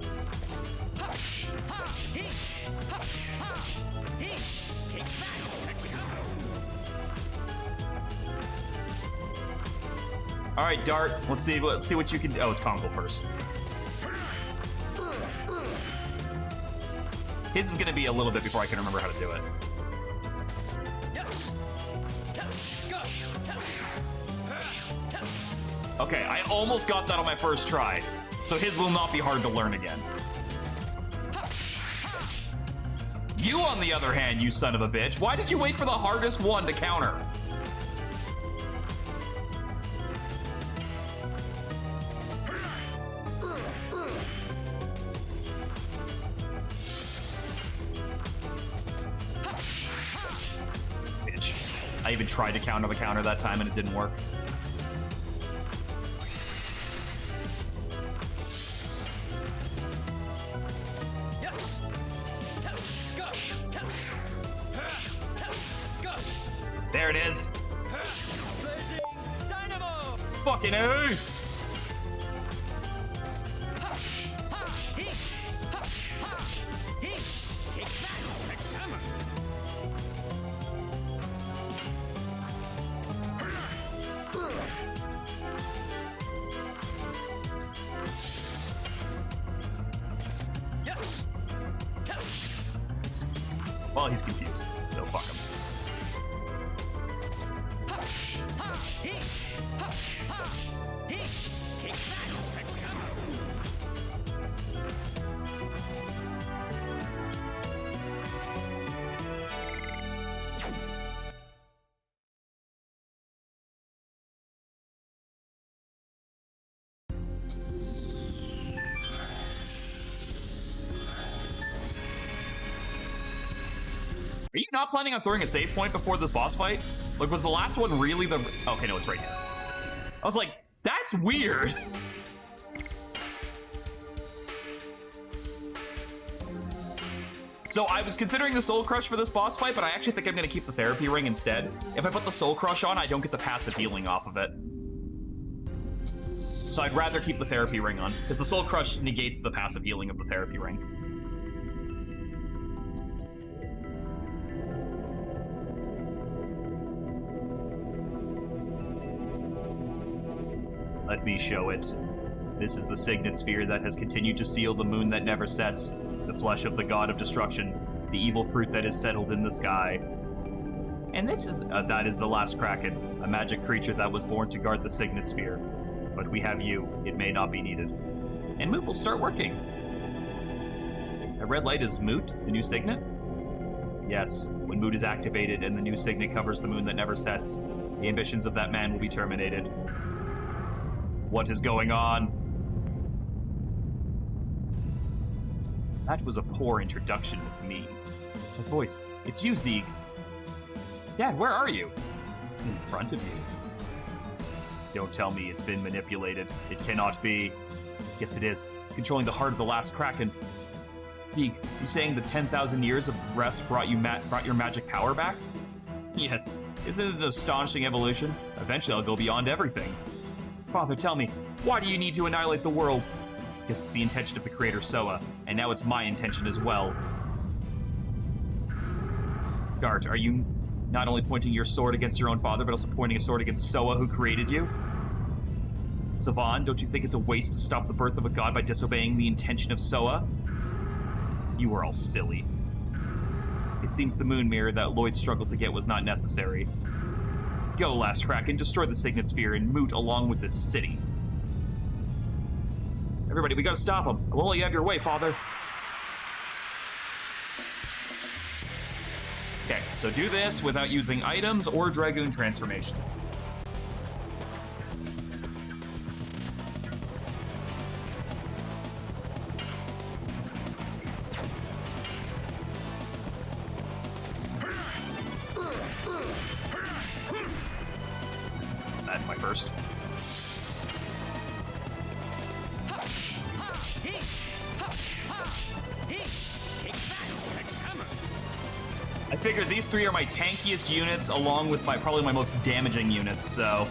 All right, Dart. Let's see what you can do. Oh, it's Congo first. His is gonna be a little bit before I can remember how to do it. Okay, I almost got that on my first try, so his will not be hard to learn again. You, on the other hand, you son of a bitch, why did you wait for the hardest one to counter? Bitch. I even tried to counter the counter that time and it didn't work. There it is. Dynamo. Fucking A. Well, he's confused, so fuck him. Are you not planning on throwing a save point before this boss fight? Like, was the last one really the... Okay, no, it's right here. I was like, that's weird. So I was considering the Soul Crush for this boss fight, but I actually think I'm going to keep the Therapy Ring instead. If I put the Soul Crush on, I don't get the passive healing off of it. So I'd rather keep the Therapy Ring on, because the Soul Crush negates the passive healing of the Therapy Ring. Let me show it. This is the signet sphere that has continued to seal the moon that never sets. The flesh of the god of destruction, the evil fruit that is settled in the sky. And that is the last Kraken, a magic creature that was born to guard the Signisphere. But we have you, it may not be needed. And Moot will start working. A red light is Moot, the new signet? Yes, when Moot is activated and the new signet covers the moon that never sets, the ambitions of that man will be terminated. What is going on? That was a poor introduction of me. My voice, it's you, Zeeg. Dad, where are you? In front of you. Don't tell me it's been manipulated. It cannot be. Yes, it is. It's controlling the heart of the last Kraken. Zeeg, you saying the 10,000 years of rest brought your magic power back? Yes. Isn't it an astonishing evolution? Eventually I'll go beyond everything. Father, tell me, why do you need to annihilate the world? Because it's the intention of the creator Soa, and now it's my intention as well. Dart, are you not only pointing your sword against your own father, but also pointing a sword against Soa, who created you? Savan, don't you think it's a waste to stop the birth of a god by disobeying the intention of Soa? You are all silly. It seems the moon mirror that Lloyd struggled to get was not necessary. Go, last Kraken, destroy the Signet Sphere and Moot along with this city. Everybody, we gotta stop him. I won't let you have your way, Father. Okay, so do this without using items or Dragoon transformations. That's my first. I figured these three are my tankiest units, along with probably my most damaging units, so...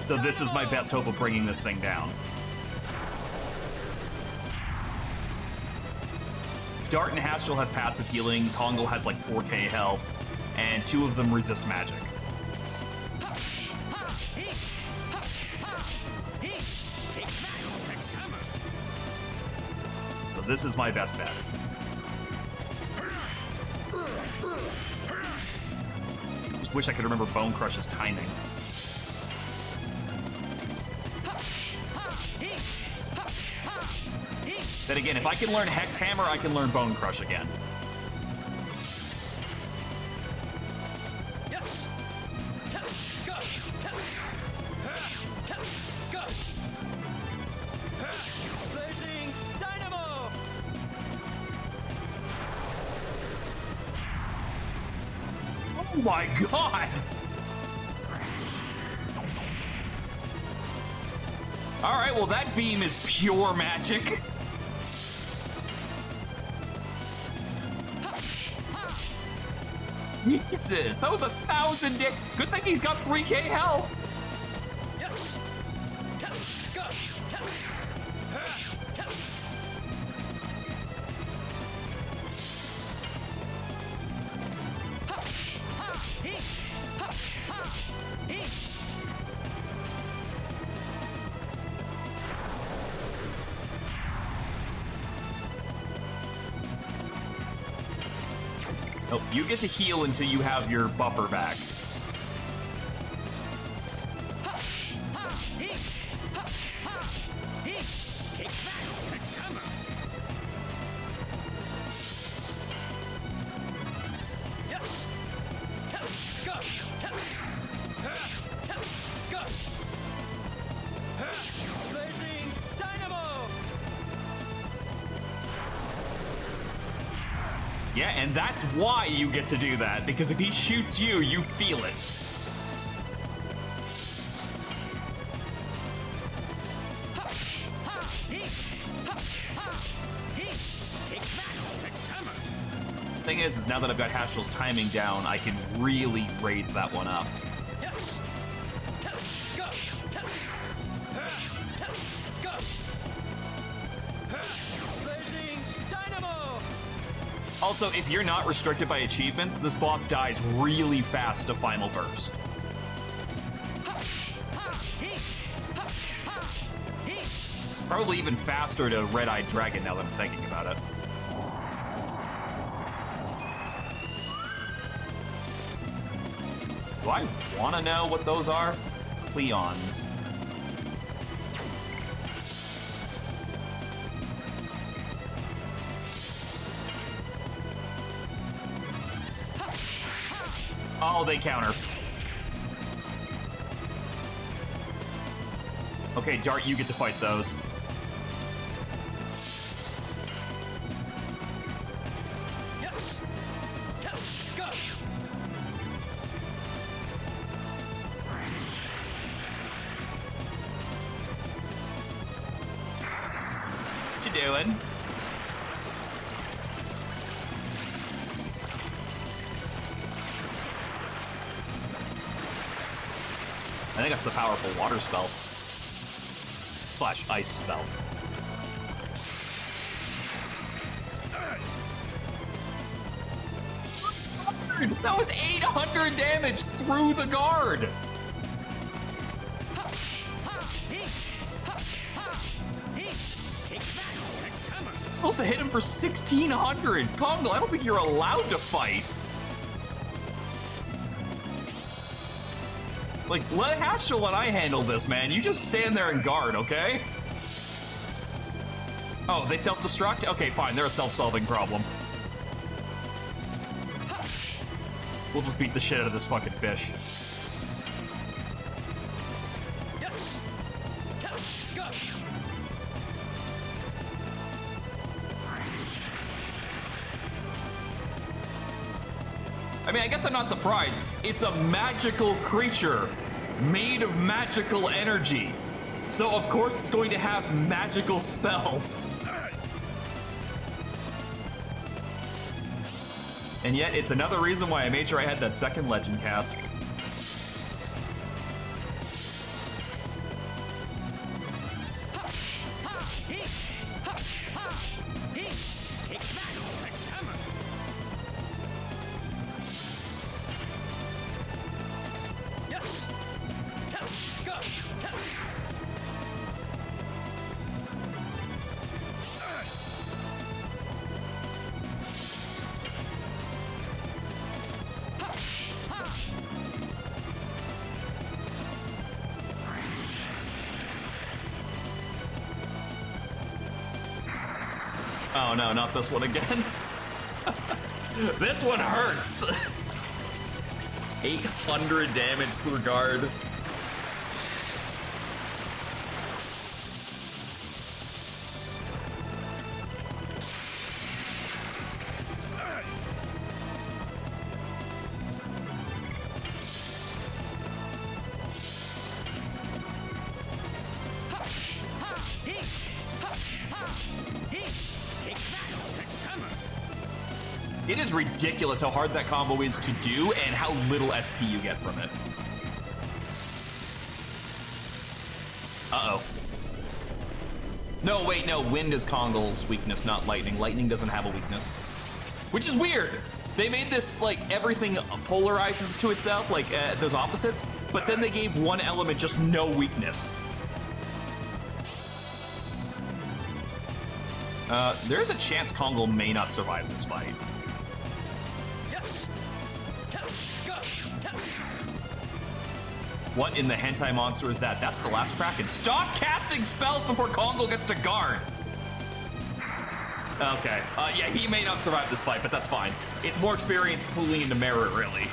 So this is my best hope of bringing this thing down. Dart and Hastrel have passive healing, Kongo has like 4k health, and two of them resist magic. So this is my best bet. Just wish I could remember Bone Crush's timing. Then again, if I can learn Hex Hammer, I can learn Bone Crush again. Oh my god! Alright, well that beam is pure magic. Jesus, that was 1,000 dick. Good thing he's got 3k health. Oh, you get to heal until you have your buffer back. Yeah, and that's why you get to do that, because if he shoots you, you feel it. Thing is now that I've got Hastrel's timing down, I can really raise that one up. Also, if you're not restricted by achievements, this boss dies really fast to Final Burst. Probably even faster to Red-Eyed Dragon now that I'm thinking about it. Do I want to know what those are? Cleons. Oh, they counter. Okay, Dart, you get to fight those. Yes. Go. What you doing? I think that's the powerful water spell. Slash ice spell. That was 800 damage through the guard. I'm supposed to hit him for 1,600. Kongle, I don't think you're allowed to fight. Like, let Haschel and I handle this, man. You just stand there and guard, okay? Oh, they self-destruct? Okay, fine. They're a self-solving problem. We'll just beat the shit out of this fucking fish. Yes. Go. I mean, I guess I'm not surprised. It's a magical creature made of magical energy. So, of course, it's going to have magical spells. And yet, it's another reason why I made sure I had that second legend cask. Oh no, not this one again. This one hurts. 800 damage through guard. It is ridiculous how hard that combo is to do and how little SP you get from it. Uh-oh. No, wait, no. Wind is Kongle's weakness, not lightning. Lightning doesn't have a weakness. Which is weird. They made this, like, everything polarizes to itself, like, those opposites, but then they gave one element just no weakness. There's a chance Kongle may not survive this fight. What in the hentai monster is that? That's the last Kraken. Stop casting spells before Kongle gets to guard. Okay. Yeah, he may not survive this fight, but that's fine. It's more experience pulling into merit, really.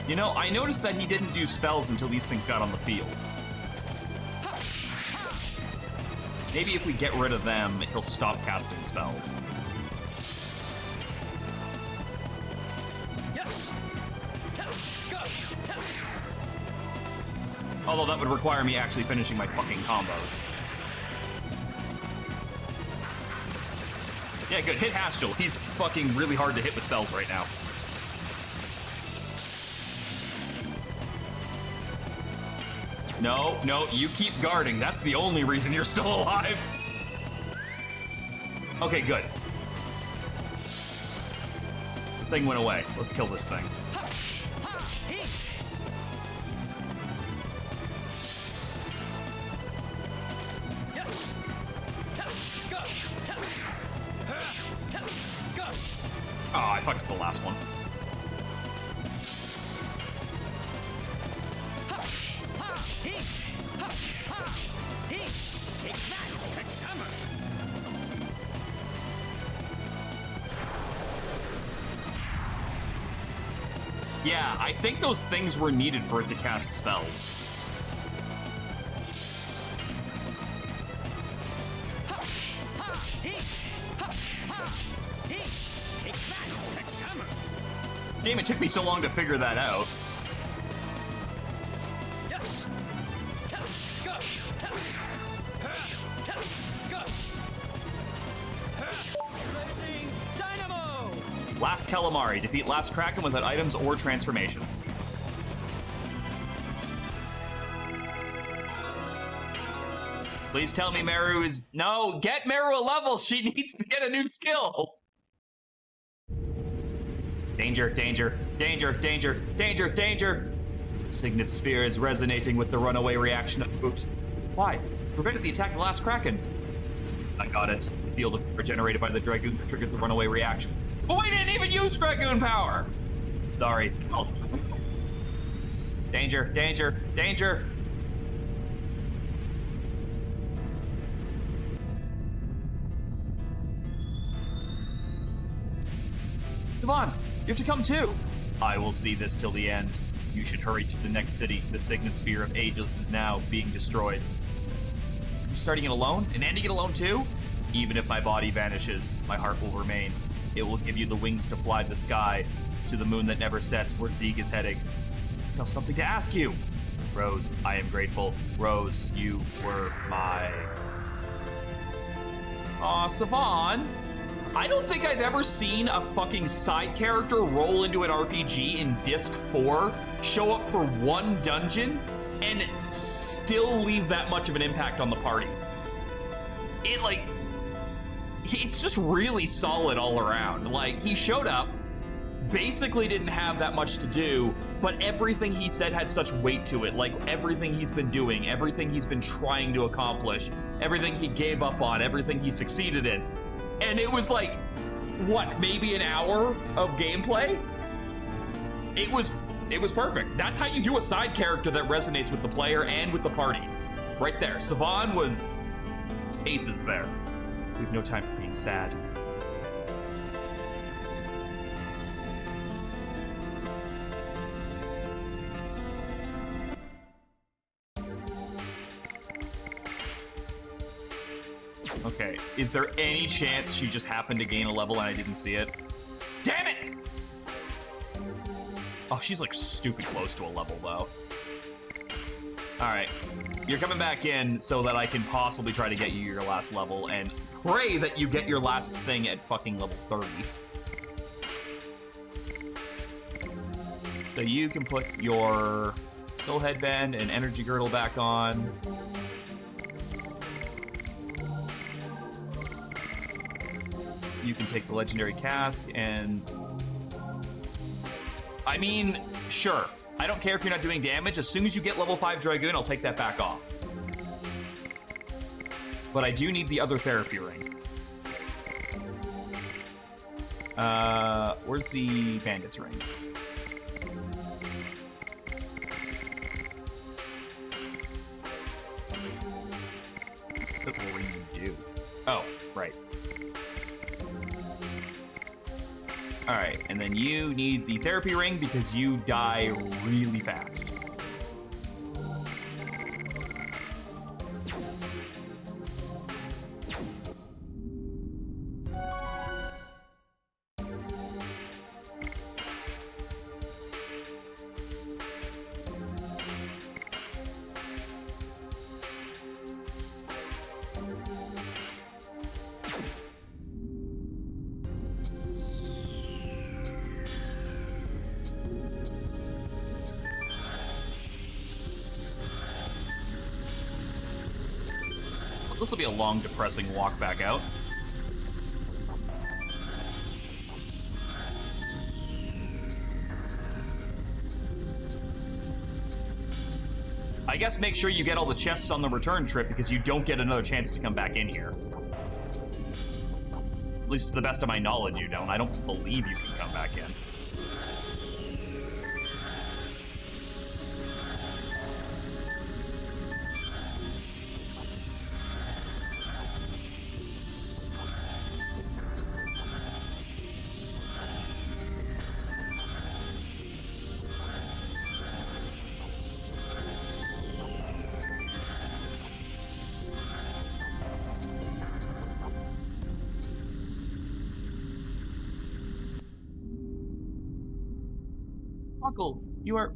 You know, I noticed that he didn't do spells until these things got on the field. Maybe if we get rid of them, he'll stop casting spells. Yes. Go. Although that would require me actually finishing my fucking combos. Yeah, good. Hit Haschel. He's fucking really hard to hit with spells right now. No, no, you keep guarding. That's the only reason you're still alive. Okay, good. Thing went away. Let's kill this thing. Oh, I fucked up the last one. Yeah, I think those things were needed for it to cast spells. Damn, it took me so long to figure that out. Last Calamari. Defeat last Kraken without items or transformations. Please tell me Meru is... No, get Meru a level. She needs to get a new skill. Danger, danger, danger, danger, danger, danger. The Signet Sphere is resonating with the runaway reaction of... Oops. Why? Prevented the attack of the last Kraken. I got it. The field regenerated by the Dragoon that triggered the runaway reaction. But we didn't even use Dragoon power! Sorry. Oh. Danger, danger, danger! Savon, you have to come too! I will see this till the end. You should hurry to the next city. The Signet Sphere of Ageless is now being destroyed. I'm starting it alone? And ending it alone too? Even if my body vanishes, my heart will remain. It will give you the wings to fly the sky to the moon that never sets where Zeke is heading. I have something to ask you. Rose, I am grateful. Rose, you were my... Aw, Savon. I don't think I've ever seen a fucking side character roll into an RPG in Disc 4, show up for one dungeon, and still leave that much of an impact on the party. It, like... It's just really solid all around. Like, he showed up, basically didn't have that much to do, but everything he said had such weight to it. Like, everything he's been doing, everything he's been trying to accomplish, everything he gave up on, everything he succeeded in. And it was like, what, maybe an hour of gameplay? It was perfect. That's how you do a side character that resonates with the player and with the party. Right there. Savon was aces there. We have no time for being sad. Okay, is there any chance she just happened to gain a level and I didn't see it? Damn it! Oh, she's like stupid close to a level though. All right, you're coming back in so that I can possibly try to get you your last level and pray that you get your last thing at fucking level 30. So you can put your soul headband and energy girdle back on. You can take the legendary cask and... I mean, sure. I don't care if you're not doing damage. As soon as you get level 5 Dragoon, I'll take that back off. But I do need the other therapy ring. Where's the bandit's ring? That's what ring you do. Oh, right. All right, and then you need the therapy ring because you die really fast. This will be a long, depressing walk back out. I guess make sure you get all the chests on the return trip because you don't get another chance to come back in here. At least to the best of my knowledge, you don't. I don't believe you can come back in. Uncle, you are...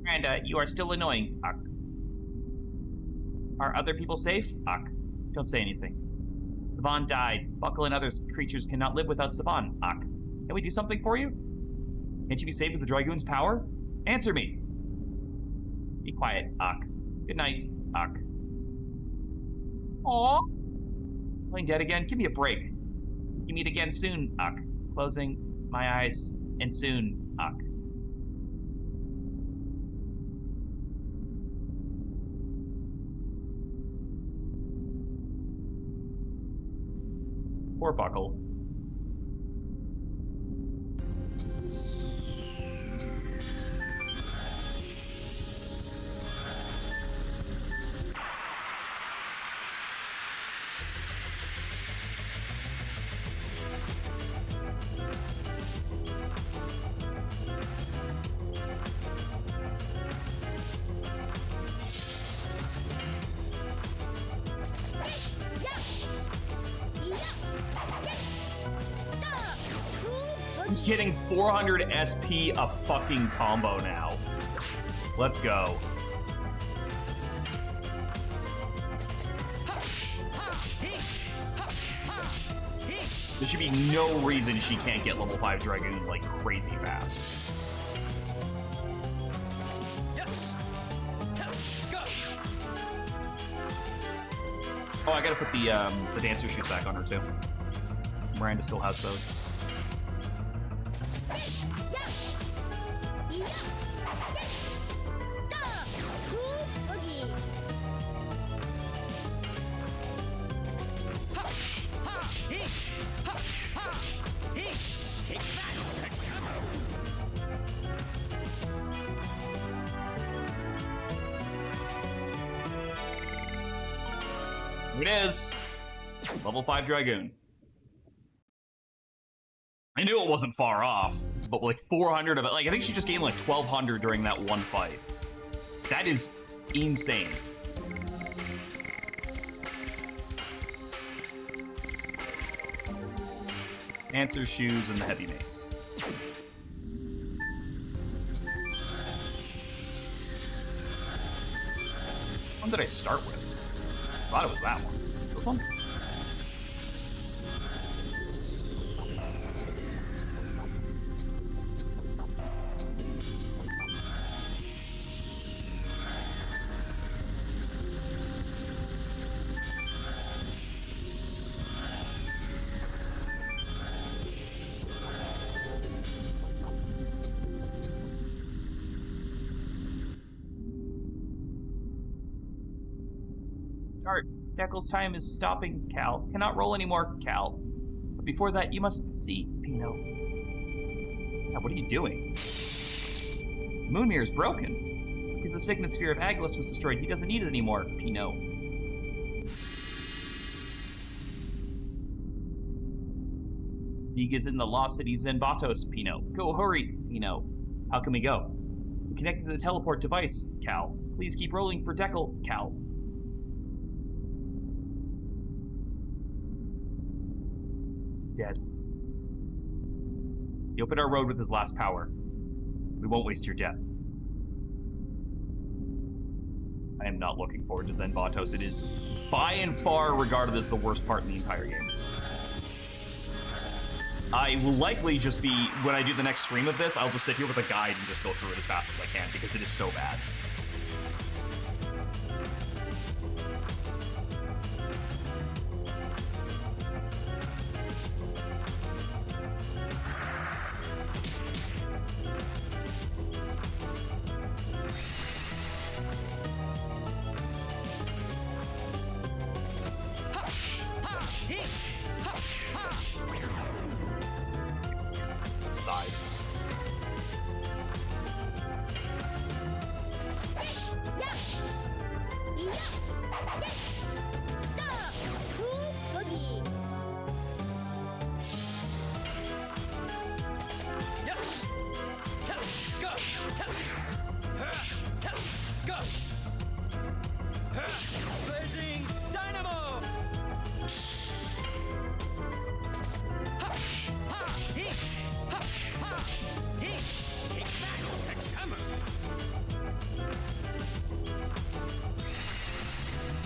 Miranda, you are still annoying. Uck. Are other people safe? Uck. Don't say anything. Savan died. Buckle and other creatures cannot live without Savan. Uck. Can we do something for you? Can't you be saved with the Dragoon's power? Answer me. Be quiet. Uck. Good night. Uck. Aww. Playing dead again? Give me a break. You meet again soon. Uck. Closing my eyes. And soon. Uck. Poor Buckle. He's getting 400 SP a fucking combo now. Let's go. There should be no reason she can't get level 5 Dragoon like crazy fast. Oh, I gotta put the dancer shoes back on her too. Miranda still has those. Here it is. Level 5 Dragoon. I knew it wasn't far off, but like 400 of it. Like, I think she just gained like 1,200 during that one fight. That is insane. Dancer's shoes and the heavy mace. Which one did I start with? I thought it was that one. This one? Start. Deckel's time is stopping, Cal. Cannot roll anymore, Cal. But before that, you must see Pino. Yeah, what are you doing? The moon mirror is broken. Because the signet sphere of Agilus was destroyed, he doesn't need it anymore, Pino. League is in the lost city Zenbatos, Pino. Go, hurry, Pino. How can we go? We connected to the teleport device, Cal. Please keep rolling for Deckel, Cal. He's dead. He opened our road with his last power. We won't waste your death. I am not looking forward to Zenbatos. It is by and far regarded as the worst part in the entire game. I will likely just be, when I do the next stream of this, I'll just sit here with a guide and just go through it as fast as I can because it is so bad.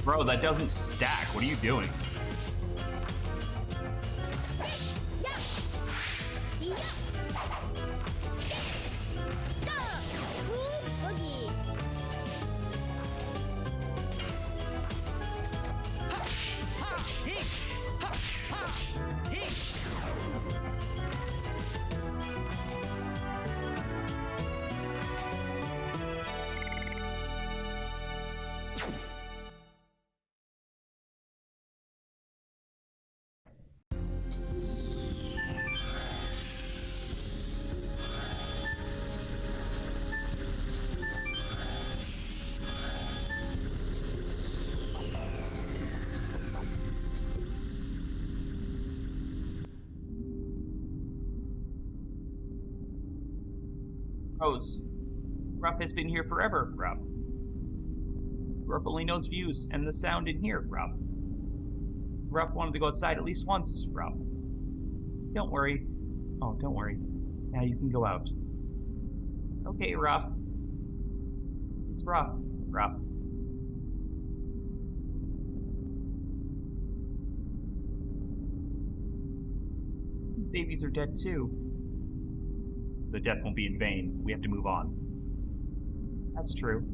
Bro, that doesn't stack. What are you doing? Rose, Ruff has been here forever, Ruff. Ruff only knows views and the sound in here, Ruff. Ruff wanted to go outside at least once, Ruff. Don't worry. Oh, don't worry. Now you can go out. Okay, Ruff. It's Ruff. Ruff. Babies are dead too. The death won't be in vain. We have to move on. That's true.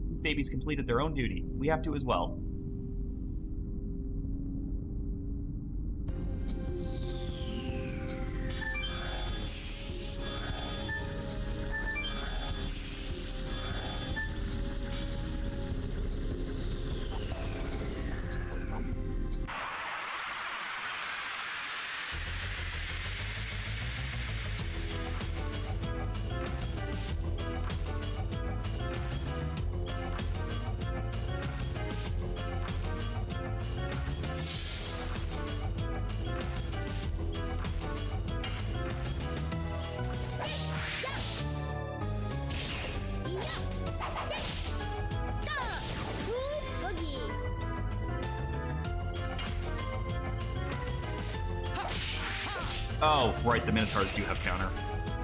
These babies completed their own duty. We have to as well. Oh, right, the Minotaurs do have counter.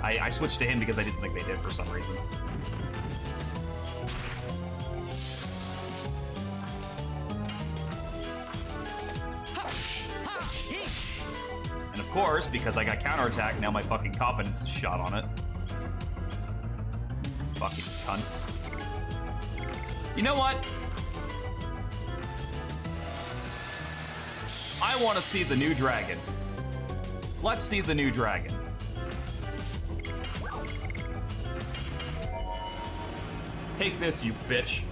I switched to him because I didn't think they did for some reason. And of course, because I got counterattack, now my fucking confidence is shot on it. Fucking cunt. You know what? I want to see the new dragon. Let's see the new dragon. Take this, you bitch.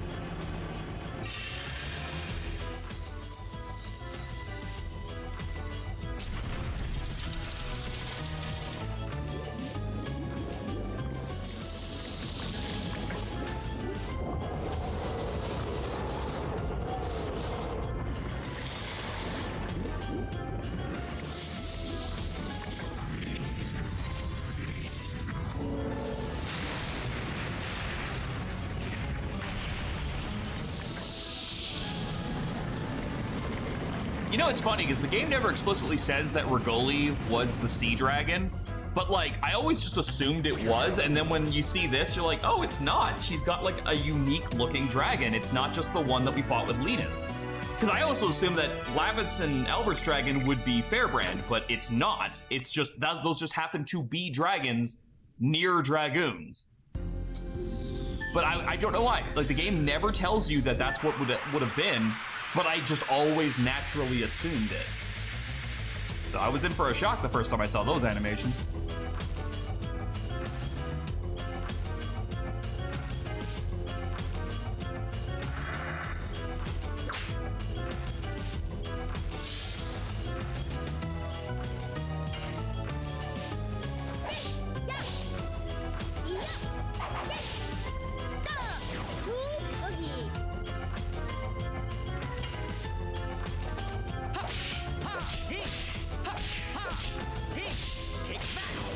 You know, it's funny, because the game never explicitly says that Regoli was the sea dragon, but, like, I always just assumed it was, and then when you see this, you're like, oh, it's not. She's got, like, a unique-looking dragon. It's not just the one that we fought with Linus. Because I also assumed that Lavitz and Albert's dragon would be Fairbrand, but it's not. It's just, those just happen to be dragons near Dragoons. But I don't know why. Like, the game never tells you that that's what would have been, but I just always naturally assumed it. So I was in for a shock the first time I saw those animations. Take that!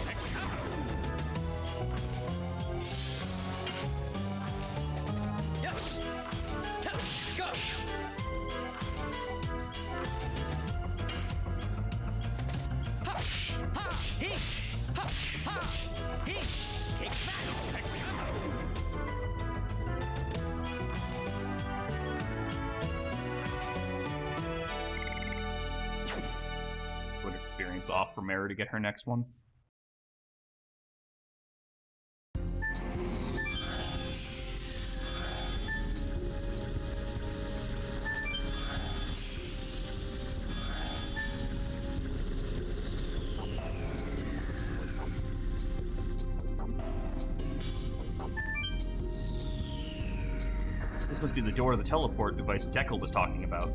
seconds off for Mara to get her next one. This must be the door to the teleport device Dekel was talking about.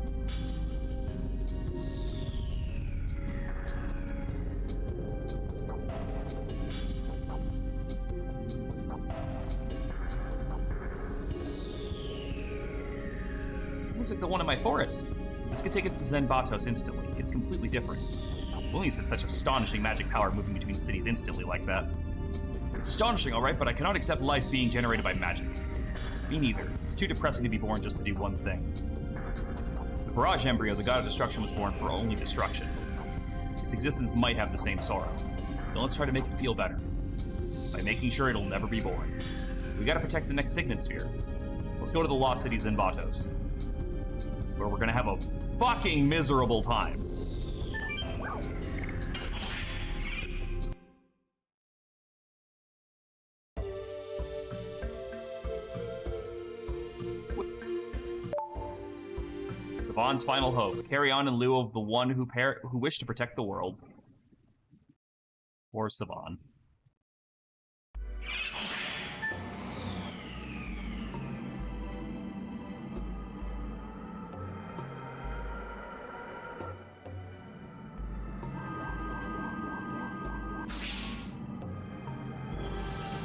Looks like the one in my forest. This could take us to Zenbatos instantly. It's completely different. Williams has such astonishing magic power moving between cities instantly like that. It's astonishing, alright, but I cannot accept life being generated by magic. Me neither. It's too depressing to be born just to do one thing. The Barrage embryo, the god of destruction, was born for only destruction. Its existence might have the same sorrow. Then let's try to make it feel better. By making sure it'll never be born. We gotta protect the next Signet Sphere. Let's go to the Lost City Zenbatos, where we're gonna have a fucking miserable time. Savon's final hope. Carry on in lieu of the one who wished to protect the world. Or Savon.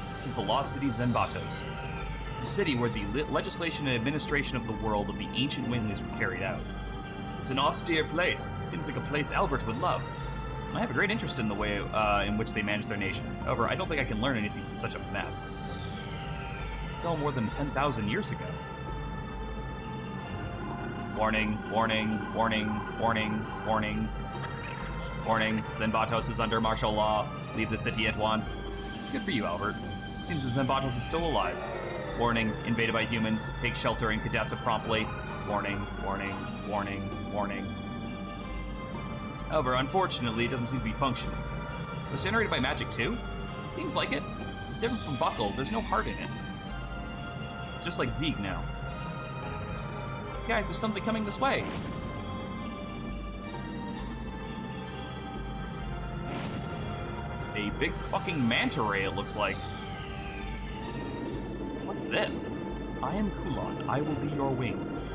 This is the Lost City Zenbatos. It's a city where the legislation and administration of the world of the ancient Winglies were carried out. It's an austere place. It seems like a place Albert would love. I have a great interest in the way in which they manage their nations. However, I don't think I can learn anything from such a mess. It fell more than 10,000 years ago. Warning, warning, warning, warning, warning. Warning, Zenbatos is under martial law. Leave the city at once. Good for you, Albert. It seems that Zenbatos is still alive. Warning, invaded by humans. Take shelter in Cadessa promptly. Warning, warning, warning, warning. However, unfortunately, it doesn't seem to be functioning. It was generated by magic too? Seems like it. It's different from Buckle. There's no heart in it. Just like Zeeg now. Guys, there's something coming this way. A big fucking manta ray, it looks like. What's this? I am Kulon. I will be your wings.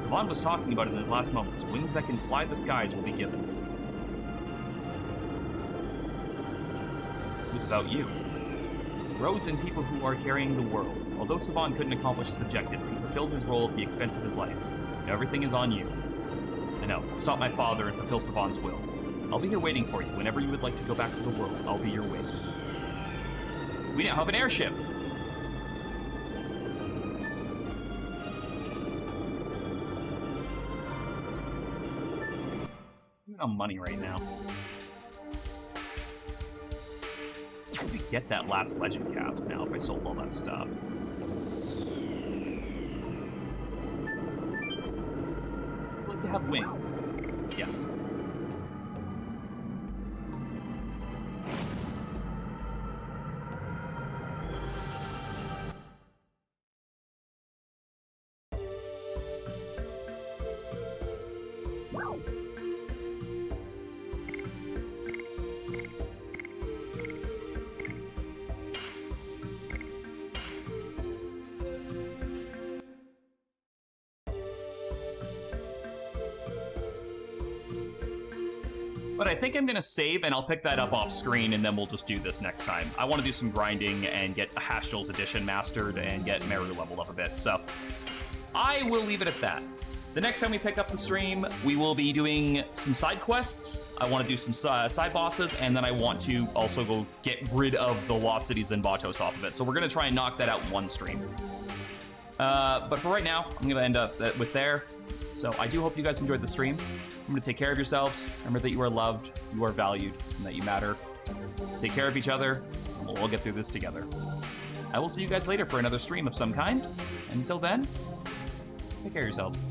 Savon was talking about it in his last moments. Wings that can fly the skies will be given. It was about you. Rose and people who are carrying the world. Although Savon couldn't accomplish his objectives, he fulfilled his role at the expense of his life. Now everything is on you. I know. Stop my father and fulfill Savon's will. I'll be here waiting for you. Whenever you would like to go back to the world, I'll be your wings. We now have an airship! I'm money right now. I could get that last legend cast now if I sold all that stuff. I'd like to have wings. Yes. But I think I'm gonna save, and I'll pick that up off screen, and then we'll just do this next time. I want to do some grinding and get Hashel's Edition mastered and get Meru leveled up a bit, so I will leave it at that. The next time we pick up the stream, we will be doing some side quests. I want to do some side bosses, and then I want to also go get rid of the Lost Cities and Batos off of it. So we're gonna try and knock that out in one stream. But for right now, I'm gonna end up with there. So I do hope you guys enjoyed the stream. Remember to take care of yourselves. Remember that you are loved, you are valued, and that you matter. Take care of each other, and we'll all get through this together. I will see you guys later for another stream of some kind. And until then, take care of yourselves.